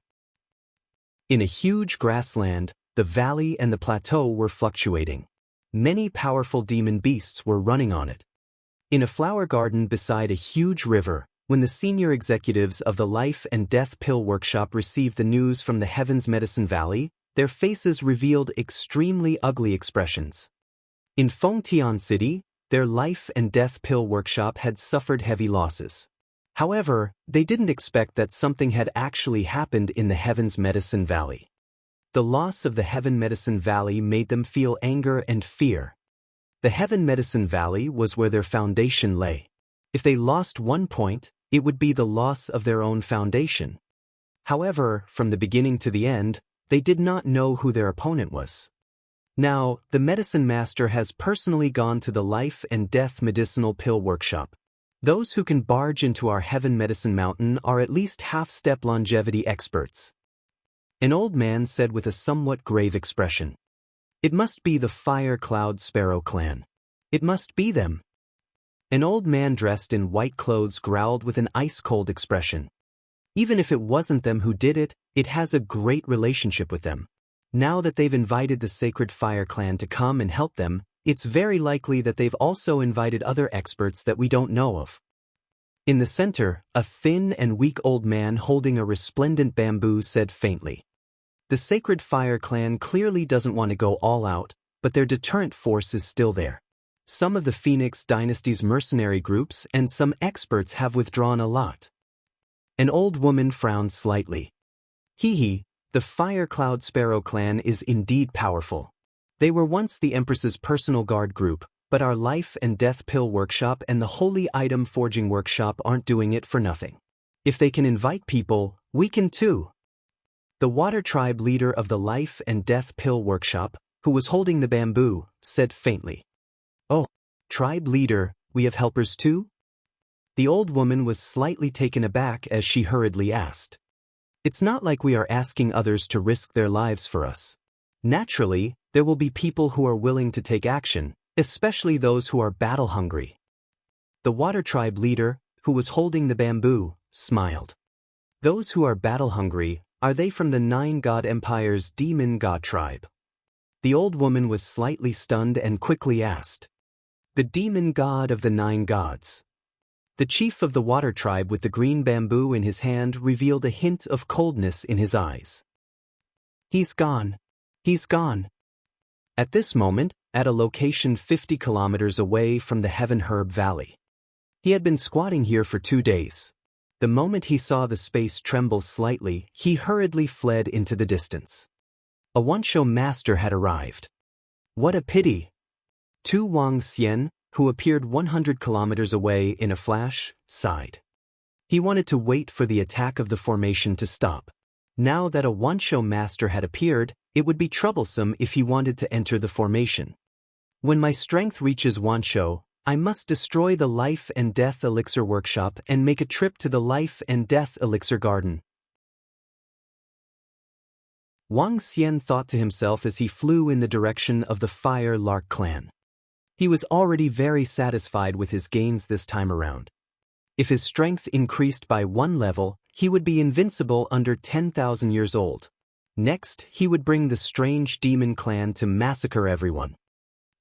In a huge grassland, the valley and the plateau were fluctuating. Many powerful demon beasts were running on it. In a flower garden beside a huge river, when the senior executives of the Life and Death Pill Workshop received the news from the Heaven's Medicine Valley, their faces revealed extremely ugly expressions. In Fengtian City, their Life and Death Pill Workshop had suffered heavy losses. However, they didn't expect that something had actually happened in the Heaven's Medicine Valley. The loss of the Heaven Medicine Valley made them feel anger and fear. The Heaven Medicine Valley was where their foundation lay. If they lost 1 point, it would be the loss of their own foundation. However, from the beginning to the end, they did not know who their opponent was. Now, the Medicine Master has personally gone to the Life and Death Medicinal Pill Workshop. Those who can barge into our heaven medicine mountain are at least half-step longevity experts. An old man said with a somewhat grave expression. It must be the Fire Cloud Sparrow clan. It must be them. An old man dressed in white clothes growled with an ice-cold expression. Even if it wasn't them who did it, it has a great relationship with them. Now that they've invited the Sacred Fire Clan to come and help them, it's very likely that they've also invited other experts that we don't know of. In the center, a thin and weak old man holding a resplendent bamboo said faintly. The Sacred Fire Clan clearly doesn't want to go all out, but their deterrent force is still there. Some of the Phoenix Dynasty's mercenary groups and some experts have withdrawn a lot. An old woman frowned slightly. Hee, the Fire Cloud Sparrow clan is indeed powerful. They were once the Empress's personal guard group, but our Life and Death Pill Workshop and the Holy Item Forging Workshop aren't doing it for nothing. If they can invite people, we can too. The Water Tribe leader of the Life and Death Pill Workshop, who was holding the bamboo, said faintly. Oh, tribe leader, we have helpers too? The old woman was slightly taken aback as she hurriedly asked. It's not like we are asking others to risk their lives for us. Naturally, there will be people who are willing to take action, especially those who are battle-hungry. The Water Tribe leader, who was holding the bamboo, smiled. Those who are battle-hungry, are they from the Nine God Empire's Demon God tribe? The old woman was slightly stunned and quickly asked. The Demon God of the Nine Gods. The chief of the Water Tribe with the green bamboo in his hand revealed a hint of coldness in his eyes. He's gone. He's gone. At this moment, at a location 50 kilometers away from the Heaven Herb Valley. He had been squatting here for 2 days. The moment he saw the space tremble slightly, he hurriedly fled into the distance. A Wansho master had arrived. What a pity! Tu Wang Xian, who appeared 100 kilometers away in a flash, sighed. He wanted to wait for the attack of the formation to stop. Now that a Wansho master had appeared, it would be troublesome if he wanted to enter the formation. When my strength reaches Wansho, I must destroy the Life and Death Elixir Workshop and make a trip to the Life and Death Elixir Garden. Wang Xian thought to himself as he flew in the direction of the Fire Lark clan. He was already very satisfied with his gains this time around. If his strength increased by 1 level, he would be invincible under 10,000 years old. Next, he would bring the strange demon clan to massacre everyone.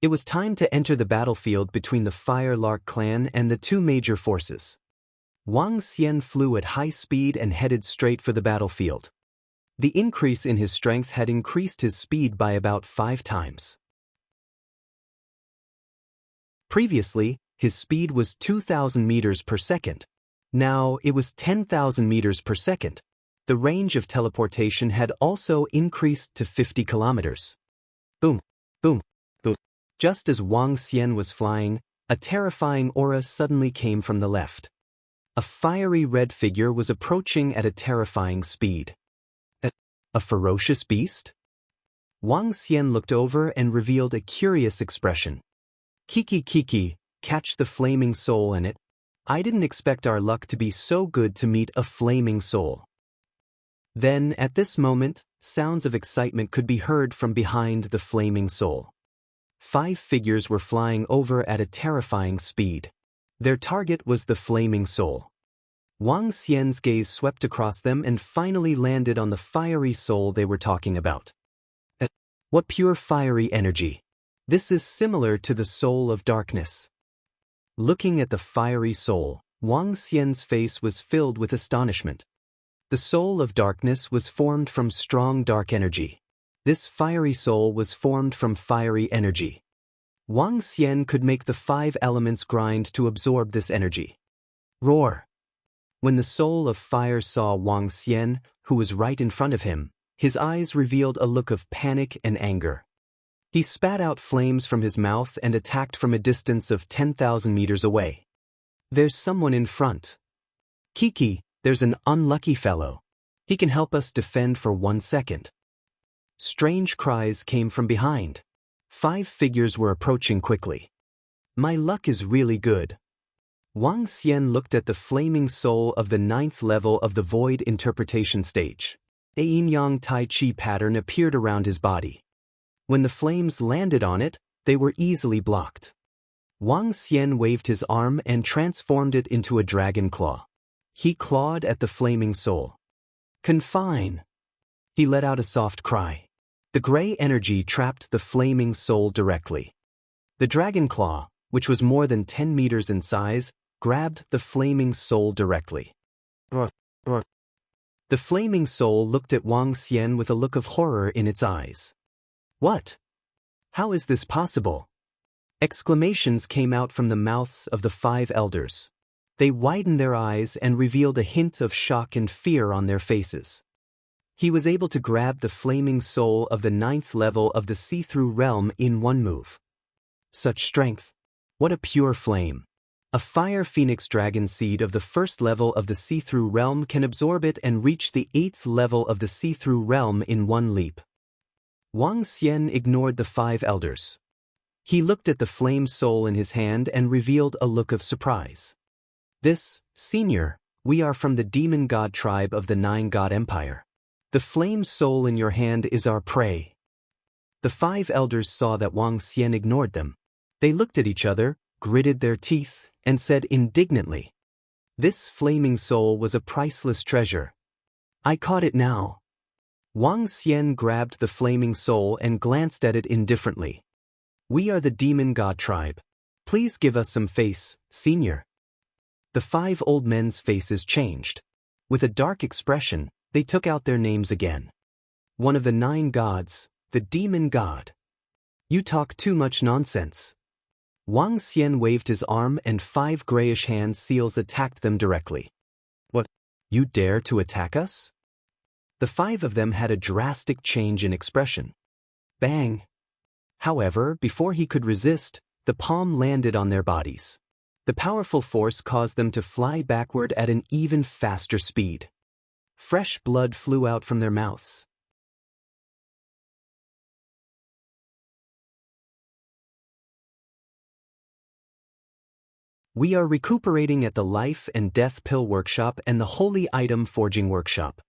It was time to enter the battlefield between the Fire Lark clan and the 2 major forces. Wang Xian flew at high speed and headed straight for the battlefield. The increase in his strength had increased his speed by about 5 times. Previously, his speed was 2,000 meters per second. Now, it was 10,000 meters per second. The range of teleportation had also increased to 50 kilometers. Boom, boom, boom. Just as Wang Xian was flying, a terrifying aura suddenly came from the left. A fiery red figure was approaching at a terrifying speed. A ferocious beast? Wang Xian looked over and revealed a curious expression. Kiki, catch the flaming soul in it. I didn't expect our luck to be so good to meet a flaming soul. Then, at this moment, sounds of excitement could be heard from behind the flaming soul. 5 figures were flying over at a terrifying speed. Their target was the flaming soul. Wang Xian's gaze swept across them and finally landed on the fiery soul they were talking about. What pure fiery energy! This is similar to the soul of darkness. Looking at the fiery soul, Wang Xian's face was filled with astonishment. The soul of darkness was formed from strong dark energy. This fiery soul was formed from fiery energy. Wang Xian could make the 5 elements grind to absorb this energy. Roar! When the soul of fire saw Wang Xian, who was right in front of him, his eyes revealed a look of panic and anger. He spat out flames from his mouth and attacked from a distance of 10,000 meters away. There's someone in front. Kiki, there's an unlucky fellow. He can help us defend for 1 second. Strange cries came from behind. 5 figures were approaching quickly. My luck is really good. Wang Xian looked at the flaming soul of the 9th level of the void interpretation stage. A yin-yang tai chi pattern appeared around his body. When the flames landed on it, they were easily blocked. Wang Xian waved his arm and transformed it into a dragon claw. He clawed at the flaming soul. Confine! He let out a soft cry. The gray energy trapped the flaming soul directly. The dragon claw, which was more than 10 meters in size, grabbed the flaming soul directly. The flaming soul looked at Wang Xian with a look of horror in its eyes. What? How is this possible? Exclamations came out from the mouths of the 5 elders. They widened their eyes and revealed a hint of shock and fear on their faces. He was able to grab the flaming soul of the 9th level of the see-through realm in one move. Such strength! What a pure flame! A fire phoenix dragon seed of the 1st level of the see-through realm can absorb it and reach the 8th level of the see-through realm in one leap. Wang Xian ignored the 5 elders. He looked at the flame soul in his hand and revealed a look of surprise. This, Senior, we are from the demon god tribe of the 9 god empire. The flame soul in your hand is our prey. The 5 elders saw that Wang Xian ignored them. They looked at each other, gritted their teeth, and said indignantly, "This flaming soul was a priceless treasure. I caught it now." Wang Xian grabbed the flaming soul and glanced at it indifferently. "We are the demon god tribe. Please give us some face, Senior." The 5 old men's faces changed. With a dark expression, they took out their names again. One of the 9 gods, the demon god. You talk too much nonsense. Wang Xian waved his arm and 5 grayish hand seals attacked them directly. What? You dare to attack us? The 5 of them had a drastic change in expression. Bang! However, before he could resist, the palm landed on their bodies. The powerful force caused them to fly backward at an even faster speed. Fresh blood flew out from their mouths. We are recuperating at the Life and Death Pill Workshop and the Holy Item Forging Workshop.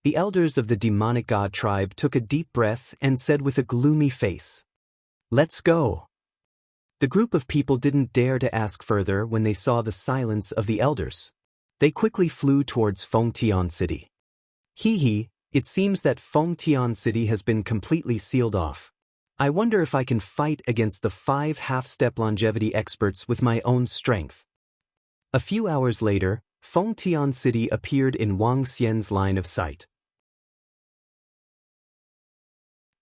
The elders of the demonic god tribe took a deep breath and said with a gloomy face, "Let's go." The group of people didn't dare to ask further when they saw the silence of the elders. They quickly flew towards Fengtian City. It seems that Fengtian City has been completely sealed off. I wonder if I can fight against the 5 half-step longevity experts with my own strength. A few hours later, Fengtian City appeared in Wang Xian's line of sight.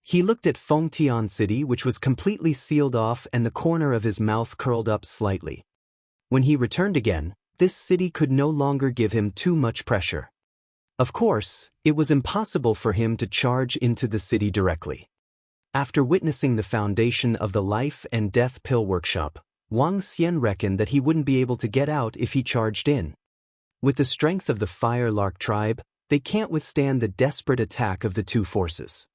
He looked at Fengtian City, which was completely sealed off, and the corner of his mouth curled up slightly. When he returned again, this city could no longer give him too much pressure. Of course, it was impossible for him to charge into the city directly. After witnessing the foundation of the Life and Death Pill Workshop, Wang Xian reckoned that he wouldn't be able to get out if he charged in. With the strength of the Fire Lark tribe, they can't withstand the desperate attack of the 2 forces.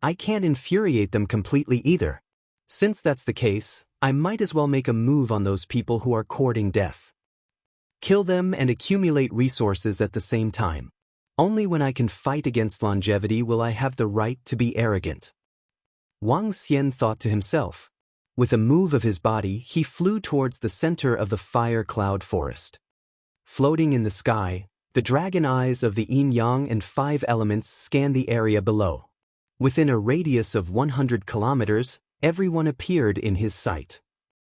I can't infuriate them completely either. Since that's the case, I might as well make a move on those people who are courting death. Kill them and accumulate resources at the same time. Only when I can fight against longevity will I have the right to be arrogant. Wang Xian thought to himself. With a move of his body, he flew towards the center of the fire cloud forest. Floating in the sky, the dragon eyes of the yin-yang and 5 elements scanned the area below. Within a radius of 100 kilometers, everyone appeared in his sight.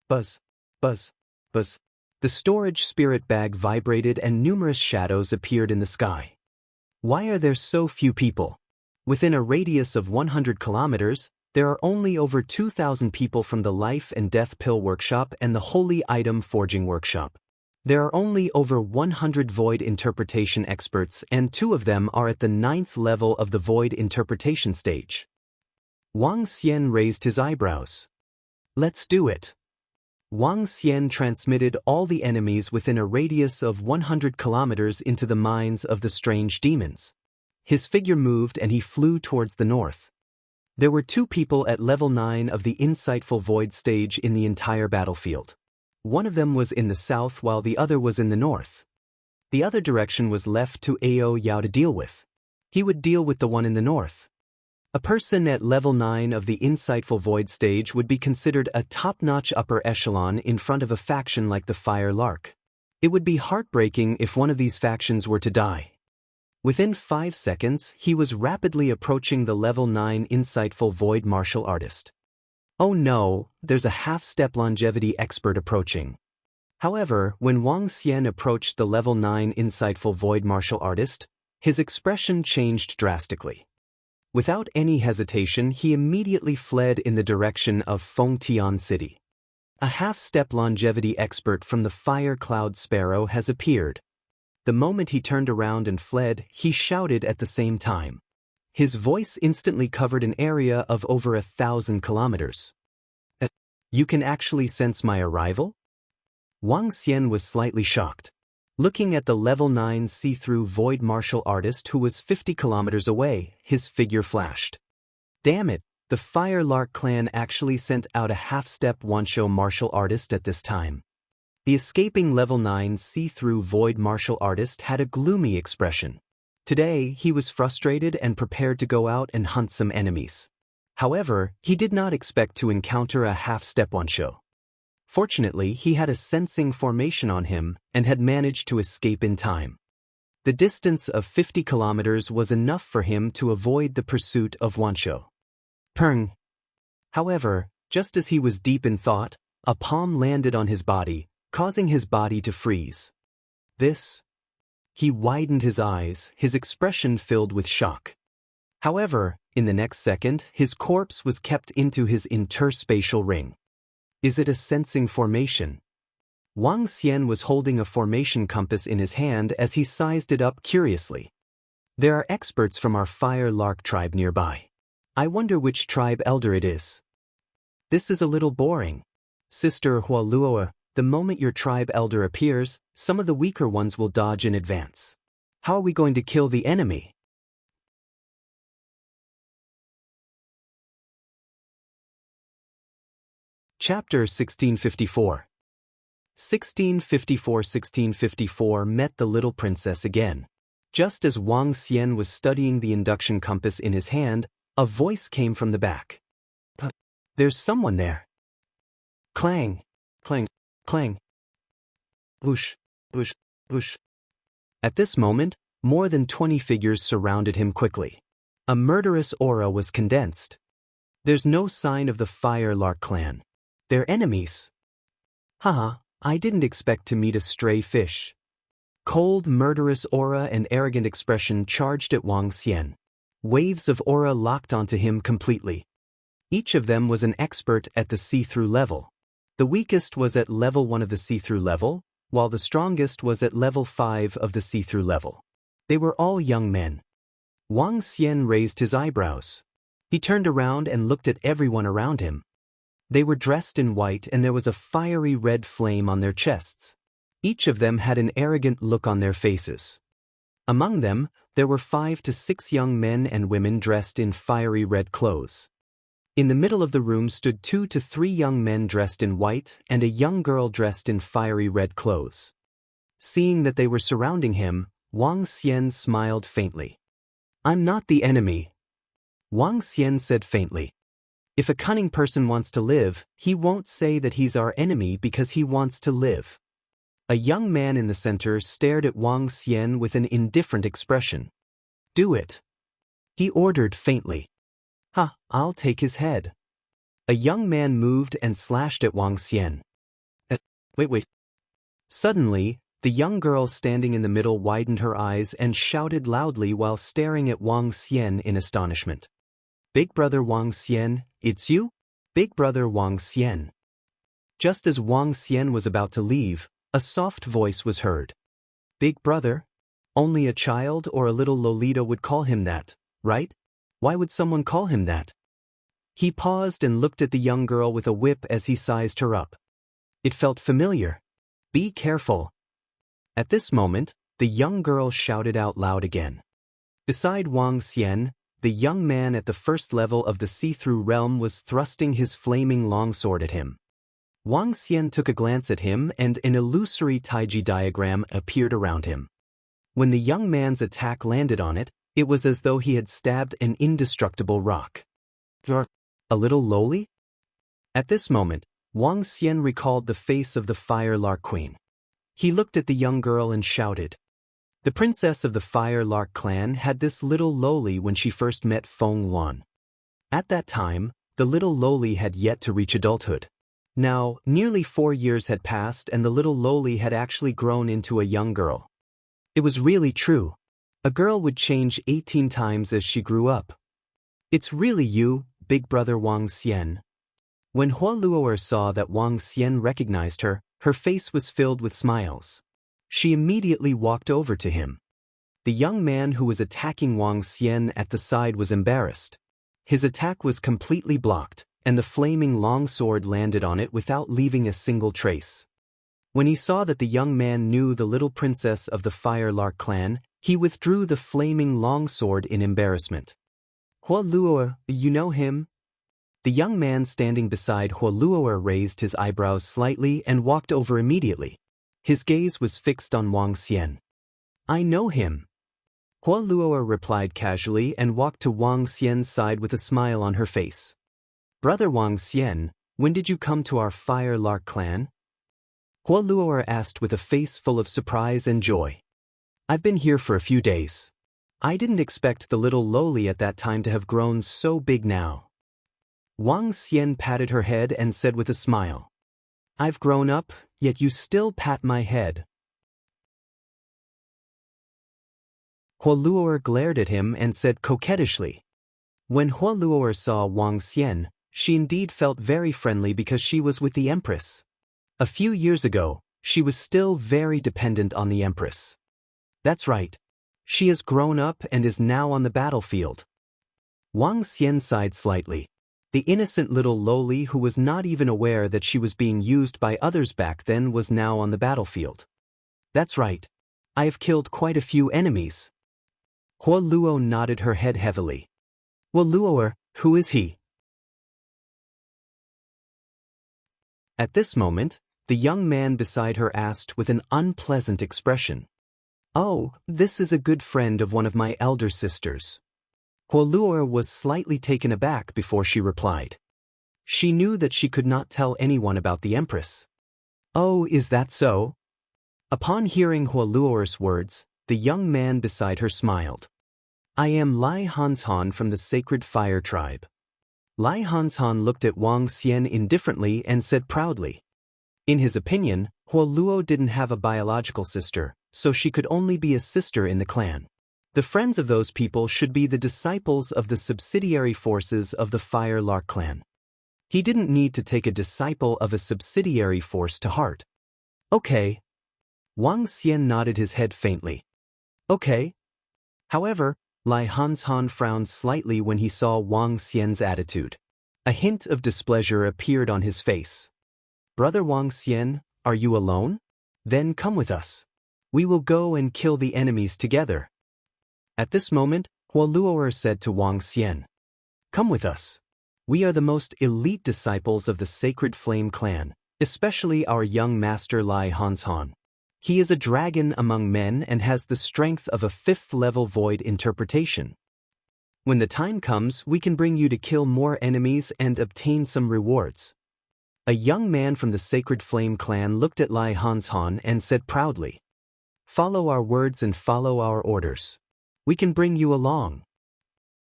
Buzz, buzz, buzz. The storage spirit bag vibrated and numerous shadows appeared in the sky. Why are there so few people? Within a radius of 100 kilometers, there are only over 2,000 people from the Life and Death Pill Workshop and the Holy Item Forging Workshop. There are only over 100 Void Interpretation experts, and 2 of them are at the 9th level of the Void Interpretation stage. Wang Xian raised his eyebrows. Let's do it. Wang Xian transmitted all the enemies within a radius of 100 kilometers into the minds of the strange demons. His figure moved and he flew towards the north. There were 2 people at level 9 of the Insightful Void stage in the entire battlefield. One of them was in the south while the other was in the north. The other direction was left to Ao Yao to deal with. He would deal with the one in the north. A person at level 9 of the Insightful Void stage would be considered a top-notch upper echelon in front of a faction like the Fire Lark. It would be heartbreaking if one of these factions were to die. Within 5 seconds, he was rapidly approaching the level 9 Insightful Void martial artist. Oh no, there's a half-step longevity expert approaching. However, when Wang Xian approached the level 9 Insightful Void martial artist, his expression changed drastically. Without any hesitation, he immediately fled in the direction of Fengtian City. A half-step longevity expert from the Fire Cloud Sparrow has appeared. The moment he turned around and fled, he shouted at the same time. His voice instantly covered an area of over 1,000 kilometers. You can actually sense my arrival? Wang Xian was slightly shocked. Looking at the level 9 see-through void martial artist who was 50 kilometers away, his figure flashed. Damn it, the Fire Lark clan actually sent out a half-step Wansho martial artist at this time. The escaping level 9 see-through void martial artist had a gloomy expression. Today, he was frustrated and prepared to go out and hunt some enemies. However, he did not expect to encounter a half-step Wansho. Fortunately, he had a sensing formation on him and had managed to escape in time. The distance of 50 kilometers was enough for him to avoid the pursuit of Wansho. Peng. However, just as he was deep in thought, a palm landed on his body, causing his body to freeze. This? He widened his eyes, his expression filled with shock. However, in the next second, his corpse was kept into his interspatial ring. Is it a sensing formation? Wang Xian was holding a formation compass in his hand as he sized it up curiously. There are experts from our Fire Lark tribe nearby. I wonder which tribe elder it is. This is a little boring. Sister Hualuo, the moment your tribe elder appears, some of the weaker ones will dodge in advance. How are we going to kill the enemy? Chapter 1654. 1654 met the little princess again. Just as Wang Xian was studying the induction compass in his hand, a voice came from the back. There's someone there. Clang, clang, clang. Whoosh, whoosh, whoosh. At this moment, more than 20 figures surrounded him quickly. A murderous aura was condensed. There's no sign of the Fire Lark clan. They're enemies. Haha, I didn't expect to meet a stray fish. Cold, murderous aura and arrogant expression charged at Wang Xian. Waves of aura locked onto him completely. Each of them was an expert at the see-through level. The weakest was at level 1 of the see-through level, while the strongest was at level 5 of the see-through level. They were all young men. Wang Xian raised his eyebrows. He turned around and looked at everyone around him. They were dressed in white and there was a fiery red flame on their chests. Each of them had an arrogant look on their faces. Among them, there were 5 to 6 young men and women dressed in fiery red clothes. In the middle of the room stood 2 to 3 young men dressed in white and a young girl dressed in fiery red clothes. Seeing that they were surrounding him, Wang Xian smiled faintly. I'm not the enemy. Wang Xian said faintly. If a cunning person wants to live, he won't say that he's our enemy because he wants to live. A young man in the center stared at Wang Xian with an indifferent expression. Do it. He ordered faintly. Ha, I'll take his head. A young man moved and slashed at Wang Xian. Wait. Suddenly, the young girl standing in the middle widened her eyes and shouted loudly while staring at Wang Xian in astonishment. Big brother Wang Xian, it's you? Big brother Wang Xian. Just as Wang Xian was about to leave, a soft voice was heard. Big brother? Only a child or a little Lolita would call him that, right? Why would someone call him that? He paused and looked at the young girl with a whip as he sized her up. It felt familiar. Be careful. At this moment, the young girl shouted out loud again. Beside Wang Xian, the young man at the first level of the see-through realm was thrusting his flaming longsword at him. Wang Xian took a glance at him and an illusory taiji diagram appeared around him. When the young man's attack landed on it, it was as though he had stabbed an indestructible rock. A little lowly? At this moment, Wang Xian recalled the face of the Fire Lark Queen. He looked at the young girl and shouted. The princess of the Fire Lark clan had this little lowly when she first met Feng Luan. At that time, the little lowly had yet to reach adulthood. Now, nearly 4 years had passed and the little lowly had actually grown into a young girl. It was really true. A girl would change 18 times as she grew up. It's really you, big brother Wang Xian. When Hua Luo'er saw that Wang Xian recognized her, her face was filled with smiles. She immediately walked over to him. The young man who was attacking Wang Xian at the side was embarrassed. His attack was completely blocked, and the flaming longsword landed on it without leaving a single trace. When he saw that the young man knew the little princess of the Fire Lark clan, he withdrew the flaming longsword in embarrassment. Hua Luo'er, you know him? The young man standing beside Hua Luo'er raised his eyebrows slightly and walked over immediately. His gaze was fixed on Wang Xian. I know him. Hua Luo'er replied casually and walked to Wang Xian's side with a smile on her face. Brother Wang Xian, when did you come to our Fire Lark clan? Hua Luo'er asked with a face full of surprise and joy. I've been here for a few days. I didn't expect the little lowly at that time to have grown so big now. Wang Xian patted her head and said with a smile. I've grown up, yet you still pat my head. Hua Luo'er glared at him and said coquettishly. When Hua Luo'er saw Wang Xian, she indeed felt very friendly because she was with the Empress. A few years ago, she was still very dependent on the Empress. That's right. She has grown up and is now on the battlefield. Wang Xian sighed slightly. The innocent little lowly who was not even aware that she was being used by others back then was now on the battlefield. That's right. I have killed quite a few enemies. Hua Luo nodded her head heavily. Well, Luo'er, who is he? At this moment, the young man beside her asked with an unpleasant expression. Oh, this is a good friend of one of my elder sisters. Hua Luo'er was slightly taken aback before she replied. She knew that she could not tell anyone about the Empress. Oh, is that so? Upon hearing Hua Luo'er's words, the young man beside her smiled. I am Lai Hanshan from the Sacred Fire Tribe. Lai Hanshan looked at Wang Xian indifferently and said proudly. In his opinion, Hua Luo didn't have a biological sister, so she could only be a sister in the clan. The friends of those people should be the disciples of the subsidiary forces of the Fire Lark clan. He didn't need to take a disciple of a subsidiary force to heart. Okay. Wang Xian nodded his head faintly. Okay. However, Lai Hanshan frowned slightly when he saw Wang Xian's attitude. A hint of displeasure appeared on his face. Brother Wang Xian, are you alone? Then come with us. We will go and kill the enemies together. At this moment, Hua Luo'er said to Wang Xian. Come with us. We are the most elite disciples of the Sacred Flame clan, especially our young master Lai Hanshan. He is a dragon among men and has the strength of a 5th-level void interpretation. When the time comes, we can bring you to kill more enemies and obtain some rewards. A young man from the Sacred Flame clan looked at Lai Hanshan and said proudly. Follow our words and follow our orders. We can bring you along.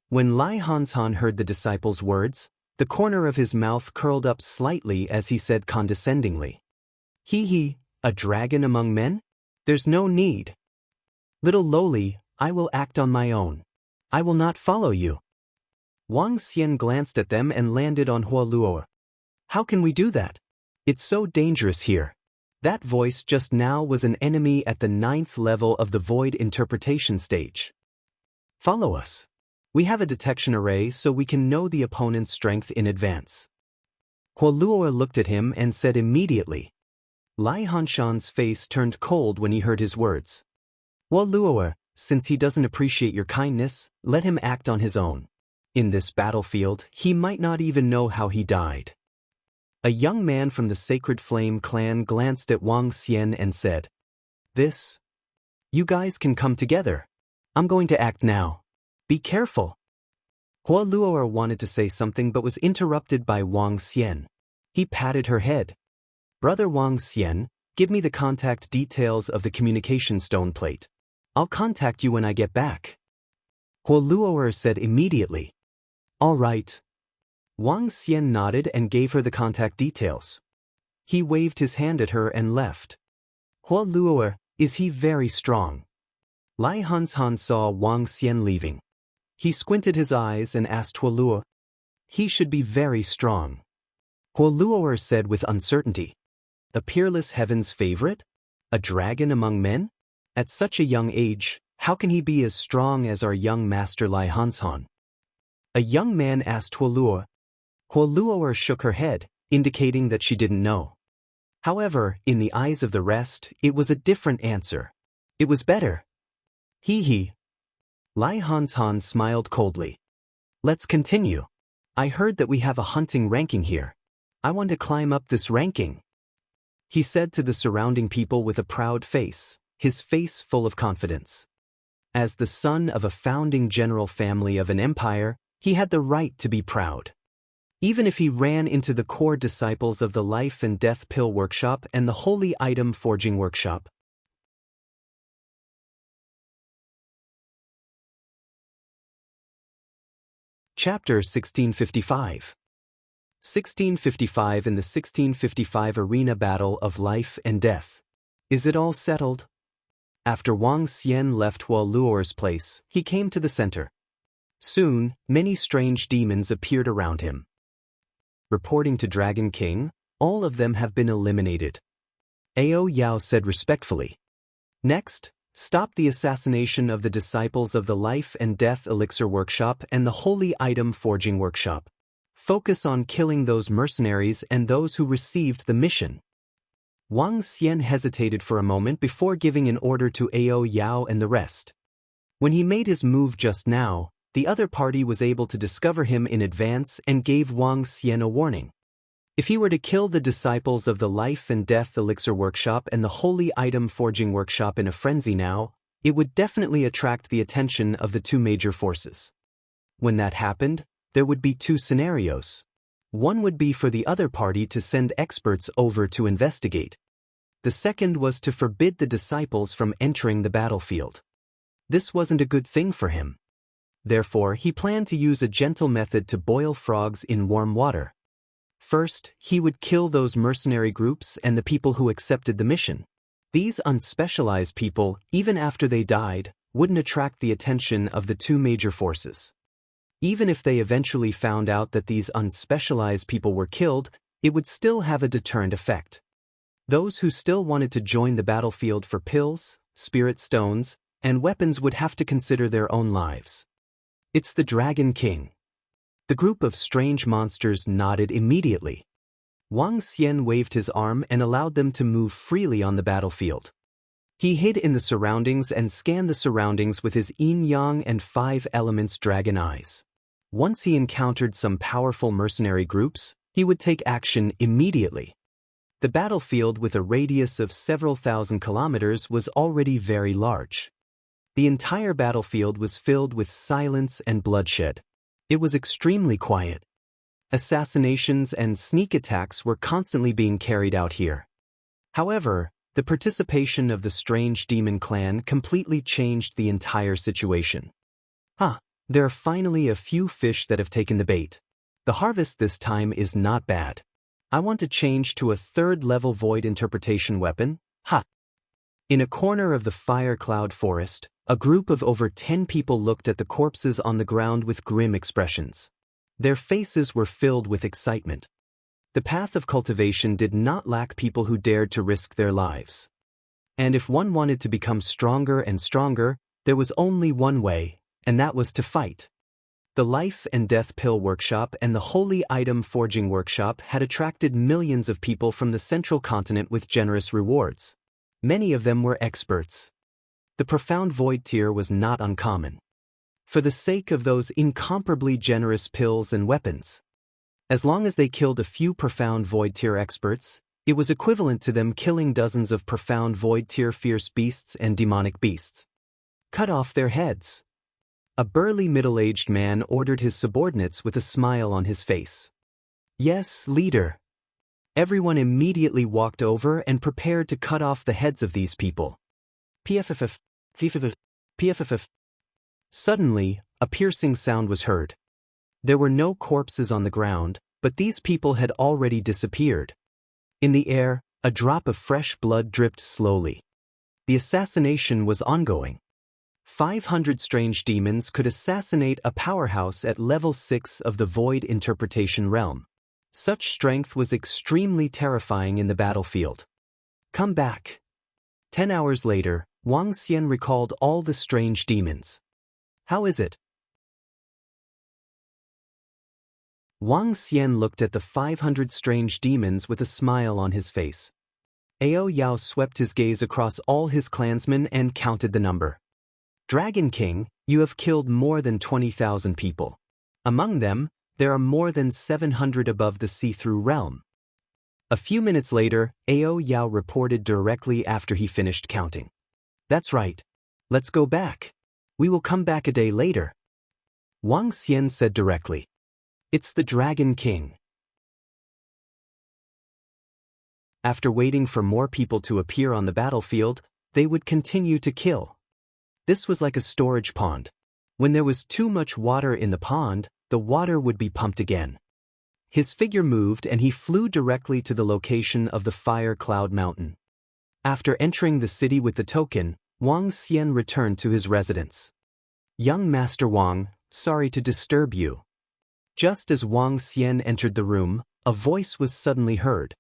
When Lai Hanshan heard the disciple's words, the corner of his mouth curled up slightly as he said condescendingly. He, a dragon among men? There's no need. Little lowly, I will act on my own. I will not follow you. Wang Xian glanced at them and landed on Hua Luo'er. How can we do that? It's so dangerous here. That voice just now was an enemy at the 9th level of the void interpretation stage. Follow us. We have a detection array so we can know the opponent's strength in advance. Hua Luo'er looked at him and said immediately. Lai Hanshan's face turned cold when he heard his words. Hua Luo'er, since he doesn't appreciate your kindness, let him act on his own. In this battlefield, he might not even know how he died. A young man from the Sacred Flame clan glanced at Wang Xian and said, "This? You guys can come together. I'm going to act now. Be careful." Hua Luo'er wanted to say something but was interrupted by Wang Xian. He patted her head. "Brother Wang Xian, give me the contact details of the communication stone plate. I'll contact you when I get back." Hua Luo'er said immediately. "All right." Wang Xian nodded and gave her the contact details. He waved his hand at her and left. "Hua Luo'er, is he very strong?" Lai Hanshan saw Wang Xian leaving. He squinted his eyes and asked Hua Luo'er. "He should be very strong." Hua Luo'er said with uncertainty. "A peerless heaven's favorite? A dragon among men? At such a young age, how can he be as strong as our young master Lai Hanshan?" A young man asked Hua Luo'er. Hua Luo'er shook her head, indicating that she didn't know. However, in the eyes of the rest, it was a different answer. It was better. He. Lai Hanshan smiled coldly. "Let's continue. I heard that we have a hunting ranking here. I want to climb up this ranking," he said to the surrounding people with a proud face, his face full of confidence. As the son of a founding general family of an empire, he had the right to be proud. Even if he ran into the core disciples of the Life and Death Pill Workshop and the Holy Item Forging Workshop. Chapter 1655. 1655 in the 1655 Arena Battle of Life and Death. Is it all settled? After Wang Xian left Hua Luo'er's place, he came to the center. Soon, many strange demons appeared around him. Reporting to Dragon King, all of them have been eliminated. Ao Yao said respectfully. Next, stop the assassination of the disciples of the Life and Death Elixir Workshop and the Holy Item Forging Workshop. Focus on killing those mercenaries and those who received the mission. Wang Xian hesitated for a moment before giving an order to Ao Yao and the rest. When he made his move just now, the other party was able to discover him in advance and gave Wang Xian a warning. If he were to kill the disciples of the Life and Death Elixir Workshop and the Holy Item Forging Workshop in a frenzy now, it would definitely attract the attention of the two major forces. When that happened, there would be two scenarios. One would be for the other party to send experts over to investigate. The second was to forbid the disciples from entering the battlefield. This wasn't a good thing for him. Therefore, he planned to use a gentle method to boil frogs in warm water. First, he would kill those mercenary groups and the people who accepted the mission. These unspecialized people, even after they died, wouldn't attract the attention of the two major forces. Even if they eventually found out that these unspecialized people were killed, it would still have a deterrent effect. Those who still wanted to join the battlefield for pills, spirit stones, and weapons would have to consider their own lives. It's the Dragon King. The group of strange monsters nodded immediately. Wang Xian waved his arm and allowed them to move freely on the battlefield. He hid in the surroundings and scanned the surroundings with his yin-yang and 5 elements dragon eyes. Once he encountered some powerful mercenary groups, he would take action immediately. The battlefield with a radius of several thousand kilometers was already very large. The entire battlefield was filled with silence and bloodshed. It was extremely quiet. Assassinations and sneak attacks were constantly being carried out here. However, the participation of the strange demon clan completely changed the entire situation. There are finally a few fish that have taken the bait. The harvest this time is not bad. I want to change to a 3rd-level void interpretation weapon. In a corner of the fire cloud forest, a group of over 10 people looked at the corpses on the ground with grim expressions. Their faces were filled with excitement. The path of cultivation did not lack people who dared to risk their lives. And if one wanted to become stronger and stronger, there was only one way, and that was to fight. The Life and Death Pill Workshop and the Holy Item Forging Workshop had attracted millions of people from the central continent with generous rewards. Many of them were experts. The Profound Void tier was not uncommon. For the sake of those incomparably generous pills and weapons, As long as they killed a few profound void tier experts, it was equivalent to them killing dozens of profound void tier fierce beasts and demonic beasts. Cut off their heads. A burly middle-aged man ordered his subordinates with a smile on his face. Yes, leader. Everyone immediately walked over and prepared to cut off the heads of these people. PFFF. PFFF. Suddenly, a piercing sound was heard. There were no corpses on the ground, but these people had already disappeared. In the air, a drop of fresh blood dripped slowly. The assassination was ongoing. 500 strange demons could assassinate a powerhouse at level 6 of the Void Interpretation realm. Such strength was extremely terrifying in the battlefield. Come back. 10 hours later, Wang Xian recalled all the strange demons. How is it? Wang Xian looked at the 500 strange demons with a smile on his face. Ao Yao swept his gaze across all his clansmen and counted the number. Dragon King, you have killed more than 20,000 people. Among them, there are more than 700 above the see-through realm. A few minutes later, Ao Yao reported directly after he finished counting. That's right. Let's go back. We will come back a day later. Wang Xian said directly. It's the Dragon King. After waiting for more people to appear on the battlefield, they would continue to kill. This was like a storage pond. When there was too much water in the pond, the water would be pumped again. His figure moved and he flew directly to the location of the Fire Cloud Mountain. After entering the city with the token, Wang Xian returned to his residence. Young Master Wang, sorry to disturb you. Just as Wang Xian entered the room, a voice was suddenly heard.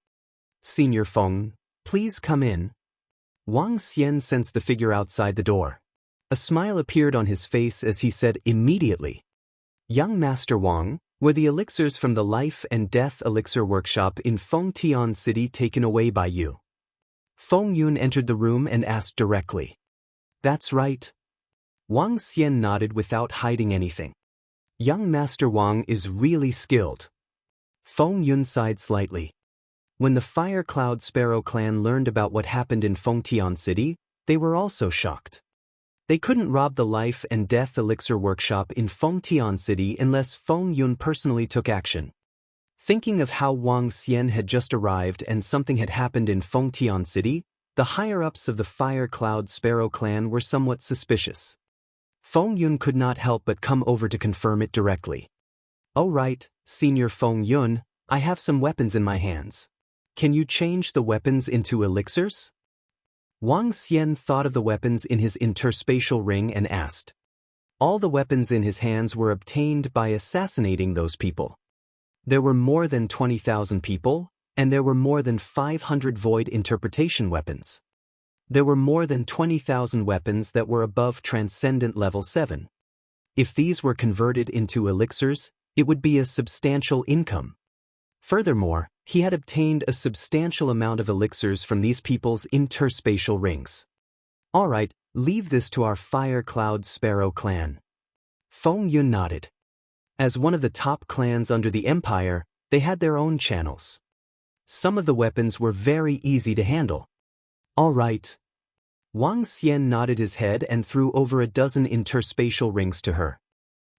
Senior Feng, please come in. Wang Xian sensed the figure outside the door. A smile appeared on his face as he said immediately. Young Master Wang, were the elixirs from the Life and Death Elixir Workshop in Fengtian City taken away by you? Feng Yun entered the room and asked directly. That's right. Wang Xian nodded without hiding anything. Young Master Wang is really skilled. Feng Yun sighed slightly. When the Fire Cloud Sparrow clan learned about what happened in Fengtian City, they were also shocked. They couldn't rob the Life and Death Elixir Workshop in Fengtian City unless Feng Yun personally took action. Thinking of how Wang Xian had just arrived and something had happened in Fengtian City, the higher-ups of the Fire Cloud Sparrow clan were somewhat suspicious. Feng Yun could not help but come over to confirm it directly. Oh right, Senior Feng Yun, I have some weapons in my hands. Can you change the weapons into elixirs? Wang Xian thought of the weapons in his interspatial ring and asked. All the weapons in his hands were obtained by assassinating those people. There were more than 20,000 people, and there were more than 500 void interpretation weapons. There were more than 20,000 weapons that were above Transcendent Level 7. If these were converted into elixirs, it would be a substantial income. Furthermore, he had obtained a substantial amount of elixirs from these people's interspatial rings. Alright, leave this to our Fire Cloud Sparrow clan. Feng Yun nodded. As one of the top clans under the Empire, they had their own channels. Some of the weapons were very easy to handle. All right. Wang Xian nodded his head and threw over a dozen interspatial rings to her.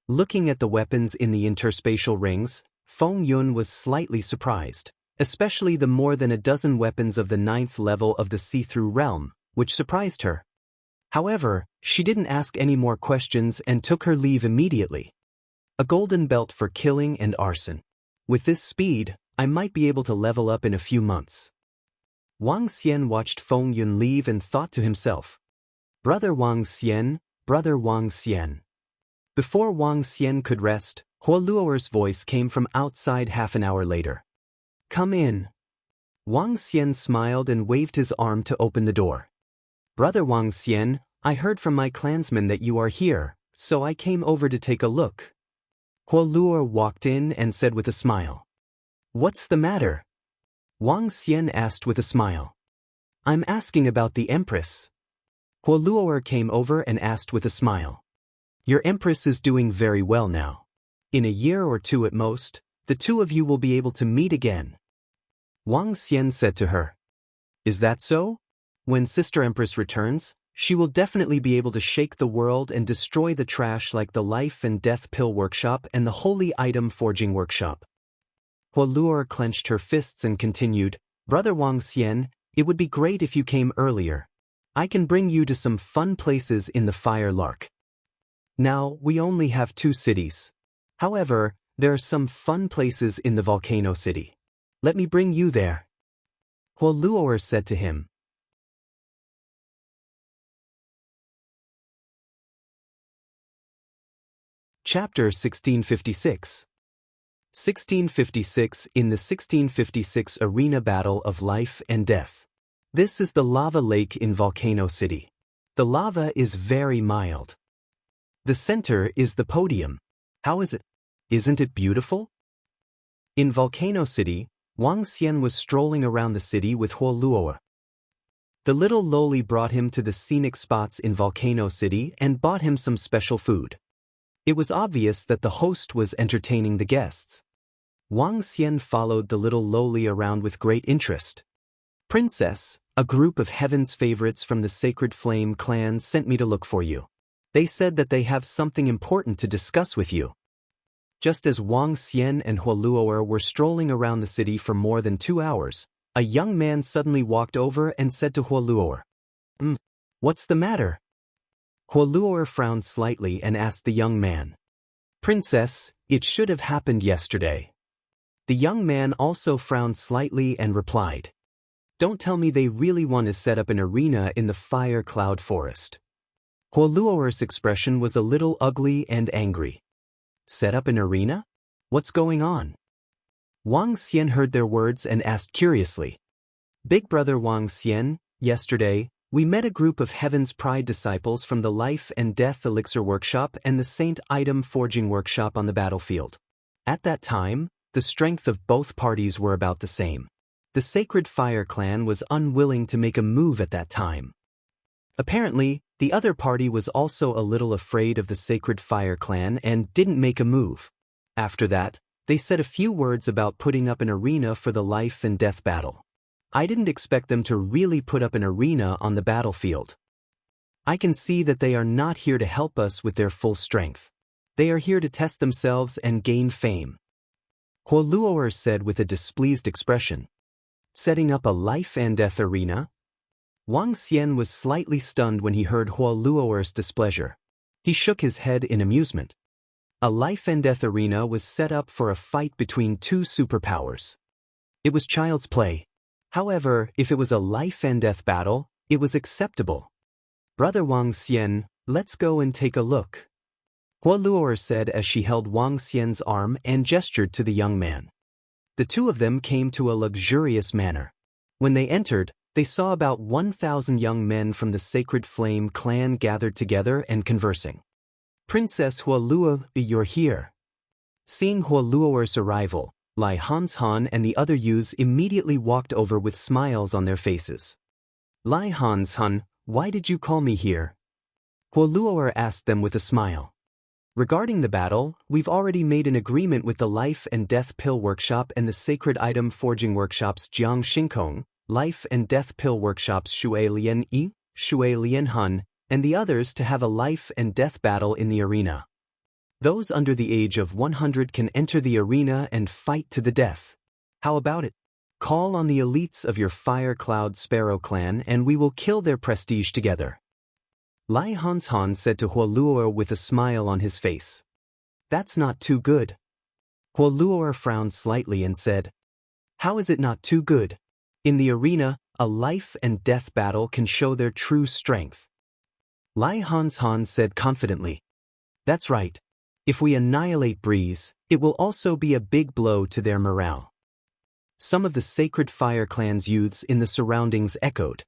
Looking at the weapons in the interspatial rings, Feng Yun was slightly surprised, especially the more than a dozen weapons of the 9th level of the see-through realm, which surprised her. However, she didn't ask any more questions and took her leave immediately. A golden belt for killing and arson. With this speed, I might be able to level up in a few months. Wang Xian watched Feng Yun leave and thought to himself. Brother Wang Xian, Brother Wang Xian. Before Wang Xian could rest, Huo Luo'er's voice came from outside half an hour later. Come in. Wang Xian smiled and waved his arm to open the door. Brother Wang Xian, I heard from my clansmen that you are here, so I came over to take a look. Huo Luo'er walked in and said with a smile. What's the matter? Wang Xian asked with a smile. I'm asking about the Empress. Huo Luo'er came over and asked with a smile. Your Empress is doing very well now. In a year or two at most, The two of you will be able to meet again. Wang Xian said to her. Is that so? When Sister Empress returns, she will definitely be able to shake the world and destroy the trash like the Life and Death Pill Workshop and the Holy Item Forging Workshop. Huoluo clenched her fists and continued, Brother Wang Xian, it would be great if you came earlier. I can bring you to some fun places in the Fire Lark. Now, we only have 2 cities. However, there are some fun places in the Volcano City. Let me bring you there. Huoluo said to him. Chapter 1656. 1656 In the 1656 Arena Battle of Life and Death. This is the lava lake in Volcano City. The lava is very mild. The center is the podium. How is it? Isn't it beautiful? In Volcano City, Wang Xian was strolling around the city with Huoluo. The little loli brought him to the scenic spots in Volcano City and bought him some special food. It was obvious that the host was entertaining the guests. Wang Xian followed the little loli around with great interest. Princess, a group of heaven's favorites from the Sacred Flame clan sent me to look for you. They said that they have something important to discuss with you. Just as Wang Xian and Huoluo were strolling around the city for more than 2 hours, a young man suddenly walked over and said to Huoluo, What's the matter? Huoluo frowned slightly and asked the young man. Princess, it should have happened yesterday. The young man also frowned slightly and replied. Don't tell me they really want to set up an arena in the Fire Cloud Forest. Huoluo's expression was a little ugly and angry. Set up an arena? What's going on? Wang Xian heard their words and asked curiously. Big brother Wang Xian, yesterday, we met a group of Heaven's Pride disciples from the Life and Death Elixir Workshop and the Saint Item Forging Workshop on the battlefield. At that time, the strength of both parties were about the same. The Sacred Fire Clan was unwilling to make a move at that time. Apparently, the other party was also a little afraid of the Sacred Fire Clan and didn't make a move. After that, they said a few words about putting up an arena for the life and death battle. I didn't expect them to really put up an arena on the battlefield. I can see that they are not here to help us with their full strength. They are here to test themselves and gain fame. Huoluo said with a displeased expression. Setting up a life and death arena? Wang Xian was slightly stunned when he heard Huoluo's displeasure. He shook his head in amusement. A life and death arena was set up for a fight between 2 superpowers. It was child's play. However, if it was a life and death battle, it was acceptable. Brother Wang Xian, let's go and take a look. Huoluo said as she held Wang Xian's arm and gestured to the young man. The two of them came to a luxurious manor. When they entered, they saw about 1,000 young men from the Sacred Flame clan gathered together and conversing. Princess Huoluo, you're here. Seeing Huoluo's arrival, Lai Hanshan and the other youths immediately walked over with smiles on their faces. Lai Hanshan, why did you call me here? Huoluo asked them with a smile. Regarding the battle, we've already made an agreement with the Life and Death Pill Workshop and the Sacred Item Forging Workshops Jiang Xinkong, Life and Death Pill Workshops Shui Lian Yi, Shui Lian Han, and the others to have a life and death battle in the arena. Those under the age of 100 can enter the arena and fight to the death. How about it? Call on the elites of your Fire Cloud Sparrow clan and we will kill their prestige together. Lai Hanshan said to Huoluo with a smile on his face. That's not too good. Huoluo frowned slightly and said, How is it not too good? In the arena, a life and death battle can show their true strength. Lai Hanshan said confidently. That's right. If we annihilate Breeze, it will also be a big blow to their morale. Some of the Sacred Fire Clan's youths in the surroundings echoed.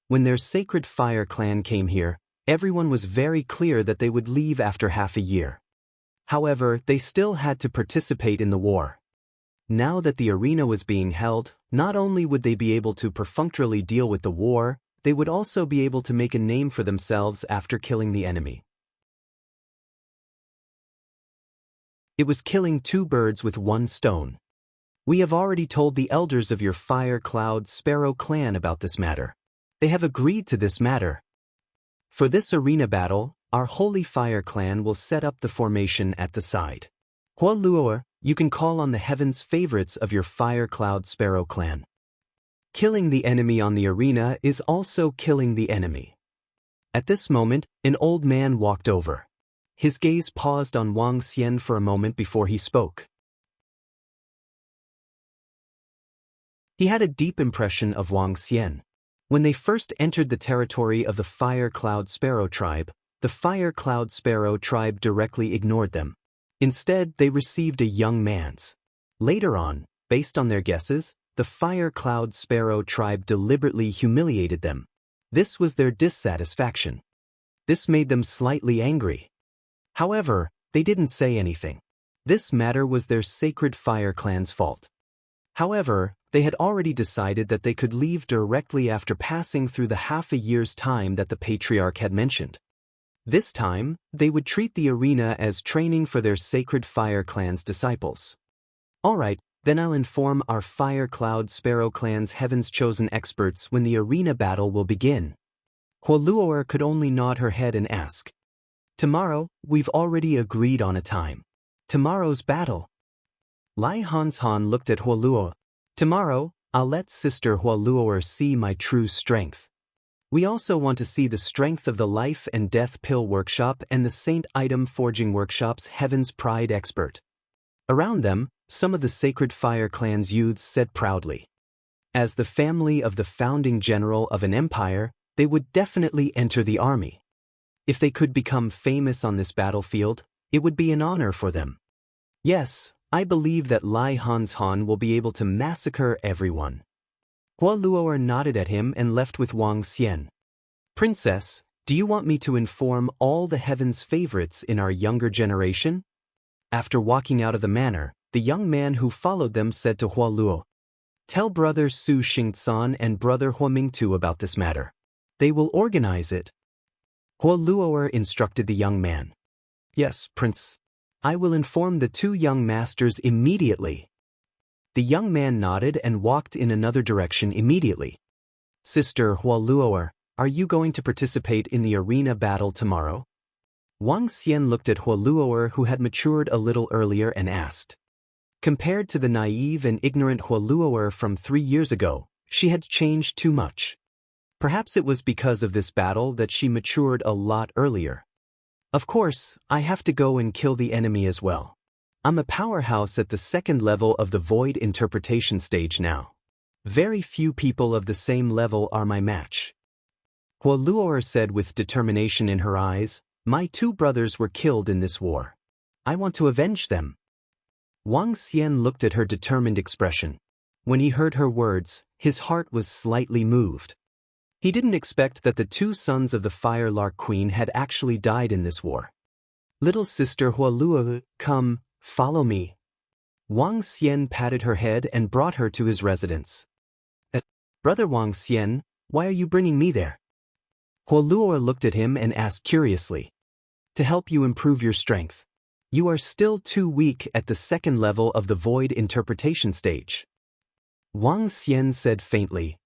When their Sacred Fire Clan came here, everyone was very clear that they would leave after half a year. However, they still had to participate in the war. Now that the arena was being held, not only would they be able to perfunctorily deal with the war, they would also be able to make a name for themselves after killing the enemy. It was killing two birds with one stone. We have already told the elders of your Fire Cloud Sparrow clan about this matter. They have agreed to this matter. For this arena battle, our Holy Fire clan will set up the formation at the side. Huoluor, you can call on the heavens favorites of your Fire Cloud Sparrow clan. Killing the enemy on the arena is also killing the enemy. At this moment, an old man walked over. His gaze paused on Wang Xian for a moment before he spoke. He had a deep impression of Wang Xian. When they first entered the territory of the Fire Cloud Sparrow tribe, the Fire Cloud Sparrow tribe directly ignored them. Instead, they received a young man's. Later on, based on their guesses, the Fire Cloud Sparrow tribe deliberately humiliated them. This was their dissatisfaction. This made them slightly angry. However, they didn't say anything. This matter was their sacred Fire clan's fault. However, they had already decided that they could leave directly after passing through the half a year's time that the patriarch had mentioned. This time, they would treat the arena as training for their sacred Fire clan's disciples. Alright, then I'll inform our Fire Cloud Sparrow clan's heaven's chosen experts when the arena battle will begin. Huoluor could only nod her head and ask. Tomorrow, we've already agreed on a time. Tomorrow's battle. Lai Hanshan looked at Huoluor. Tomorrow, I'll let Sister Huoluor see my true strength. We also want to see the strength of the Life and Death Pill Workshop and the Saint Item Forging Workshop's Heaven's Pride expert. Around them, some of the Sacred Fire clan's youths said proudly. As the family of the founding general of an empire, they would definitely enter the army. If they could become famous on this battlefield, it would be an honor for them. Yes, I believe that Lai Hanshan will be able to massacre everyone. Huoluor nodded at him and left with Wang Xian. Princess, do you want me to inform all the heaven's favorites in our younger generation? After walking out of the manor, the young man who followed them said to Huoluo, Tell brother Su Xingcan and brother Huamingtu about this matter. They will organize it. Huoluor instructed the young man. Yes, Prince. I will inform the two young masters immediately. The young man nodded and walked in another direction immediately. Sister Huoluor, are you going to participate in the arena battle tomorrow? Wang Xian looked at Huoluor, who had matured a little earlier, and asked. Compared to the naive and ignorant Huoluor from 3 years ago, she had changed too much. Perhaps it was because of this battle that she matured a lot earlier. Of course, I have to go and kill the enemy as well. I'm a powerhouse at the second level of the Void Interpretation stage now. Very few people of the same level are my match. Huoluor said with determination in her eyes, My 2 brothers were killed in this war. I want to avenge them. Wang Xian looked at her determined expression. When he heard her words, his heart was slightly moved. He didn't expect that the 2 sons of the Fire Lark Queen had actually died in this war. Little sister Huoluor, come, follow me. Wang Xian patted her head and brought her to his residence. Brother Wang Xian, why are you bringing me there? Huoluor looked at him and asked curiously. To help you improve your strength. You are still too weak at the second level of the Void Interpretation stage. Wang Xian said faintly.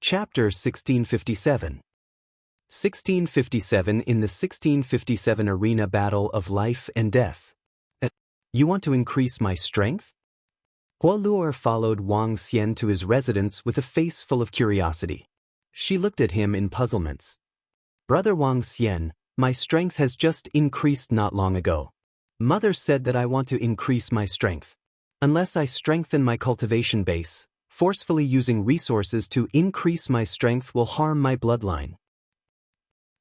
Chapter 1657. 1657 In the 1657 Arena Battle of Life and Death. You want to increase my strength? Huoluor followed Wang Xian to his residence with a face full of curiosity. She looked at him in puzzlements. Brother Wang Xian, my strength has just increased not long ago. Mother said that I want to increase my strength. Unless I strengthen my cultivation base, forcefully using resources to increase my strength will harm my bloodline.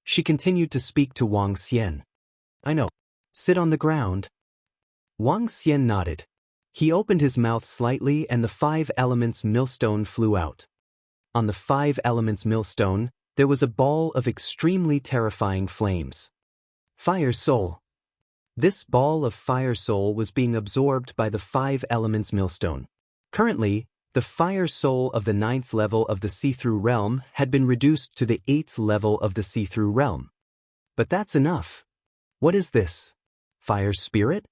She continued to speak to Wang Xian. I know. Sit on the ground. Wang Xian nodded. He opened his mouth slightly and the 5 elements millstone flew out. On the 5 elements millstone, there was a ball of extremely terrifying flames. Fire Soul. This ball of Fire Soul was being absorbed by the 5 elements millstone. Currently, The fire soul of the 9th level of the see-through realm had been reduced to the 8th level of the see-through realm. But that's enough. What is this? Fire spirit?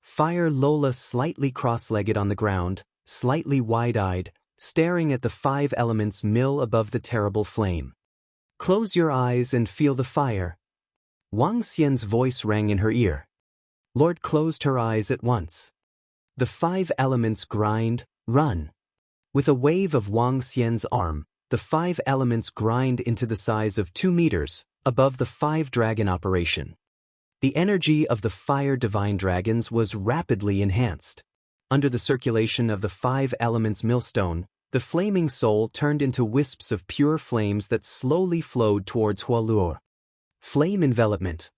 Fire Lola slightly cross-legged on the ground, slightly wide-eyed, staring at the 5 elements mill above the terrible flame. Close your eyes and feel the fire. Wang Xian's voice rang in her ear. Lord closed her eyes at once. The 5 elements grind, run. With a wave of Wang Xian's arm, the 5 elements grind into the size of 2 meters, above the 5 dragon operation. The energy of the fire divine dragons was rapidly enhanced. Under the circulation of the 5 elements millstone, the flaming soul turned into wisps of pure flames that slowly flowed towards Huoluo. Flame envelopment.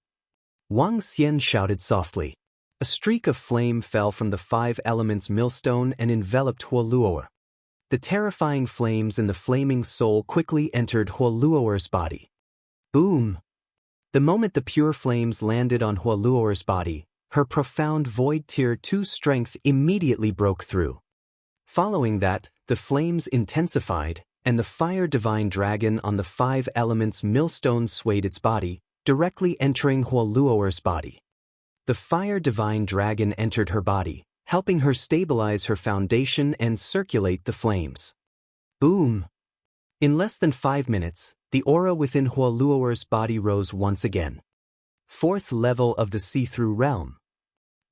Wang Xian shouted softly. A streak of flame fell from the 5 elements millstone and enveloped Huoluo. The terrifying flames in the flaming soul quickly entered Huoluo's body. Boom! The moment the pure flames landed on Huoluo's body, her profound void tier 2 strength immediately broke through. Following that, the flames intensified, and the fire divine dragon on the 5 elements millstone swayed its body, directly entering Huoluo's body. The fire divine dragon entered her body, helping her stabilize her foundation and circulate the flames. Boom! In less than 5 minutes, the aura within Huoluo's body rose once again. 4th level of the see-through realm.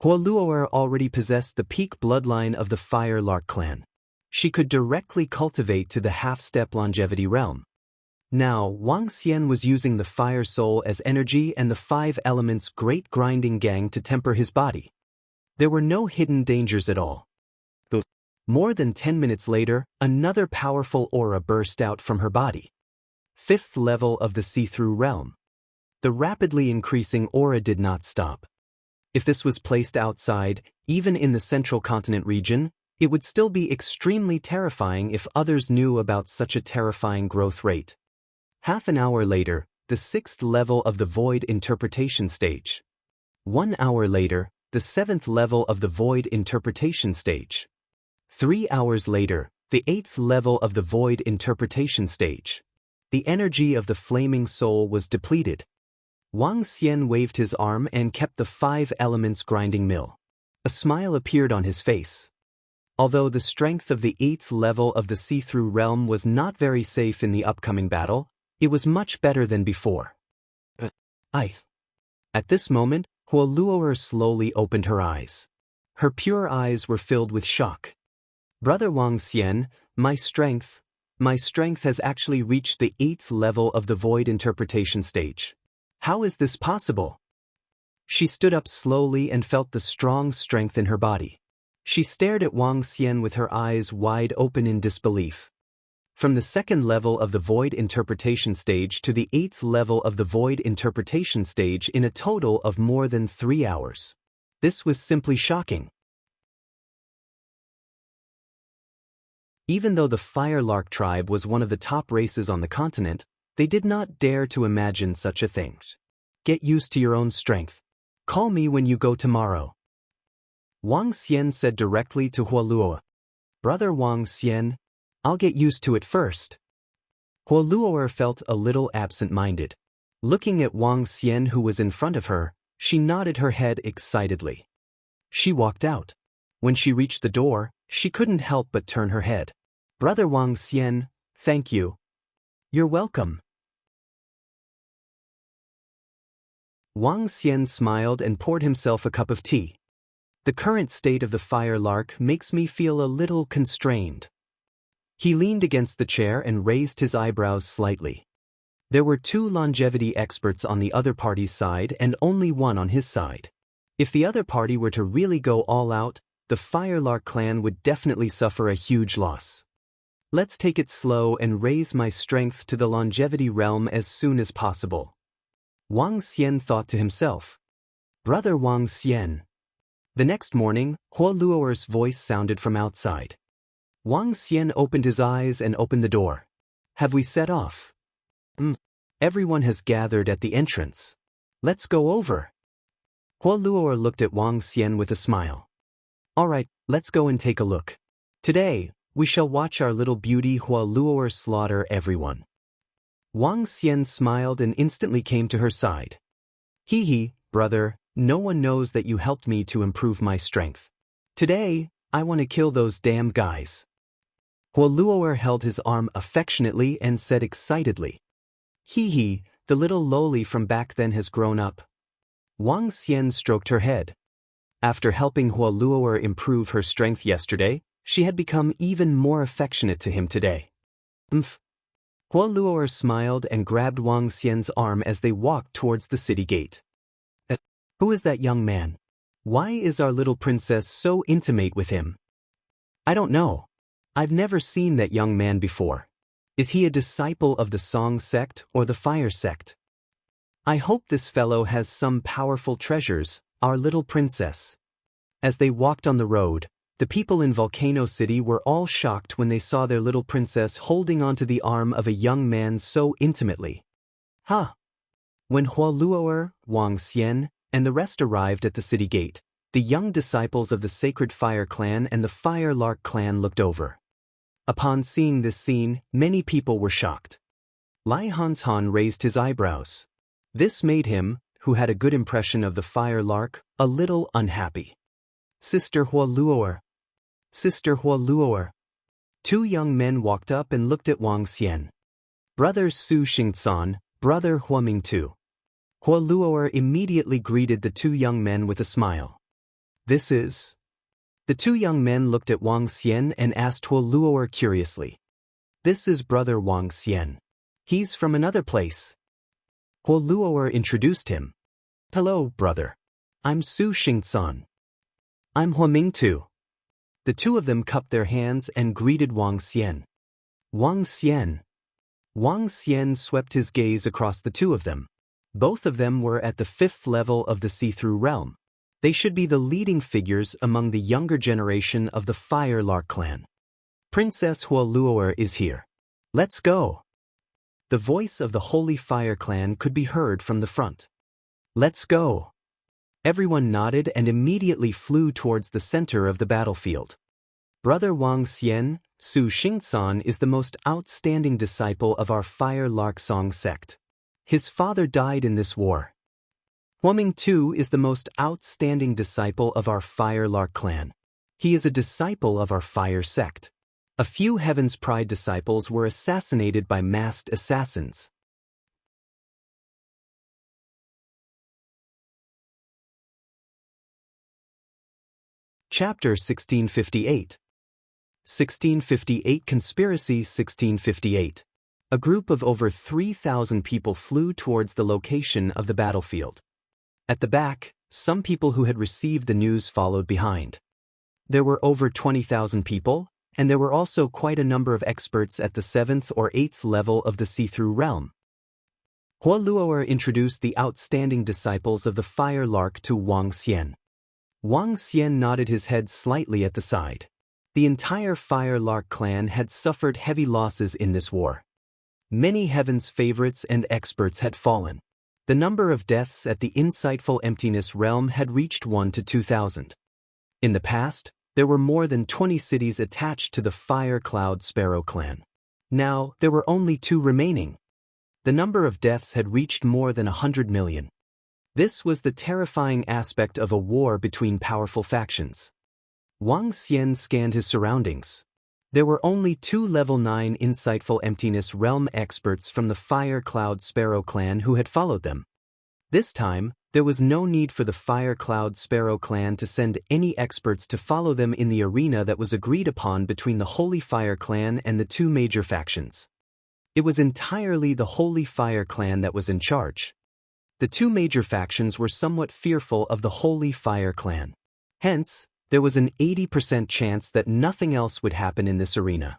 Huoluo already possessed the peak bloodline of the Fire Lark clan. She could directly cultivate to the half-step longevity realm. Now, Wang Xian was using the Fire Soul as energy and the 5 elements Great Grinding Gang to temper his body. There were no hidden dangers at all. More than 10 minutes later, another powerful aura burst out from her body. 5th level of the see-through realm. The rapidly increasing aura did not stop. If this was placed outside, even in the central continent region, it would still be extremely terrifying if others knew about such a terrifying growth rate. Half an hour later, the 6th level of the Void Interpretation Stage. 1 hour later, the 7th level of the Void Interpretation Stage. 3 hours later, the 8th level of the Void Interpretation Stage. The energy of the flaming soul was depleted. Wang Xian waved his arm and kept the 5 elements grinding mill. A smile appeared on his face. Although the strength of the 8th level of the see-through realm was not very safe in the upcoming battle, it was much better than before. At this moment, Huoluo slowly opened her eyes. Her pure eyes were filled with shock. Brother Wang Xian, my strength has actually reached the 8th level of the Void Interpretation Stage. How is this possible? She stood up slowly and felt the strong strength in her body. She stared at Wang Xian with her eyes wide open in disbelief. From the 2nd level of the Void Interpretation Stage to the 8th level of the Void Interpretation Stage in a total of more than 3 hours. This was simply shocking. Even though the Fire Lark tribe was one of the top races on the continent, they did not dare to imagine such a thing. Get used to your own strength. Call me when you go tomorrow. Wang Xian said directly to Huoluo. Brother Wang Xian, I'll get used to it first. Huoluo felt a little absent-minded. Looking at Wang Xian who was in front of her, she nodded her head excitedly. She walked out. When she reached the door, she couldn't help but turn her head. Brother Wang Xian, thank you. You're welcome. Wang Xian smiled and poured himself a cup of tea. The current state of the Fire Lark makes me feel a little constrained. He leaned against the chair and raised his eyebrows slightly. There were 2 longevity experts on the other party's side and only 1 on his side. If the other party were to really go all out, the Fire Lark clan would definitely suffer a huge loss. Let's take it slow and raise my strength to the longevity realm as soon as possible. Wang Xian thought to himself. Brother Wang Xian. The next morning, Huoluo's voice sounded from outside. Wang Xian opened his eyes and opened the door. Have we set off? Everyone has gathered at the entrance. Let's go over. Huoluo looked at Wang Xian with a smile. All right, let's go and take a look. Today, We shall watch our little beauty Hua Luo'er slaughter everyone. Wang Xian smiled and instantly came to her side. Hee hee, brother, no one knows that you helped me to improve my strength. Today, I want to kill those damn guys. Hua Luo'er held his arm affectionately and said excitedly. Hee hee, the little loli from back then has grown up. Wang Xian stroked her head. After helping Hua Luo'er improve her strength yesterday, she had become even more affectionate to him today. Hua Luo'er smiled and grabbed Wang Xian's arm as they walked towards the city gate. Who is that young man? Why is our little princess so intimate with him? I don't know. I've never seen that young man before. Is he a disciple of the Song sect or the Fire sect? I hope this fellow has some powerful treasures, our little princess. As they walked on the road, the people in Volcano City were all shocked when they saw their little princess holding onto the arm of a young man so intimately. When Hua Luo'er, Wang Xian, and the rest arrived at the city gate, the young disciples of the Sacred Fire Clan and the Fire Lark Clan looked over. Upon seeing this scene, many people were shocked. Lai Hanshan raised his eyebrows. This made him, who had a good impression of the Fire Lark, a little unhappy. Sister Hua Luo'er. Sister Hua Luo'er. Two young men walked up and looked at Wang Xian. Brother Su Xingcan, brother Hua Mingtu. Hua Luo'er immediately greeted the two young men with a smile. This is... The two young men looked at Wang Xian and asked Hua Luo'er curiously. This is brother Wang Xian. He's from another place. Hua Luo'er introduced him. Hello, brother. I'm Su Xingcan. I'm Hua Mingtu. The two of them cupped their hands and greeted Wang Xian. Wang Xian. Wang Xian swept his gaze across the two of them. Both of them were at the 5th level of the see-through realm. They should be the leading figures among the younger generation of the Fire Lark clan. Princess Hua Luo'er is here. Let's go. The voice of the Holy Fire Clan could be heard from the front. Let's go. Everyone nodded and immediately flew towards the center of the battlefield. Brother Wang Xian, Su Xingcan is the most outstanding disciple of our Fire Lark Song sect. His father died in this war. Hua Mingtu is the most outstanding disciple of our Fire Lark clan. He is a disciple of our Fire sect. A few Heaven's Pride disciples were assassinated by masked assassins. Chapter 1658. 1658 Conspiracies 1658. A group of over 3,000 people flew towards the location of the battlefield. At the back, some people who had received the news followed behind. There were over 20,000 people, and there were also quite a number of experts at the 7th or 8th level of the see-through realm. Hua Luo'er introduced the outstanding disciples of the Fire Lark to Wang Xian. Wang Xian nodded his head slightly at the side. The entire Fire Lark clan had suffered heavy losses in this war. Many Heaven's favorites and experts had fallen. The number of deaths at the Insightful Emptiness realm had reached 1 to 2,000. In the past, there were more than 20 cities attached to the Fire Cloud Sparrow clan. Now, there were only 2 remaining. The number of deaths had reached more than 100 million. This was the terrifying aspect of a war between powerful factions. Wang Xian scanned his surroundings. There were only 2 level 9 Insightful Emptiness realm experts from the Fire Cloud Sparrow clan who had followed them. This time, there was no need for the Fire Cloud Sparrow clan to send any experts to follow them in the arena that was agreed upon between the Holy Fire clan and the 2 major factions. It was entirely the Holy Fire clan that was in charge. The 2 major factions were somewhat fearful of the Holy Fire clan. Hence, there was an 80% chance that nothing else would happen in this arena.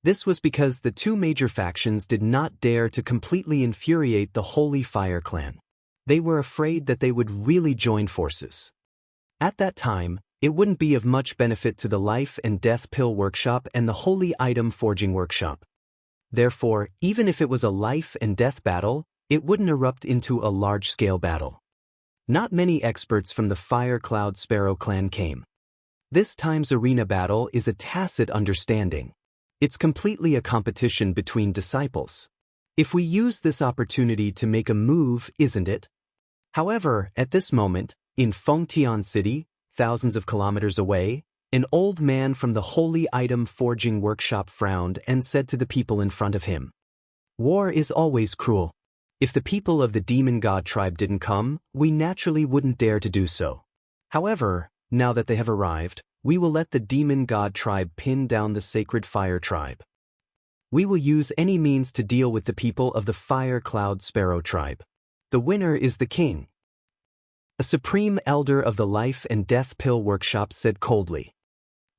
This was because the 2 major factions did not dare to completely infuriate the Holy Fire clan. They were afraid that they would really join forces. At that time, it wouldn't be of much benefit to the Life and Death Pill Workshop and the Holy Item Forging Workshop. Therefore, even if it was a life and death battle, it wouldn't erupt into a large-scale battle. Not many experts from the Fire Cloud Sparrow clan came. This time's arena battle is a tacit understanding. It's completely a competition between disciples. If we use this opportunity to make a move, isn't it? However, at this moment, in Fengtian City, thousands of kilometers away, an old man from the Holy Item Forging Workshop frowned and said to the people in front of him, "War is always cruel. If the people of the demon god tribe didn't come, we naturally wouldn't dare to do so. However, now that they have arrived, we will let the demon god tribe pin down the sacred fire tribe. We will use any means to deal with the people of the fire cloud sparrow tribe. The winner is the king." A supreme elder of the Life and Death Pill Workshop said coldly,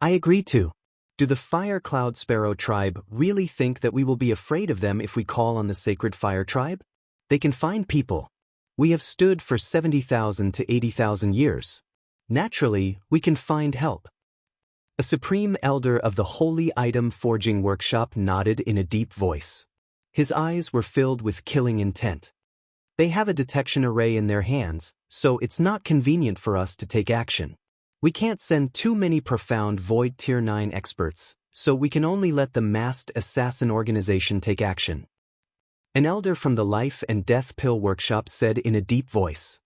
"I agree to. Do the fire cloud sparrow tribe really think that we will be afraid of them if we call on the sacred fire tribe? They can find people. We have stood for 70,000 to 80,000 years. Naturally, we can find help." A supreme elder of the Holy Item Forging Workshop nodded in a deep voice. His eyes were filled with killing intent. They have a detection array in their hands, so it's not convenient for us to take action. We can't send too many profound Void Tier 9 experts, so we can only let the masked assassin organization take action. An elder from the Life and Death Pill Workshop said in a deep voice.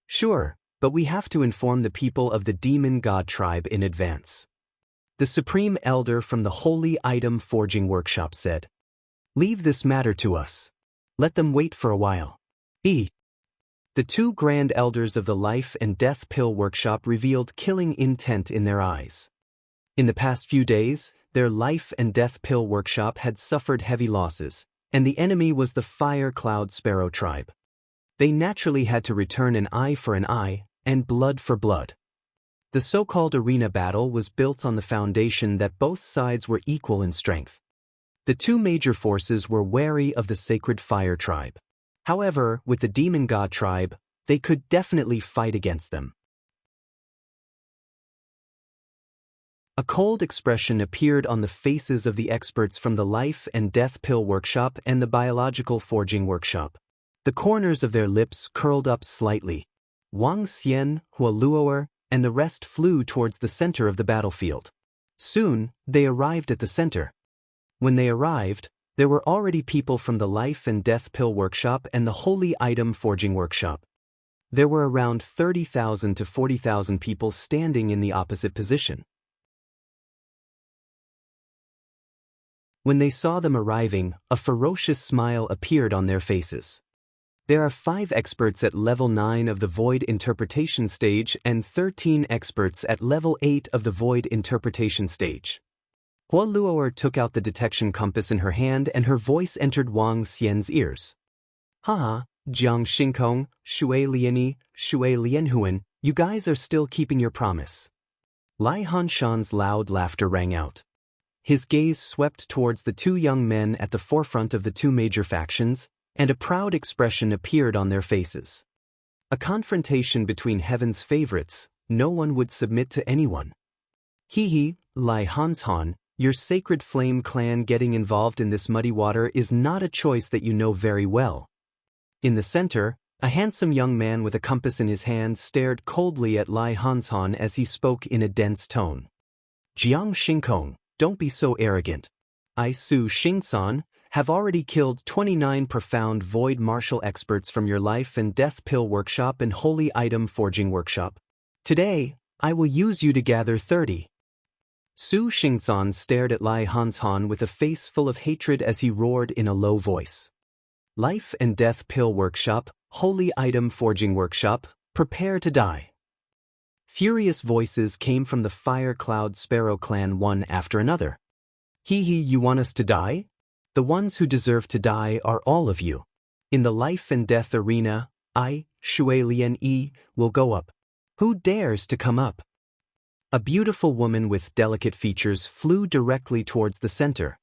"Sure, but we have to inform the people of the demon god tribe in advance." The supreme elder from the Holy Item Forging Workshop said, "Leave this matter to us. Let them wait for a while." The two grand elders of the Life and Death Pill Workshop revealed killing intent in their eyes. In the past few days, their Life and Death Pill Workshop had suffered heavy losses, and the enemy was the Fire Cloud Sparrow tribe. They naturally had to return an eye for an eye, and blood for blood. The so-called arena battle was built on the foundation that both sides were equal in strength. The two major forces were wary of the sacred fire tribe. However, with the demon god tribe, they could definitely fight against them. A cold expression appeared on the faces of the experts from the Life and Death Pill Workshop and the Biological Forging Workshop. The corners of their lips curled up slightly. Wang Xian, Hua Luoer, and the rest flew towards the center of the battlefield. Soon, they arrived at the center. When they arrived, there were already people from the Life and Death Pill Workshop and the Holy Item Forging Workshop. There were around 30,000 to 40,000 people standing in the opposite position. When they saw them arriving, a ferocious smile appeared on their faces. There are 5 experts at level 9 of the Void Interpretation stage and 13 experts at level 8 of the Void Interpretation stage. Hua Luoer took out the detection compass in her hand and her voice entered Wang Xian's ears. "Haha, Jiang Xingkong, Shui Lianyi, Shui Lianhuan, you guys are still keeping your promise." Lai Hanshan's loud laughter rang out. His gaze swept towards the 2 young men at the forefront of the 2 major factions, and a proud expression appeared on their faces. A confrontation between heaven's favorites, no one would submit to anyone. "Hee, Lai Hanshan, your Sacred Flame clan getting involved in this muddy water is not a choice that you know very well." In the center, a handsome young man with a compass in his hand stared coldly at Lai Hanshan as he spoke in a dense tone. "Jiang Xingkong, don't be so arrogant. I, Su Xingsan, have already killed 29 profound void martial experts from your Life and Death Pill Workshop and Holy Item Forging Workshop. Today, I will use you to gather 30. Su Xingsan stared at Lai Hanshan with a face full of hatred as he roared in a low voice. "Life and Death Pill Workshop, Holy Item Forging Workshop, prepare to die." Furious voices came from the Fire Cloud Sparrow clan one after another. "Hee, you want us to die? The ones who deserve to die are all of you. In the Life and Death arena, I, Shui Lianyi, will go up. Who dares to come up?" A beautiful woman with delicate features flew directly towards the center.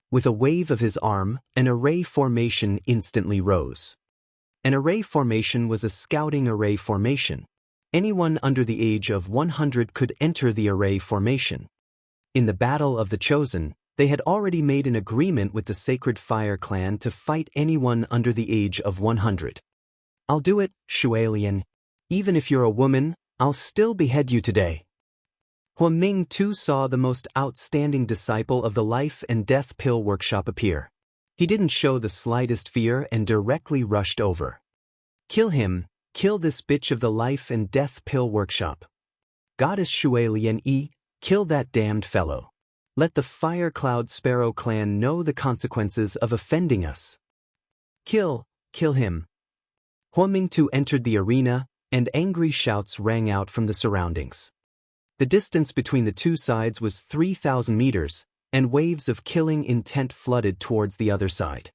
With a wave of his arm, an array formation instantly rose. An array formation was a scouting array formation. Anyone under the age of 100 could enter the array formation. In the Battle of the Chosen, they had already made an agreement with the Sacred Fire clan to fight anyone under the age of 100. "I'll do it, Shualian. Even if you're a woman, I'll still behead you today." Huaming too saw the most outstanding disciple of the life and death pill workshop appear. He didn't show the slightest fear and directly rushed over. Kill him, kill this bitch of the life and death pill workshop. Goddess Shui Lian Yi, kill that damned fellow. Let the Fire Cloud Sparrow clan know the consequences of offending us. Kill him. Huaming Tu entered the arena, and angry shouts rang out from the surroundings. The distance between the two sides was 3,000 meters, and waves of killing intent flooded towards the other side.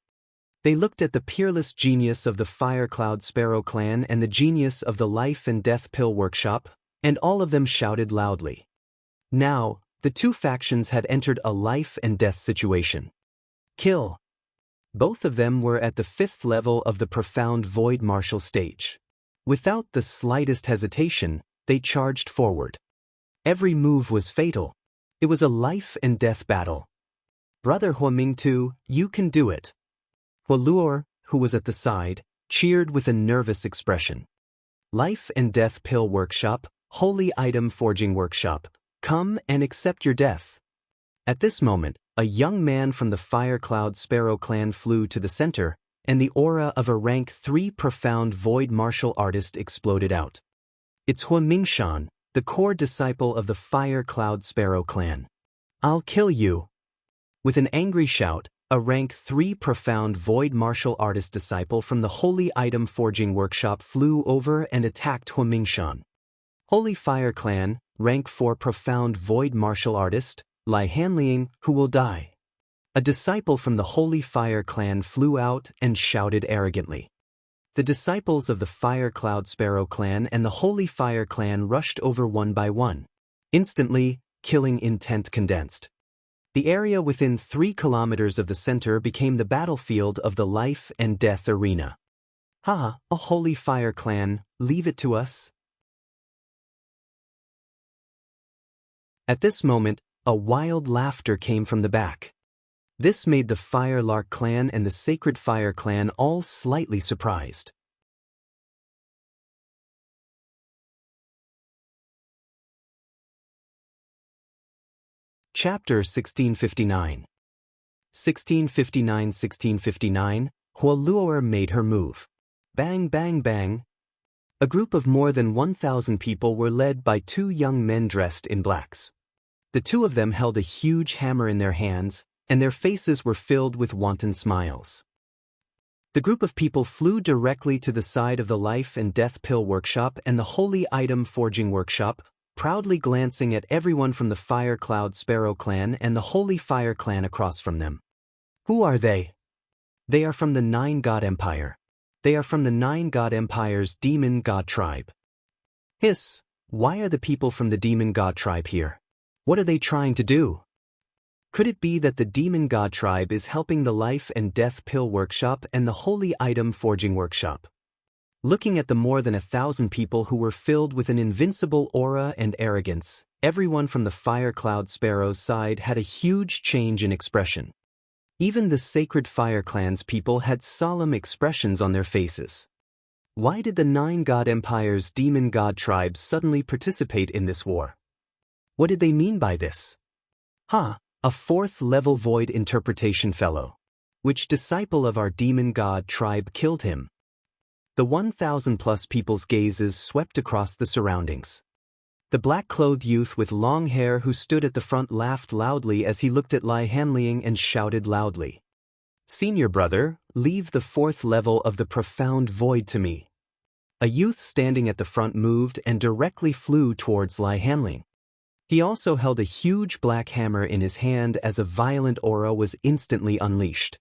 They looked at the peerless genius of the Fire Cloud Sparrow clan and the genius of the Life and Death Pill workshop, and all of them shouted loudly. Now, the two factions had entered a life and death situation. Kill. Both of them were at the 5th level of the profound void martial stage. Without the slightest hesitation, they charged forward. Every move was fatal. It was a life and death battle. Brother Huaming Tu, you can do it. Hualuor, who was at the side, cheered with a nervous expression. Life and Death Pill Workshop, Holy Item Forging Workshop, come and accept your death. At this moment, a young man from the Fire Cloud Sparrow clan flew to the center, and the aura of a rank 3 profound void martial artist exploded out. It's Huaming Shan, the core disciple of the Fire Cloud Sparrow clan. I'll kill you. With an angry shout, a rank 3 profound void martial artist disciple from the Holy Item Forging Workshop flew over and attacked Huaming Shan. Holy Fire Clan, rank 4 profound void martial artist, Lai Hanliang, who will die. A disciple from the Holy Fire Clan flew out and shouted arrogantly. The disciples of the Fire Cloud Sparrow clan and the Holy Fire Clan rushed over one by one. Instantly, killing intent condensed. The area within 3 kilometers of the center became the battlefield of the life and death arena. Ha, a Holy Fire Clan, leave it to us. At this moment, a wild laughter came from the back. This made the Firelark clan and the Sacred Fire clan all slightly surprised. Chapter 1659. 1659, Hualuor made her move. Bang bang bang. A group of more than 1,000 people were led by 2 young men dressed in blacks. The 2 of them held a huge hammer in their hands, and their faces were filled with wanton smiles. The group of people flew directly to the side of the Life and Death Pill Workshop and the Holy Item Forging Workshop, proudly glancing at everyone from the Fire Cloud Sparrow clan and the Holy Fire clan across from them. Who are they? They are from the 9 God Empire. They are from the 9 God Empire's Demon God Tribe. Hiss, why are the people from the Demon God Tribe here? What are they trying to do? Could it be that the Demon God Tribe is helping the Life and Death Pill Workshop and the Holy Item Forging Workshop? Looking at the more than 1,000 people who were filled with an invincible aura and arrogance, everyone from the Fire Cloud Sparrow's side had a huge change in expression. Even the Sacred Fire Clan's people had solemn expressions on their faces. Why did the 9 God Empire's Demon God Tribe suddenly participate in this war? What did they mean by this? A 4th-level Void Interpretation Fellow. Which disciple of our Demon God Tribe killed him? The 1,000-plus people's gazes swept across the surroundings. The black-clothed youth with long hair who stood at the front laughed loudly as he looked at Lai Hanliang and shouted loudly. Senior brother, leave the 4th level of the profound void to me. A youth standing at the front moved and directly flew towards Lai Hanliang. He also held a huge black hammer in his hand as a violent aura was instantly unleashed.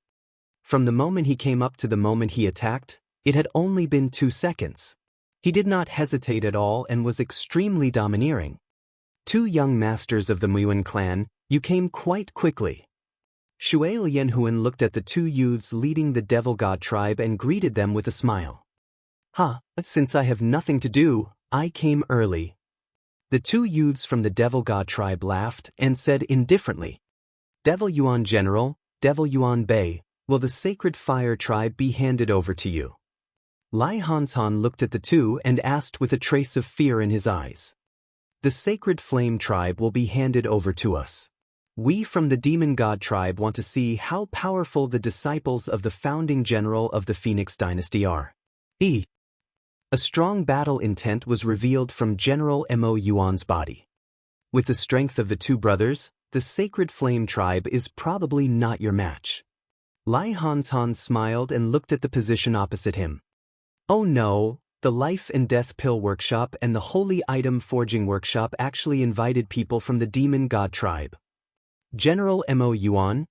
From the moment he came up to the moment he attacked, it had only been 2 seconds. He did not hesitate at all and was extremely domineering. 2 young masters of the Muan clan, you came quite quickly. Shui Lianhuan looked at the 2 youths leading the Devil God Tribe and greeted them with a smile. Since I have nothing to do, I came early. The 2 youths from the Devil God Tribe laughed and said indifferently, Devil Yuan General, Devil Yuan Bei, will the Sacred Fire Tribe be handed over to you? Lai Hanshan looked at the 2 and asked with a trace of fear in his eyes. The Sacred Flame tribe will be handed over to us. We from the Demon God tribe want to see how powerful the disciples of the founding general of the Phoenix dynasty are. A strong battle intent was revealed from General Mo Yuan's body. With the strength of the two brothers, the Sacred Flame tribe is probably not your match. Lai Hanshan smiled and looked at the position opposite him. Oh no, the Life and Death Pill Workshop and the Holy Item Forging Workshop actually invited people from the Demon God tribe. General Mo Yuan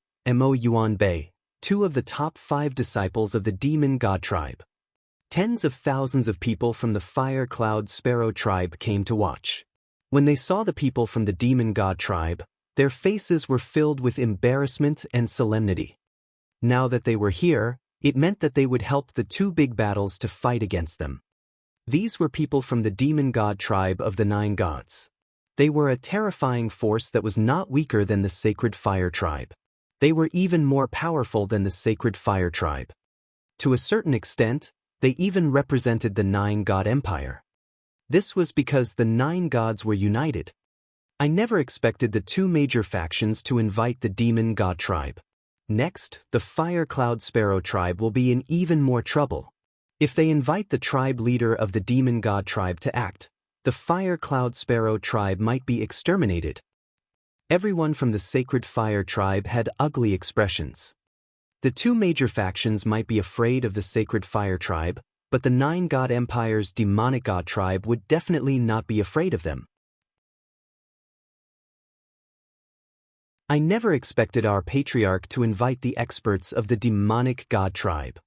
Bei, two of the top 5 disciples of the Demon God tribe. Tens of thousands of people from the Fire Cloud Sparrow tribe came to watch. When they saw the people from the Demon God tribe, their faces were filled with embarrassment and solemnity. Now that they were here, it meant that they would help the 2 big battles to fight against them. These were people from the Demon God tribe of the 9 gods. They were a terrifying force that was not weaker than the Sacred Fire tribe. They were even more powerful than the Sacred Fire tribe. To a certain extent, they even represented the 9 God Empire. This was because the 9 gods were united. I never expected the 2 major factions to invite the Demon God tribe. Next, the Fire Cloud Sparrow tribe will be in even more trouble. If they invite the tribe leader of the Demon God tribe to act, the Fire Cloud Sparrow tribe might be exterminated. Everyone from the Sacred Fire tribe had ugly expressions. The 2 major factions might be afraid of the Sacred Fire tribe, but the 9 God Empire's Demonic God tribe would definitely not be afraid of them. I never expected our patriarch to invite the experts of the Demonic God tribe.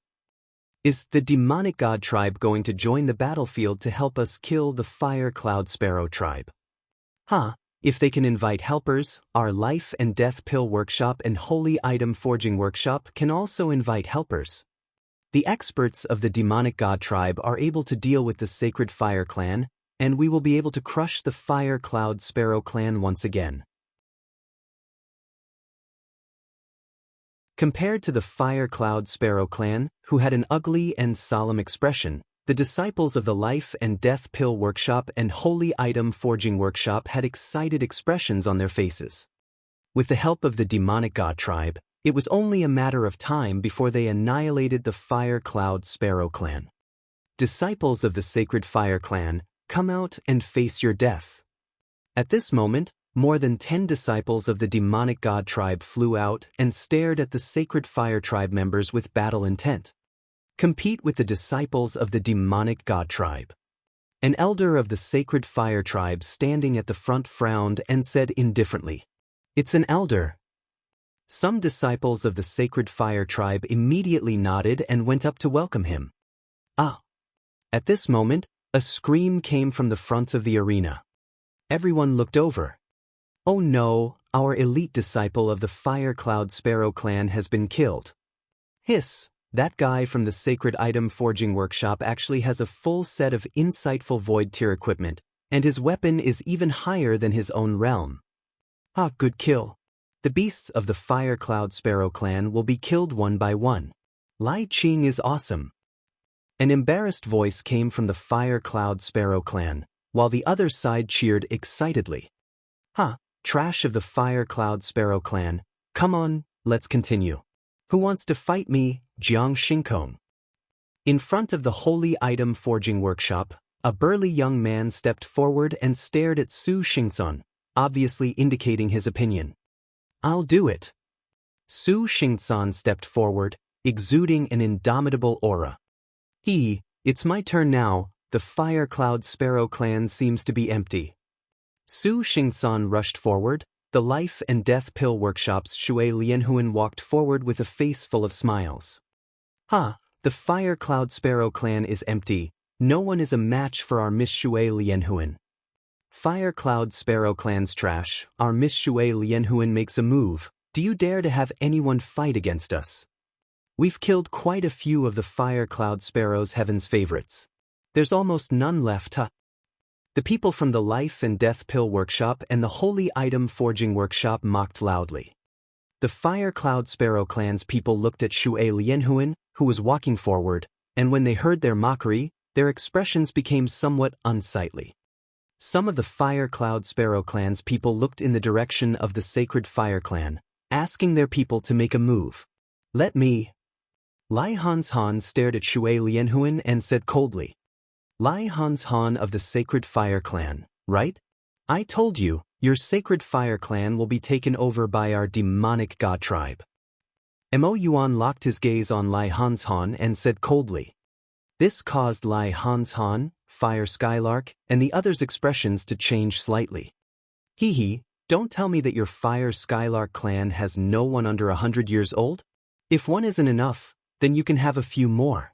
Is the Demonic God tribe going to join the battlefield to help us kill the Fire Cloud Sparrow tribe? If they can invite helpers, our Life and Death Pill Workshop and Holy Item Forging Workshop can also invite helpers. The experts of the Demonic God tribe are able to deal with the Sacred Fire clan, and we will be able to crush the Fire Cloud Sparrow clan once again. Compared to the Fire Cloud Sparrow clan, who had an ugly and solemn expression, the disciples of the Life and Death Pill Workshop and Holy Item Forging Workshop had excited expressions on their faces. With the help of the Demonic God tribe, it was only a matter of time before they annihilated the Fire Cloud Sparrow clan. Disciples of the Sacred Fire clan, come out and face your death. At this moment, more than 10 disciples of the Demonic God tribe flew out and stared at the Sacred Fire tribe members with battle intent. Compete with the disciples of the Demonic God tribe. An elder of the Sacred Fire tribe standing at the front frowned and said indifferently, "It's an elder." Some disciples of the Sacred Fire tribe immediately nodded and went up to welcome him. At this moment, a scream came from the front of the arena. Everyone looked over. Oh no, our elite disciple of the Fire Cloud Sparrow clan has been killed. Hiss, that guy from the Sacred Item Forging Workshop actually has a full set of insightful void tier equipment, and his weapon is even higher than his own realm. Good kill. The beasts of the Fire Cloud Sparrow clan will be killed one by one. Lai Qing is awesome. An embarrassed voice came from the Fire Cloud Sparrow clan, while the other side cheered excitedly. Trash of the Fire Cloud Sparrow clan, come on, let's continue. Who wants to fight me, Jiang Xingkong? In front of the Holy Item Forging Workshop, a burly young man stepped forward and stared at Su Xingzan, obviously indicating his opinion. I'll do it. Su Xingzan stepped forward, exuding an indomitable aura. It's my turn now, the Fire Cloud Sparrow clan seems to be empty. Su Xingzan rushed forward. The Life and Death Pill Workshop's Shui Lianhuan walked forward with a face full of smiles. The Fire Cloud Sparrow clan is empty. No one is a match for our Miss Shui Lianhuan. Fire Cloud Sparrow clan's trash. Our Miss Shui Lianhuan makes a move. Do you dare to have anyone fight against us? We've killed quite a few of the Fire Cloud Sparrow's heaven's favorites. There's almost none left, The people from the Life and Death Pill Workshop and the Holy Item Forging Workshop mocked loudly. The Fire Cloud Sparrow clan's people looked at Shui Lianhuan, who was walking forward, and when they heard their mockery, their expressions became somewhat unsightly. Some of the Fire Cloud Sparrow clan's people looked in the direction of the Sacred Fire Clan, asking their people to make a move. Let me. Lai Hans Han stared at Shui Lianhuan and said coldly. Lai Hans Han of the Sacred Fire Clan, right? I told you, your Sacred Fire Clan will be taken over by our demonic god tribe. Mo Yuan locked his gaze on Lai Hans Han and said coldly. This caused Lai Hans Han, Fire Skylark, and the others' expressions to change slightly. Hee, don't tell me that your Fire Skylark clan has no one under 100 years old? If one isn't enough, then you can have a few more.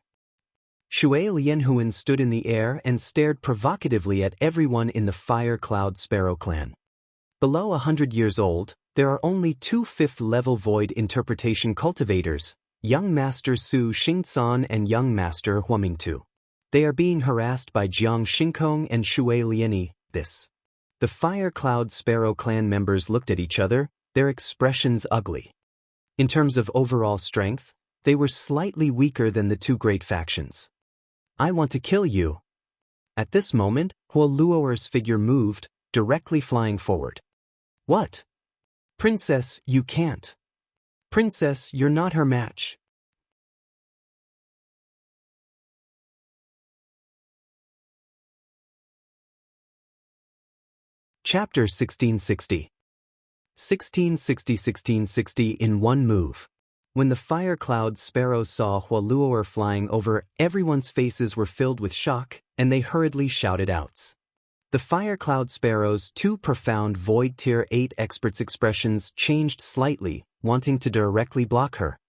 Shui Lianhuan stood in the air and stared provocatively at everyone in the Fire Cloud Sparrow clan. Below 100 years old, there are only 2 5th-level Void Interpretation cultivators, Young Master Su Xingzan and Young Master Huamingtu. They are being harassed by Jiang Xingkong and Shui Liani. The Fire Cloud Sparrow clan members looked at each other, their expressions ugly. In terms of overall strength, they were slightly weaker than the 2 great factions. I want to kill you. At this moment, Hua Luo'er's figure moved, directly flying forward. What? Princess, you can't. Princess, you're not her match. Chapter 1660. 1660 in one move. When the Fire Cloud Sparrows saw Hua Luo'er flying over, everyone's faces were filled with shock, and they hurriedly shouted outs. The Fire Cloud Sparrows' 2 profound Void Tier 8 experts' expressions changed slightly, wanting to directly block her.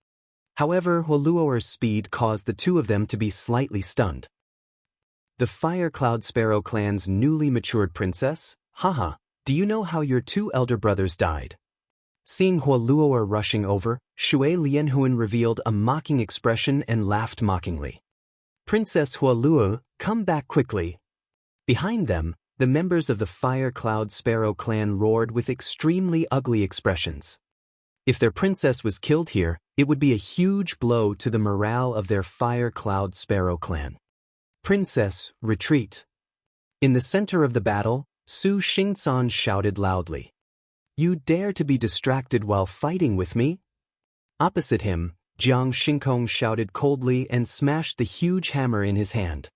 However, Hua Luo'er's speed caused the 2 of them to be slightly stunned. The Fire Cloud Sparrow clan's newly matured princess? Haha, do you know how your 2 elder brothers died? Seeing Hua Luo'er rushing over, Shui Lianhuan revealed a mocking expression and laughed mockingly. Princess Hua Luo, come back quickly. Behind them, the members of the Fire Cloud Sparrow clan roared with extremely ugly expressions. If their princess was killed here, it would be a huge blow to the morale of their Fire Cloud Sparrow clan. Princess, retreat. In the center of the battle, Su Xingzan shouted loudly. You dare to be distracted while fighting with me? Opposite him, Jiang Xingkong shouted coldly and smashed the huge hammer in his hand.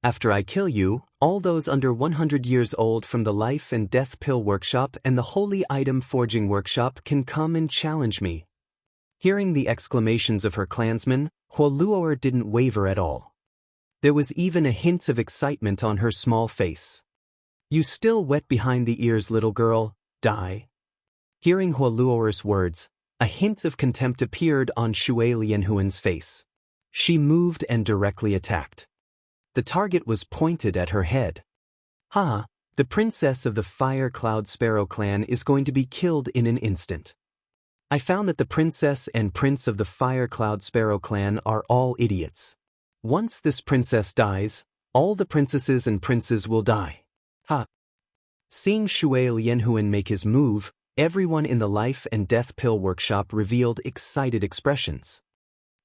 After I kill you, all those under 100 years old from the Life and Death Pill Workshop and the Holy Item Forging Workshop can come and challenge me. Hearing the exclamations of her clansmen, Hua Luo'er didn't waver at all. There was even a hint of excitement on her small face. You still wet behind the ears, little girl, die. Hearing Hua Luo'er's words, a hint of contempt appeared on Shui Lianhuan's face. She moved and directly attacked. The target was pointed at her head. Ha! The princess of the Fire Cloud Sparrow clan is going to be killed in an instant. I found that the princess and prince of the Fire Cloud Sparrow clan are all idiots. Once this princess dies, all the princesses and princes will die. Ha! Seeing Shui Lianhuan make his move, everyone in the Life and Death Pill Workshop revealed excited expressions.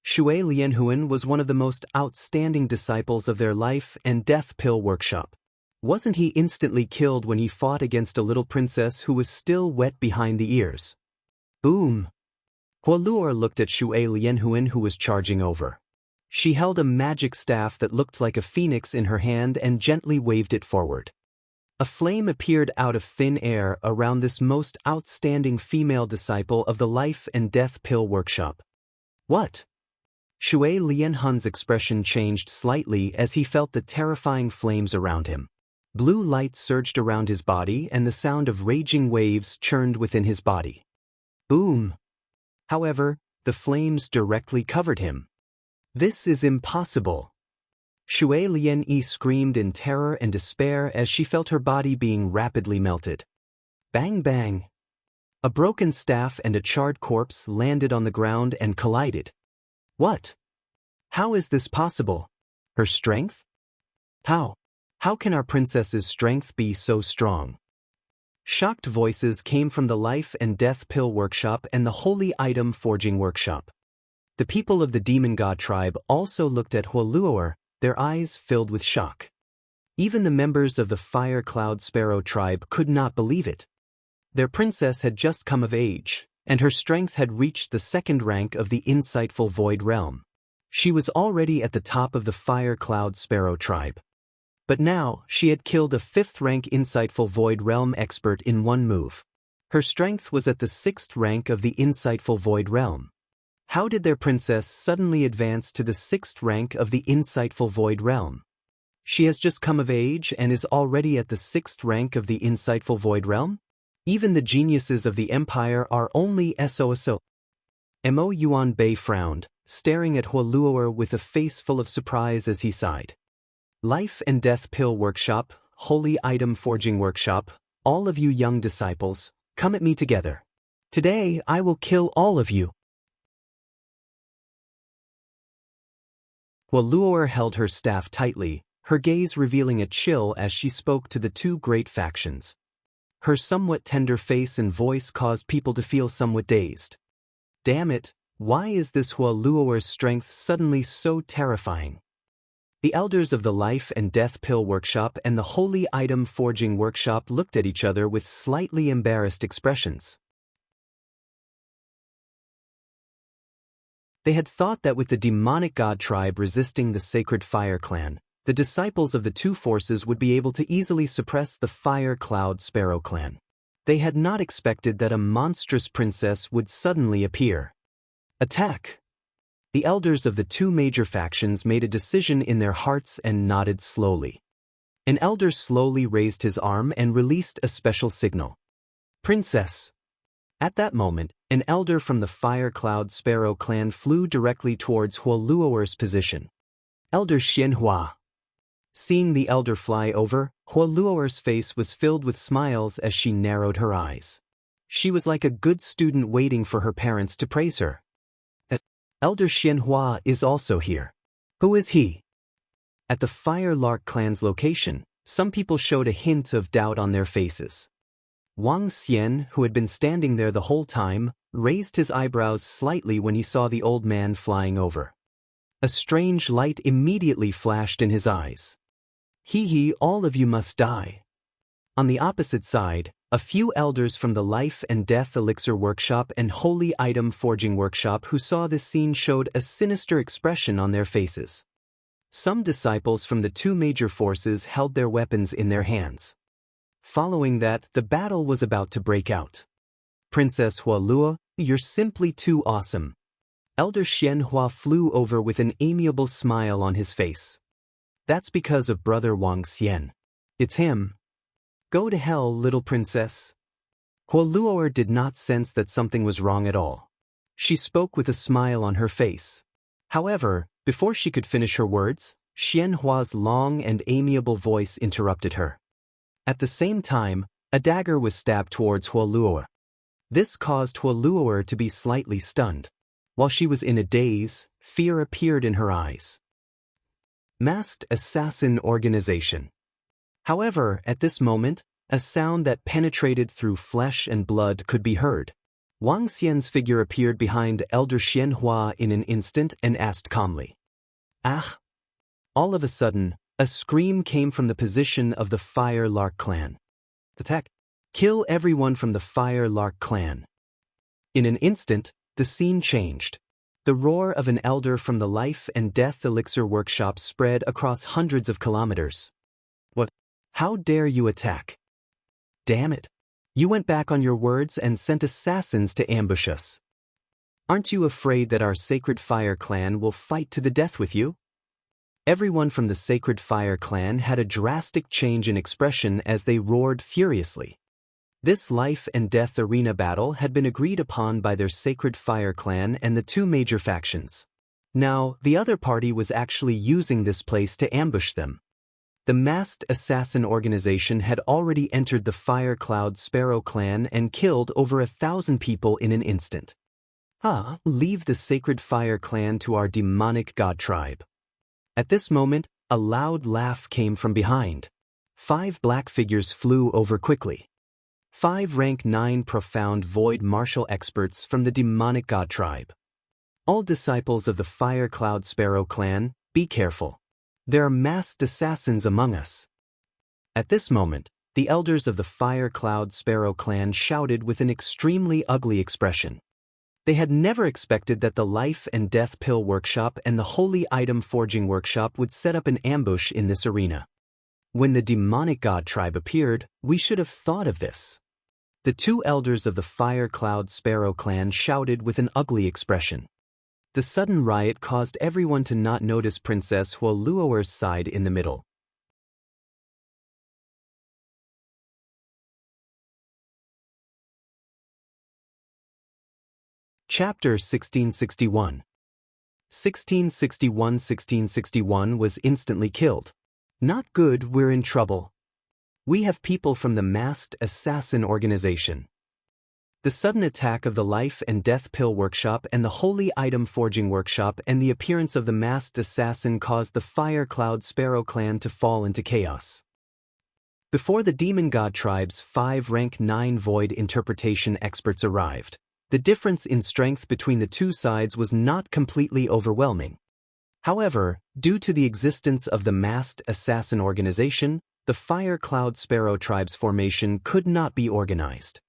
Shui Lianhuan was one of the most outstanding disciples of their Life and Death Pill Workshop. Wasn't he instantly killed when he fought against a little princess who was still wet behind the ears? Boom! Hua Luo'er looked at Shui Lianhuan, who was charging over. She held a magic staff that looked like a phoenix in her hand and gently waved it forward. A flame appeared out of thin air around this most outstanding female disciple of the Life and Death Pill Workshop. What? Shui Lianhuan's expression changed slightly as he felt the terrifying flames around him. Blue light surged around his body and the sound of raging waves churned within his body. Boom! However, the flames directly covered him. This is impossible. Shui Lianyi screamed in terror and despair as she felt her body being rapidly melted. Bang bang! A broken staff and a charred corpse landed on the ground and collided. What? How is this possible? Her strength? How? How can our princess's strength be so strong? Shocked voices came from the Life and Death Pill Workshop and the Holy Item Forging Workshop. The people of the Demon God tribe also looked at Hua Luo'er, their eyes filled with shock. Even the members of the Fire Cloud Sparrow tribe could not believe it. Their princess had just come of age, and her strength had reached the second rank of the insightful Void Realm. She was already at the top of the Fire Cloud Sparrow tribe. But now, she had killed a 5th-rank insightful Void Realm expert in one move. Her strength was at the 6th rank of the insightful Void Realm. How did their princess suddenly advance to the 6th rank of the insightful Void Realm? She has just come of age and is already at the 6th rank of the insightful Void Realm? Even the geniuses of the Empire are only SOSO. Mo Yuan Bei frowned, staring at Huoluoer with a face full of surprise as he sighed. Life and Death Pill Workshop, Holy Item Forging Workshop, all of you young disciples, come at me together. Today I will kill all of you. Huoluoer held her staff tightly, her gaze revealing a chill as she spoke to the two great factions. Her somewhat tender face and voice caused people to feel somewhat dazed. Damn it, why is this Huoluoer's strength suddenly so terrifying? The elders of the Life and Death Pill Workshop and the Holy Item Forging Workshop looked at each other with slightly embarrassed expressions. They had thought that with the demonic god tribe resisting the Sacred Fire Clan, the disciples of the two forces would be able to easily suppress the Fire Cloud Sparrow clan. They had not expected that a monstrous princess would suddenly appear. Attack! The elders of the two major factions made a decision in their hearts and nodded slowly. An elder slowly raised his arm and released a special signal. Princess! At that moment, an elder from the Fire Cloud Sparrow clan flew directly towards Huoluoer's position. Elder Xianhua. Seeing the elder fly over, Huoluoer's face was filled with smiles as she narrowed her eyes. She was like a good student waiting for her parents to praise her. Elder Xianhua is also here. Who is he? At the Fire Lark clan's location, some people showed a hint of doubt on their faces. Wang Xian, who had been standing there the whole time, raised his eyebrows slightly when he saw the old man flying over. A strange light immediately flashed in his eyes. Hee, all of you must die. On the opposite side, a few elders from the Life and Death Elixir Workshop and Holy Item Forging Workshop who saw this scene showed a sinister expression on their faces. Some disciples from the two major forces held their weapons in their hands. Following that, the battle was about to break out. Princess Huoluo, you're simply too awesome. Elder Xianhua flew over with an amiable smile on his face. That's because of Brother Wang Xian. It's him. Go to hell, little princess. Huoluoer did not sense that something was wrong at all. She spoke with a smile on her face. However, before she could finish her words, Xianhua's long and amiable voice interrupted her. At the same time, a dagger was stabbed towards Huoluoer. This caused Huoluoer to be slightly stunned. While she was in a daze, fear appeared in her eyes. Masked Assassin Organization. However, at this moment, a sound that penetrated through flesh and blood could be heard. Wang Xian's figure appeared behind Elder Xianhua in an instant and asked calmly. Ah! All of a sudden, a scream came from the position of the Fire Lark clan. Attack! Kill everyone from the Fire Lark clan. In an instant, the scene changed. The roar of an elder from the Life and Death Elixir Workshop spread across hundreds of kilometers. What? How dare you attack? Damn it. You went back on your words and sent assassins to ambush us. Aren't you afraid that our Sacred Fire clan will fight to the death with you? Everyone from the Sacred Fire clan had a drastic change in expression as they roared furiously. This life and death arena battle had been agreed upon by their Sacred Fire clan and the two major factions. Now, the other party was actually using this place to ambush them. The Masked Assassin Organization had already entered the Fire Cloud Sparrow clan and killed over 1,000 people in an instant. Leave the Sacred Fire clan to our demonic god tribe. At this moment, a loud laugh came from behind. 5 black figures flew over quickly. 5 rank 9 profound void martial experts from the demonic god tribe. All disciples of the Fire Cloud Sparrow clan, be careful. There are masked assassins among us. At this moment, the elders of the Fire Cloud Sparrow clan shouted with an extremely ugly expression. They had never expected that the Life and Death Pill Workshop and the Holy Item Forging Workshop would set up an ambush in this arena. When the demonic god tribe appeared, we should have thought of this. The two elders of the Fire Cloud Sparrow clan shouted with an ugly expression. The sudden riot caused everyone to not notice Princess Huoluoer's side in the middle. Chapter 1661. 1661 was instantly killed. Not good, we're in trouble. We have people from the masked assassin organization. The sudden attack of the Life and Death Pill Workshop and the Holy Item Forging Workshop and the appearance of the masked assassin caused the Fire Cloud Sparrow clan to fall into chaos. Before the Demon God tribe's 5 rank 9 void interpretation experts arrived, the difference in strength between the two sides was not completely overwhelming. However, due to the existence of the masked assassin organization, the Fire Cloud Sparrow tribe's formation could not be organized.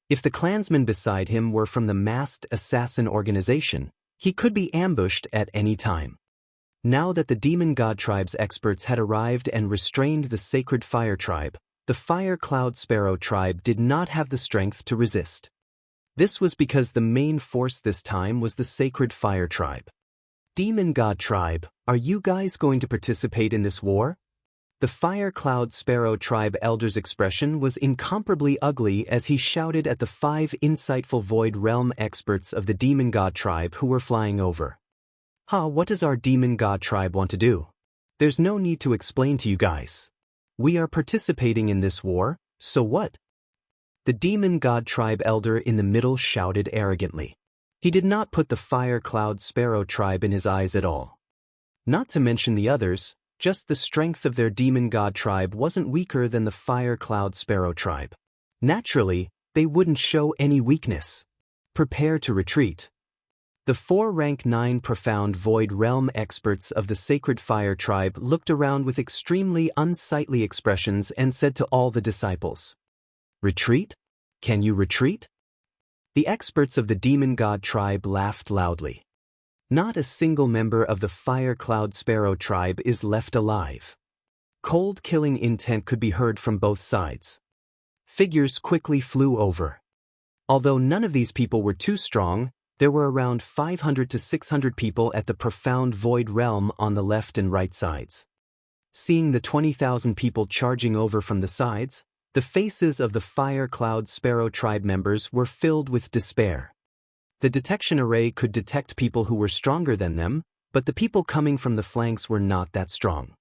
If the clansmen beside him were from the masked assassin organization, he could be ambushed at any time. Now that the Demon God tribe's experts had arrived and restrained the Sacred Fire tribe, the Fire Cloud Sparrow tribe did not have the strength to resist. This was because the main force this time was the Sacred Fire tribe. Demon God tribe, are you guys going to participate in this war? The Fire Cloud Sparrow tribe elder's expression was incomparably ugly as he shouted at the 5 insightful Void Realm experts of the Demon God tribe who were flying over. What does our Demon God tribe want to do? There's no need to explain to you guys. We are participating in this war, so what? The Demon God tribe elder in the middle shouted arrogantly. He did not put the Fire Cloud Sparrow tribe in his eyes at all. Not to mention the others, just the strength of their Demon God tribe wasn't weaker than the Fire Cloud Sparrow tribe. Naturally, they wouldn't show any weakness. Prepare to retreat. The 4 rank 9 profound Void Realm experts of the Sacred Fire tribe looked around with extremely unsightly expressions and said to all the disciples, "Retreat? Can you retreat?" The experts of the Demon God tribe laughed loudly. Not a single member of the Fire Cloud Sparrow tribe is left alive. Cold killing intent could be heard from both sides. Figures quickly flew over. Although none of these people were too strong, there were around 500 to 600 people at the profound Void Realm on the left and right sides. Seeing the 20,000 people charging over from the sides, the faces of the Fire Cloud Sparrow tribe members were filled with despair. The detection array could detect people who were stronger than them, but the people coming from the flanks were not that strong.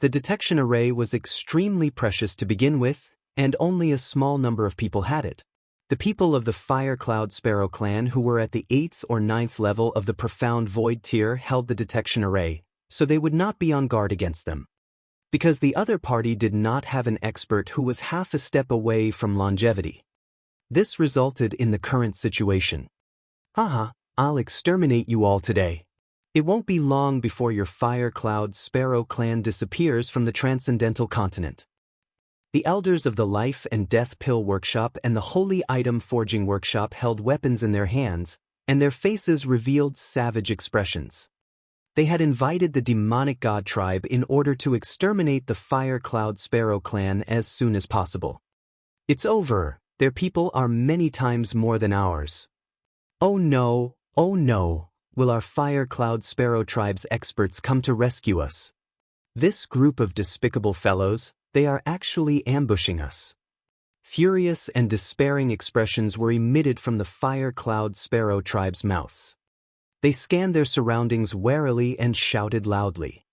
The detection array was extremely precious to begin with, and only a small number of people had it. The people of the Fire Cloud Sparrow clan who were at the 8th or 9th level of the Profound Void tier held the detection array, so they would not be on guard against them. Because the other party did not have an expert who was half a step away from longevity. This resulted in the current situation. I'll exterminate you all today. It won't be long before your Fire Cloud Sparrow clan disappears from the transcendental continent. The elders of the Life and Death Pill Workshop and the Holy Item Forging Workshop held weapons in their hands, and their faces revealed savage expressions. They had invited the Demonic God tribe in order to exterminate the Fire Cloud Sparrow clan as soon as possible. It's over, their people are many times more than ours. Oh no, will our Fire Cloud Sparrow tribe's experts come to rescue us? This group of despicable fellows, they are actually ambushing us. Furious and despairing expressions were emitted from the Fire Cloud Sparrow tribe's mouths. They scanned their surroundings warily and shouted loudly.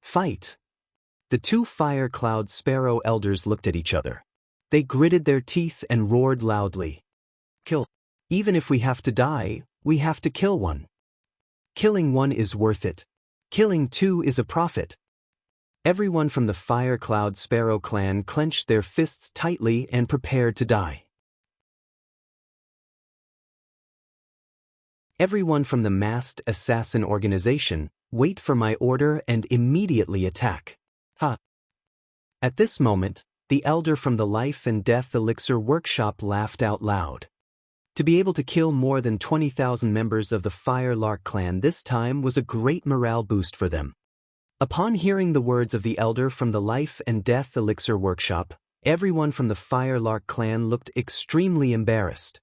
Fight! The 2 Fire Cloud Sparrow elders looked at each other. They gritted their teeth and roared loudly. Kill! Even if we have to die, we have to kill one. Killing one is worth it. Killing 2 is a profit. Everyone from the Fire Cloud Sparrow clan clenched their fists tightly and prepared to die. Everyone from the masked assassin organization, wait for my order and immediately attack. At this moment, the elder from the Life and Death Elixir Workshop laughed out loud. To be able to kill more than 20,000 members of the Fire Lark clan this time was a great morale boost for them. Upon hearing the words of the elder from the Life and Death Elixir Workshop, everyone from the Fire Lark clan looked extremely embarrassed.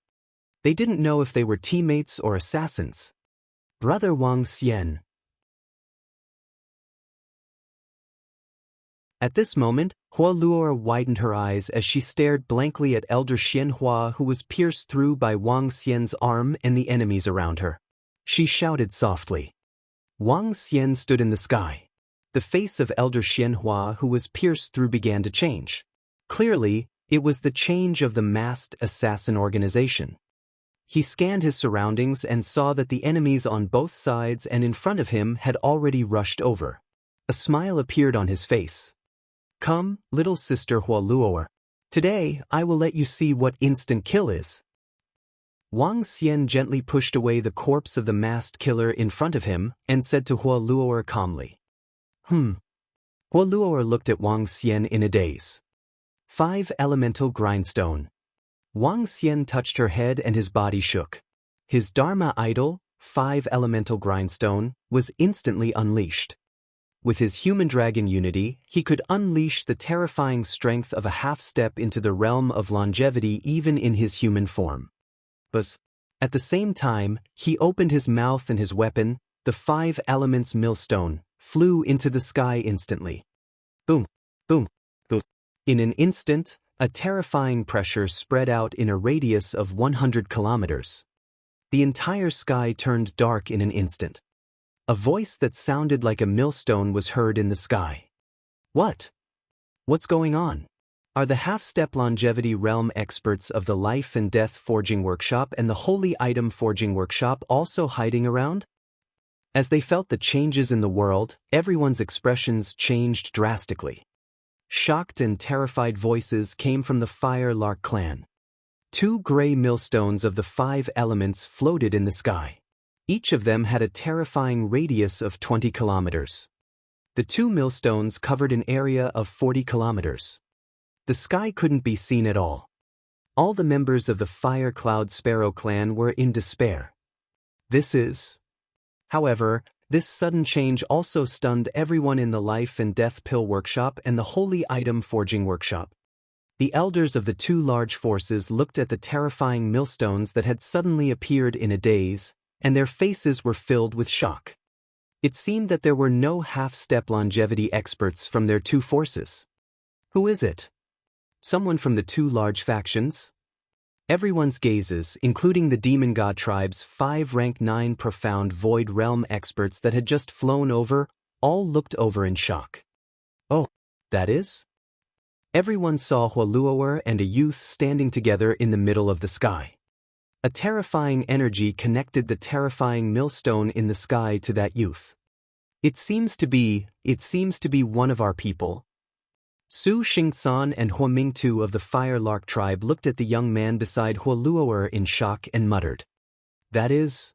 They didn't know if they were teammates or assassins. Brother Wang Xian. At this moment, Hua Luo widened her eyes as she stared blankly at Elder Xianhua, who was pierced through by Wang Xian's arm and the enemies around her. She shouted softly. Wang Xian stood in the sky. The face of Elder Xianhua, who was pierced through, began to change. Clearly, it was the change of the masked assassin organization. He scanned his surroundings and saw that the enemies on both sides and in front of him had already rushed over. A smile appeared on his face. Come, little sister Hua Luo. Today, I will let you see what instant kill is. Wang Xian gently pushed away the corpse of the masked killer in front of him and said to Hua Luo calmly. Hua Luo looked at Wang Xian in a daze. 5 elemental grindstone. Wang Xian touched her head and his body shook. His Dharma idol, 5 elemental grindstone, was instantly unleashed. With his human dragon unity, he could unleash the terrifying strength of a half-step into the realm of longevity even in his human form. But at the same time, he opened his mouth and his weapon, the 5 elements millstone, flew into the sky instantly. Boom, boom, boom. In an instant, a terrifying pressure spread out in a radius of 100 kilometers. The entire sky turned dark in an instant. A voice that sounded like a millstone was heard in the sky. What? What's going on? Are the half-step longevity realm experts of the Life and Death Forging Workshop and the Holy Item Forging Workshop also hiding around? As they felt the changes in the world, everyone's expressions changed drastically. Shocked and terrified voices came from the Fire Lark clan. 2 gray millstones of the 5 elements floated in the sky. Each of them had a terrifying radius of 20 kilometers. The 2 millstones covered an area of 40 kilometers. The sky couldn't be seen at all. All the members of the Fire Cloud Sparrow clan were in despair. However, this sudden change also stunned everyone in the Life and Death Pill Workshop and the Holy Item Forging Workshop. The elders of the 2 large forces looked at the terrifying millstones that had suddenly appeared in a daze, and their faces were filled with shock. It seemed that there were no half-step longevity experts from their 2 forces. Who is it? Someone from the 2 large factions? Everyone's gazes, including the Demon God Tribe's 5 rank 9 profound Void Realm experts that had just flown over, all looked over in shock. Oh, that is? Everyone saw Hua Luo and a youth standing together in the middle of the sky. A terrifying energy connected the terrifying millstone in the sky to that youth. It seems to be one of our people. Su Xingsan and Hua Mingtu of the Fire Lark tribe looked at the young man beside Hua Luo in shock and muttered. That is?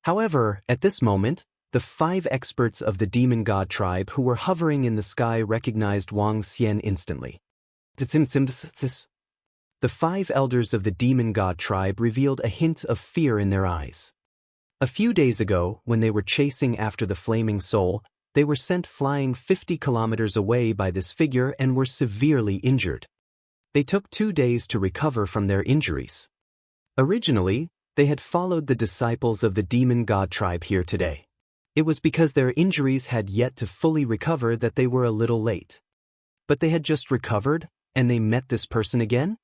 However, at this moment, the 5 experts of the Demon God tribe who were hovering in the sky recognized Wang Xian instantly. The 5 elders of the Demon God tribe revealed a hint of fear in their eyes. A few days ago, when they were chasing after the flaming soul, they were sent flying 50 kilometers away by this figure and were severely injured. They took 2 days to recover from their injuries. Originally, they had followed the disciples of the Demon God tribe here today. It was because their injuries had yet to fully recover that they were a little late. But they had just recovered, and they met this person again?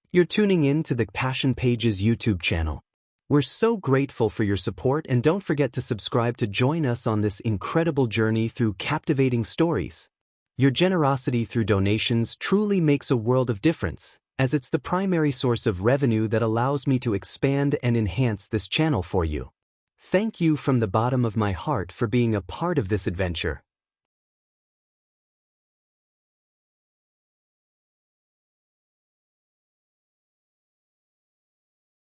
You're tuning in to the Passion Pages YouTube channel. We're so grateful for your support, and don't forget to subscribe to join us on this incredible journey through captivating stories. Your generosity through donations truly makes a world of difference, as it's the primary source of revenue that allows me to expand and enhance this channel for you. Thank you from the bottom of my heart for being a part of this adventure.